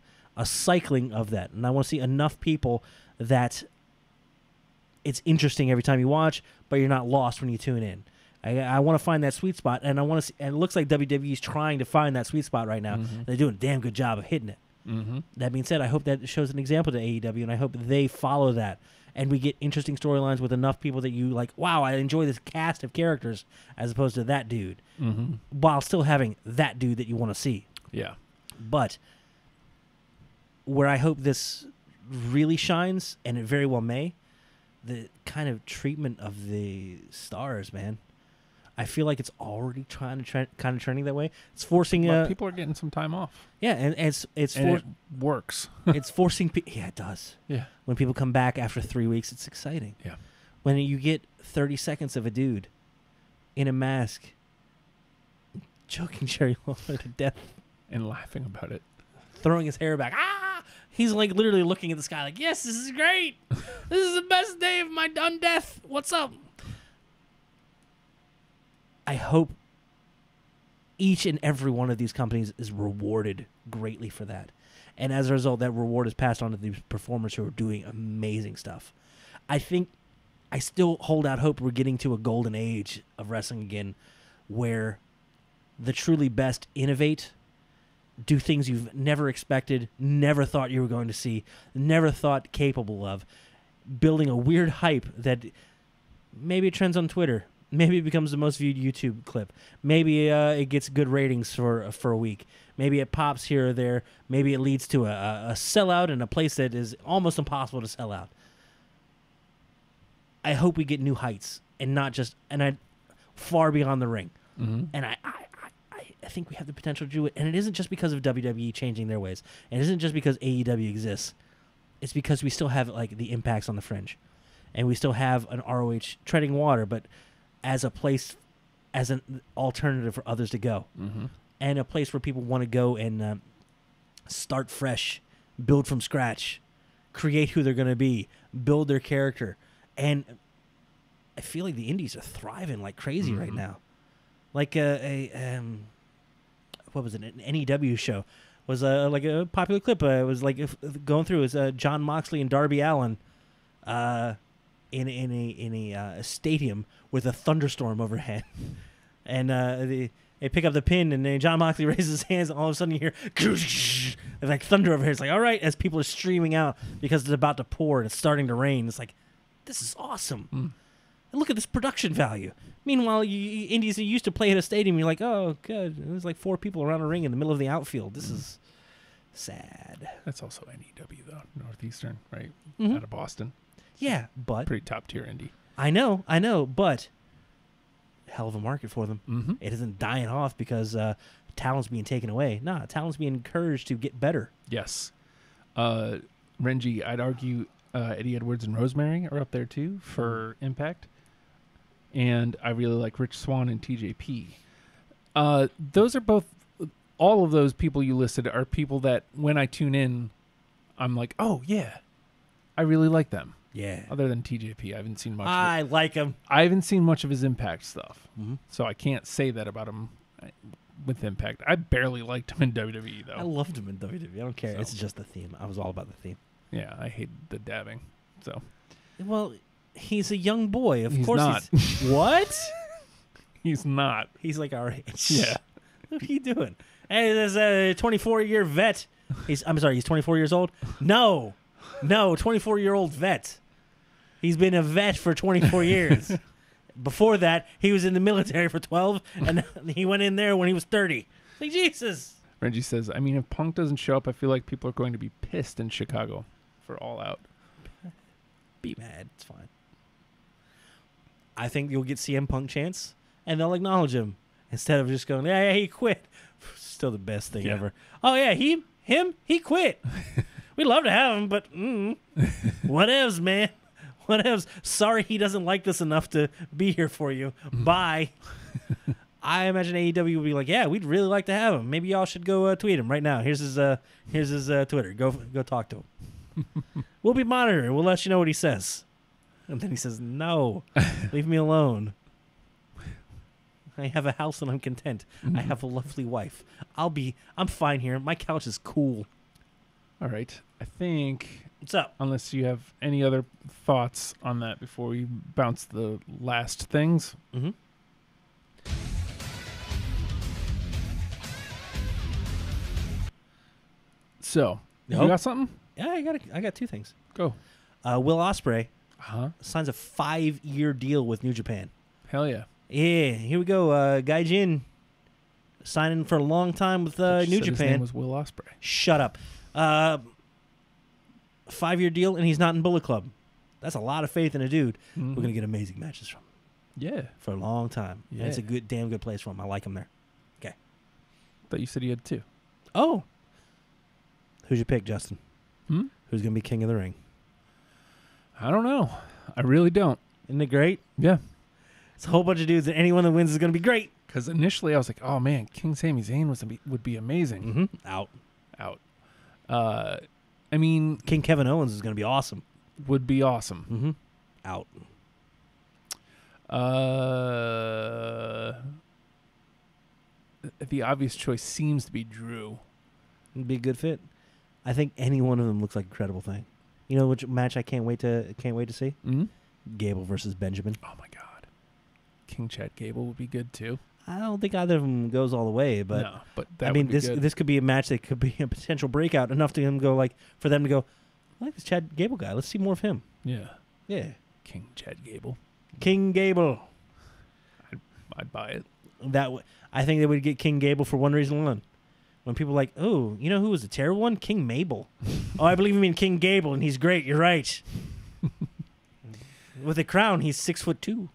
cycling of that. And I want to see enough people that it's interesting every time you watch, but you're not lost when you tune in. I want to find that sweet spot, and I want to see. And it looks like WWE is trying to find that sweet spot right now. Mm-hmm. They're doing a damn good job of hitting it. Mm-hmm. That being said, I hope that shows an example to AEW, and I hope they follow that. And we get interesting storylines with enough people that you like, wow, I enjoy this cast of characters as opposed to that dude, while still having that dude that you want to see. Yeah. But where I hope this really shines, and it very well may, the kind of treatment of the stars, man. I feel like it's already kind of trending that way. It's forcing But people are getting some time off. yeah, and it's And it works. it's forcing yeah, it does. Yeah. When people come back after 3 weeks, it's exciting. Yeah. When you get 30 seconds of a dude in a mask choking Jerry Lawler to death, And laughing about it. throwing his hair back. He's like literally looking at the sky like, yes, this is great. This is the best day of my done death. What's up? I hope each and every one of these companies is rewarded greatly for that. And as a result, that reward is passed on to these performers who are doing amazing stuff. I think I still hold out hope we're getting to a golden age of wrestling again where the truly best innovate, do things you've never expected, never thought you were going to see, never thought capable of, building a weird hype that maybe it trends on Twitter, maybe it becomes the most viewed YouTube clip, maybe it gets good ratings for a week, maybe it pops here or there, maybe it leads to a sellout in a place that is almost impossible to sell out. I hope we get new heights and not just far beyond the ring. Mm-hmm. And I think we have the potential to do it. And it isn't just because of WWE changing their ways. And it isn't just because AEW exists. It's because we still have like the impacts on the fringe. And we still have an ROH treading water, but as a place, as an alternative for others to go. Mm-hmm. And a place where people want to go and start fresh, build from scratch, create who they're going to be, build their character. And I feel like the indies are thriving like crazy right now. Like what was it? An NEW show was like a popular clip. It was like going through. It was John Moxley and Darby Allin in a stadium with a thunderstorm overhead, and they pick up the pin, and then John Moxley raises his hands, and all of a sudden you hear it's like thunder over here. It's like, all right, as people are streaming out because it's about to pour and it's starting to rain. It's like, this is awesome. And look at this production value. Meanwhile, indies who used to play at a stadium, you're like, oh, good. There's like 4 people around a ring in the middle of the outfield. This is sad. That's also NEW, though. Northeastern, right? Mhm. Out of Boston. Yeah, but Pretty top tier indie. I know, but hell of a market for them. Mm-hmm. It isn't dying off because talent's being taken away. Nah, talent's being encouraged to get better. Yes. Renji, I'd argue Eddie Edwards and Rosemary are up there, too, for Impact. And I really like Rich Swann and TJP. Those are both, all of those people you listed are people that when I tune in, I'm like, oh, yeah, I really like them. Yeah. Other than TJP, I haven't seen much. I like him. I haven't seen much of his Impact stuff. Mhm. So I can't say that about him with Impact. I barely liked him in WWE, though. I loved him in WWE. I don't care. So. It's just the theme. I was all about the theme. Yeah, I hate the dabbing. So Well, he's a young boy. Of He's course not. he's... What? he's not. He's like our age. Yeah. What are you doing? Hey, there's a 24-year vet. I'm sorry, he's 24 years old? No, 24-year-old vet. He's been a vet for 24 years. Before that, he was in the military for 12, and he went in there when he was 30. Like, Jesus. Reggie says, I mean, if Punk doesn't show up, I feel like people are going to be pissed in Chicago for All Out. Be mad. It's fine. I think you'll get CM Punk chance, and they'll acknowledge him instead of just going, yeah, he quit. Still the best thing ever. Oh, yeah, he quit. We'd love to have him, but whatevs, man. Whatevs. Sorry he doesn't like this enough to be here for you. Bye. I imagine AEW will be like, yeah, we'd really like to have him. Maybe y'all should go tweet him right now. Here's his Twitter. Go talk to him. We'll be monitoring. We'll let you know what he says. And then he says, no, leave me alone. I have a house and I'm content. I have a lovely wife. I'm fine here. My couch is cool. All right. I think, What's up? unless you have any other thoughts on that before we bounce the last things. Mm-hmm. So, you Nope. got something? Yeah, I got two things. Go. Will Ospreay Huh? signs a 5-year deal with New Japan. Hell yeah. Yeah, here we go. Gaijin signing for a long time with But you New said his Japan. name was Will Ospreay. Shut up. 5-year deal, and he's not in Bullet Club. That's a lot of faith in a dude. Mhm. We're gonna get amazing matches from him Yeah. for a long time. And it's a Yeah. damn good place for him. I like him there. Okay. Thought you said he had 2. Oh, who's your pick, Justin? Hmm? Who's gonna be King of the Ring? I don't know. I really don't. Isn't it great? Yeah. It's a whole bunch of dudes, and anyone that wins is gonna be great. Because initially I was like, oh man, King Sami Zayn would be amazing. Mm-hmm. Out. Out. I mean, King Kevin Owens is gonna be awesome. would be awesome. Mm-hmm. Out. The obvious choice seems to be Drew. It'd be a good fit. I think any one of them looks like a credible thing. You know which match I can't wait to see? Mm-hmm. Gable versus Benjamin. Oh my God. King Chad Gable would be good too. I don't think either of them goes all the way, but no, but that I mean, would be good. this could be a match that could be a potential breakout enough to him go like for them to go, I like this Chad Gable guy. Let's see more of him. Yeah. Yeah, King Chad Gable. King Gable. I'd buy it. I think they would get King Gable for one reason alone. When people are like, oh, you know who was a terrible one? King Mabel. Oh, I believe you mean King Gable, and he's great. You're right. With a crown, he's 6'2".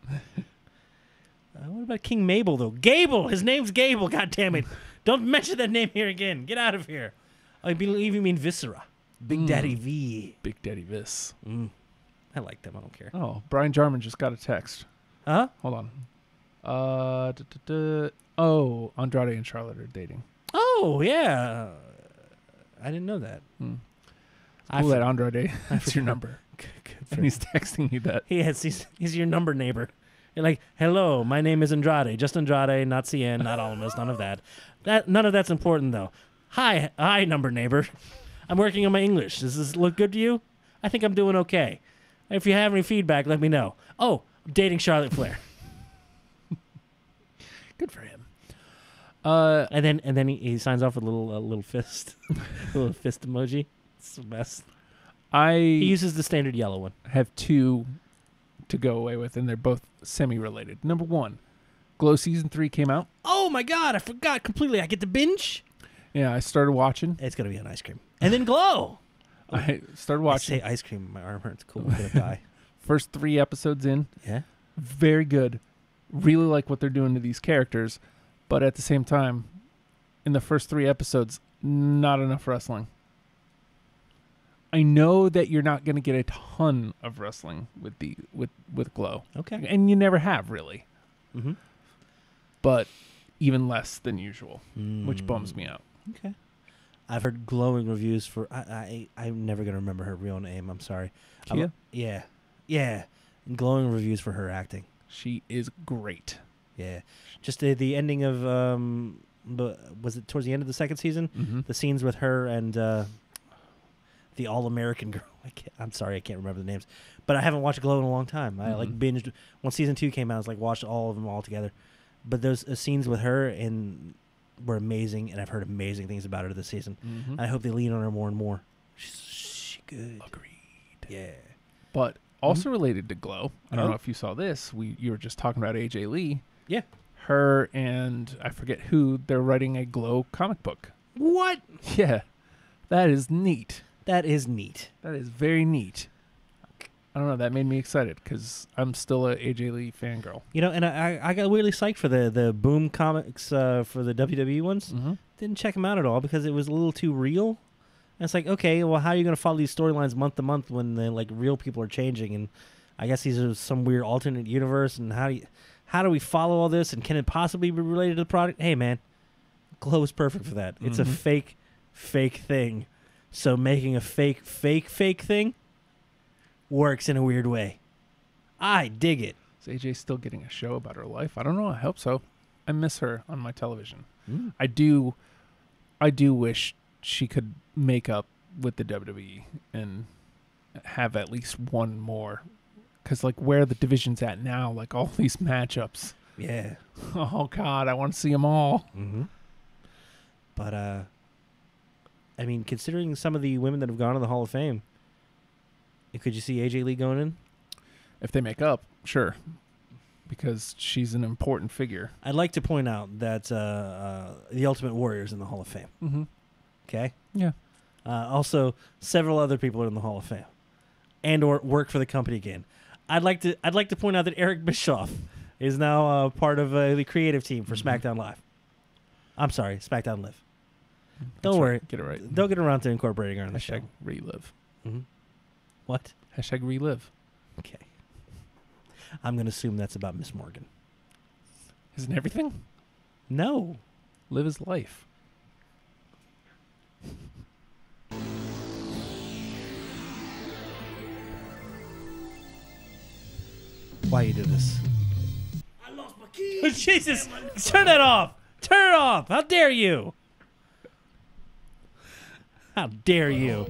What about King Mabel though? Gable. His name's Gable. God damn it! Don't mention that name here again. Get out of here. I believe you mean Viscera. Big Daddy V. Big Daddy Vis. I like them. I don't care. Oh, Brian Jarman just got a text. Huh? Hold on. Oh, Andrade and Charlotte are dating. Oh yeah. I didn't know that. I Cool that for- Andrade. That's your number. Good for And him. he's texting you that. He's your number neighbor. You're like, hello, my name is Andrade. Just Andrade, not CN, not Almas, none of that. None of that's important though. Hi, number neighbor. I'm working on my English. Does this look good to you? I think I'm doing okay. If you have any feedback, let me know. Oh, I'm dating Charlotte Flair. Good for him. And then he signs off with a little fist, a little fist emoji. It's the best. He I uses the standard yellow one. have 2 to go away with, and they're both semi-related. Number 1, Glow Season 3 came out. Oh my God, I forgot completely. I get to binge. Yeah, I started watching. It's gonna be an ice cream, and then Glow. I started I watching. say ice cream. My arm hurts. Cool. I'm gonna die. First 3 episodes in. Yeah. Very good. Really like what they're doing to these characters, but at the same time, in the first 3 episodes, not enough wrestling. I know that you're not going to get a ton of wrestling with Glow, Okay. and you never have really, Mm-hmm. but even less than usual, which bums me out. Okay. I've heard glowing reviews for. I'm never gonna remember her real name. I'm sorry. Kia? Yeah. And glowing reviews for her acting. She is great. Yeah. Just the ending of was it towards the end of the second season? Mm-hmm. The scenes with her and the all-American girl. I'm sorry, I can't remember the names, but I haven't watched Glow in a long time. I like binged when season 2 came out. I was like watched all of them all together. But those scenes with her were amazing, and I've heard amazing things about her this season. Mm-hmm. I hope they lean on her more and more. She's good. Agreed. Yeah. But also related to Glow, I don't Oh. know if you saw this. You were just talking about AJ Lee. Yeah. Her and I forget who, they're writing a Glow comic book. What? Yeah, that is neat. That is neat. That is very neat. I don't know. That made me excited because I'm still a AJ Lee fangirl. You know, and I got weirdly psyched for the Boom comics for the WWE ones. Mm-hmm. Didn't check them out at all because it was a little too real. And it's like, okay, well, how are you going to follow these storylines month to month when the like real people are changing? And I guess these are some weird alternate universe. And how do we follow all this? And can it possibly be related to the product? Hey, man, Glow is perfect for that. It's a fake thing. So making a fake thing works in a weird way. I dig it. Is AJ still getting a show about her life? I don't know. I hope so. I miss her on my television. Mm. I do wish she could make up with the WWE and have at least one more. Because, like, where the division's at now, like, all these matchups. Yeah. Oh, God, I want to see them all. Mm-hmm. But I mean, considering some of the women that have gone to the Hall of Fame, could you see AJ Lee going in? If they make up, sure. Because she's an important figure. I'd like to point out that the Ultimate Warrior is in the Hall of Fame. Mm-hmm. Okay? Yeah. Also, several other people are in the Hall of Fame and or work for the company again. I'd like to point out that Eric Bischoff is now part of the creative team for SmackDown Live. I'm sorry, SmackDown Live. Don't worry. Get it right. They'll get around to incorporating her on the show. Hashtag relive. Mm-hmm. What? Hashtag relive. Okay. I'm going to assume that's about Miss Morgan. Isn't everything? No. Live his life. Why you do this? I lost my keys. Jesus! Turn that off! Turn it off! How dare you? How dare you?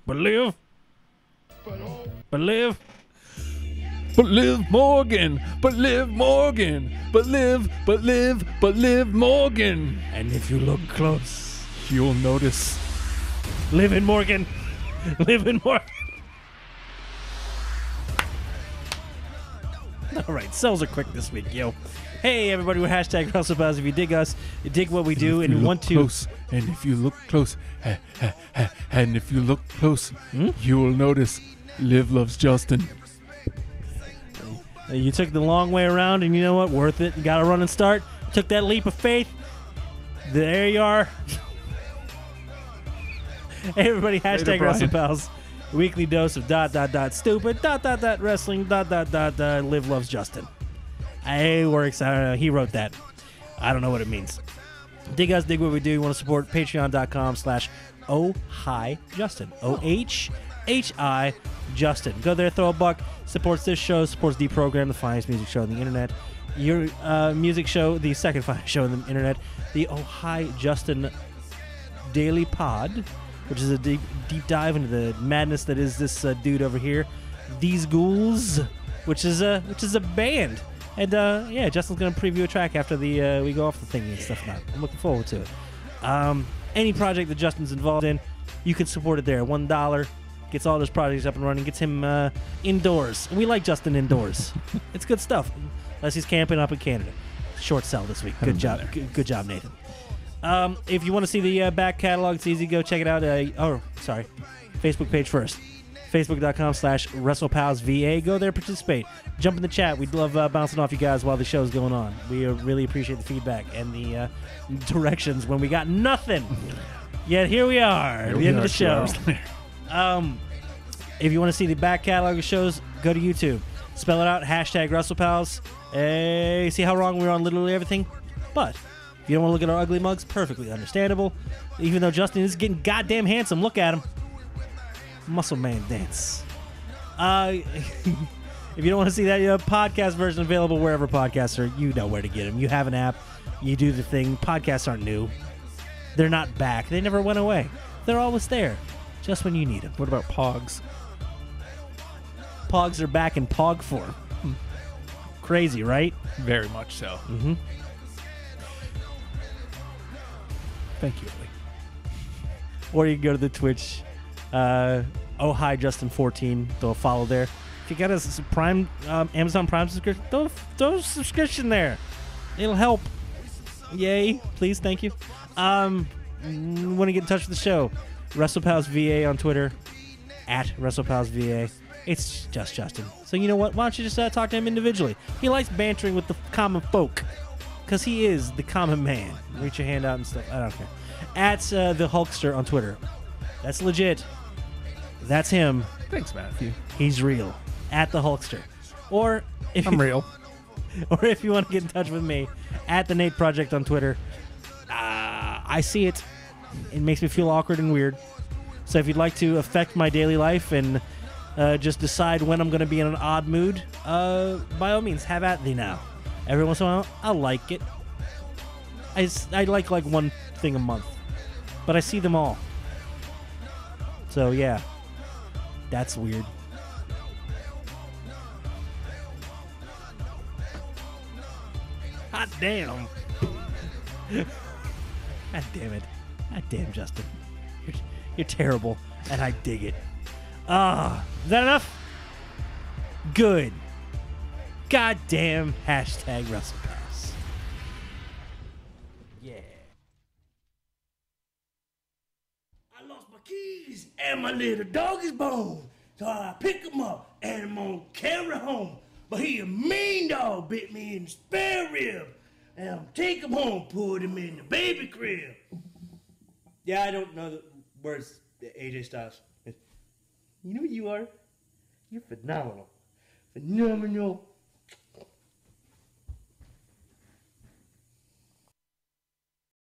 But live. But live. But live Morgan. But live Morgan. But live Morgan. And if you look close, You'll notice. live in Morgan. Live in Morgan. All right, cells are quick this week, yo. Hey, everybody, we're hashtag WrestlePals. If you dig us, you dig what we do, and you want to. Close, and if you look close, and if you look close, you will notice Liv loves Justin. You took the long way around, and you know what? Worth it. You got to run and start. Took that leap of faith. There you are. Hey, everybody, hashtag Brian. WrestlePals. Weekly dose of ... stupid ... wrestling ... Liv loves Justin. It works. I don't know. He wrote that. I don't know what it means. Dig us, dig what we do. You want to support patreon.com/OHI-Justin. OHHI Justin. Go there, throw a buck. Supports this show, supports the program, the finest music show on the internet. Your music show, the second finest show on the internet. The OHI Justin Daily Pod, which is a deep dive into the madness that is this dude over here. These Ghouls, which is a band. And yeah, Justin's gonna preview a track after the we go off the thingy and stuff. Now I'm looking forward to it. Any project that Justin's involved in, you can support it there. $1 gets all those projects up and running, gets him indoors. We like Justin indoors. It's good stuff. Unless he's camping up in Canada. Short sell this week. Good job. Good job, Nathan. If you want to see the back catalog, it's easy. Go check it out. Facebook page first. Facebook.com/WrestlePalsVA. Go there, participate. Jump in the chat. We'd love bouncing off you guys while the show's going on. We really appreciate the feedback and the directions when we got nothing. Yet here we are at the end of the show. If you want to see the back catalog of shows, go to YouTube. Spell it out, hashtag WrestlePals. See how wrong we were on literally everything? But if you don't want to look at our ugly mugs, perfectly understandable. Even though Justin is getting goddamn handsome, look at him. Muscle Man dance. If you don't want to see that, podcast version available wherever podcasts are. You know where to get them. You have an app. You do the thing. Podcasts aren't new. They're not back. They never went away. They're always there, just when you need them. What about Pogs? Pogs are back in Pog form. Crazy, right? Very much so. Mm-hmm. Thank you, Lee. Or you can go to the Twitch. Oh hi Justin 14. Throw a follow there. If you got a Prime Amazon Prime subscription, throw a subscription there. It'll help. Yay! Please, thank you. Want to get in touch with the show? WrestlePals VA on Twitter. @WrestlePals VA. It's just Justin. So you know what? Why don't you just talk to him individually? He likes bantering with the common folk, because he is the common man. Reach your hand out and stuff. I don't care. The Hulkster on Twitter. That's legit. That's him. Thanks, Matthew. He's real. @the Hulkster. Or if I'm real. Or if you want to get in touch with me, @the Nate Project on Twitter. I see it. It makes me feel awkward and weird. So if you'd like to affect my daily life and just decide when I'm going to be in an odd mood, by all means, have at thee now. Every once in a while, I like it. I like one thing a month, but I see them all. So yeah, that's weird. Hot damn. God damn it. God damn, Justin. You're terrible, and I dig it. Is that enough? Good. Goddamn hashtag WrestlePass. Yeah. I lost my keys and my little dog is bone. So I pick him up and I'm gonna carry home. But he a mean dog, bit me in the spare rib. And I'm take him home, put him in the baby crib. Yeah, I don't know the words, AJ Styles. You know who you are? You're phenomenal. Phenomenal.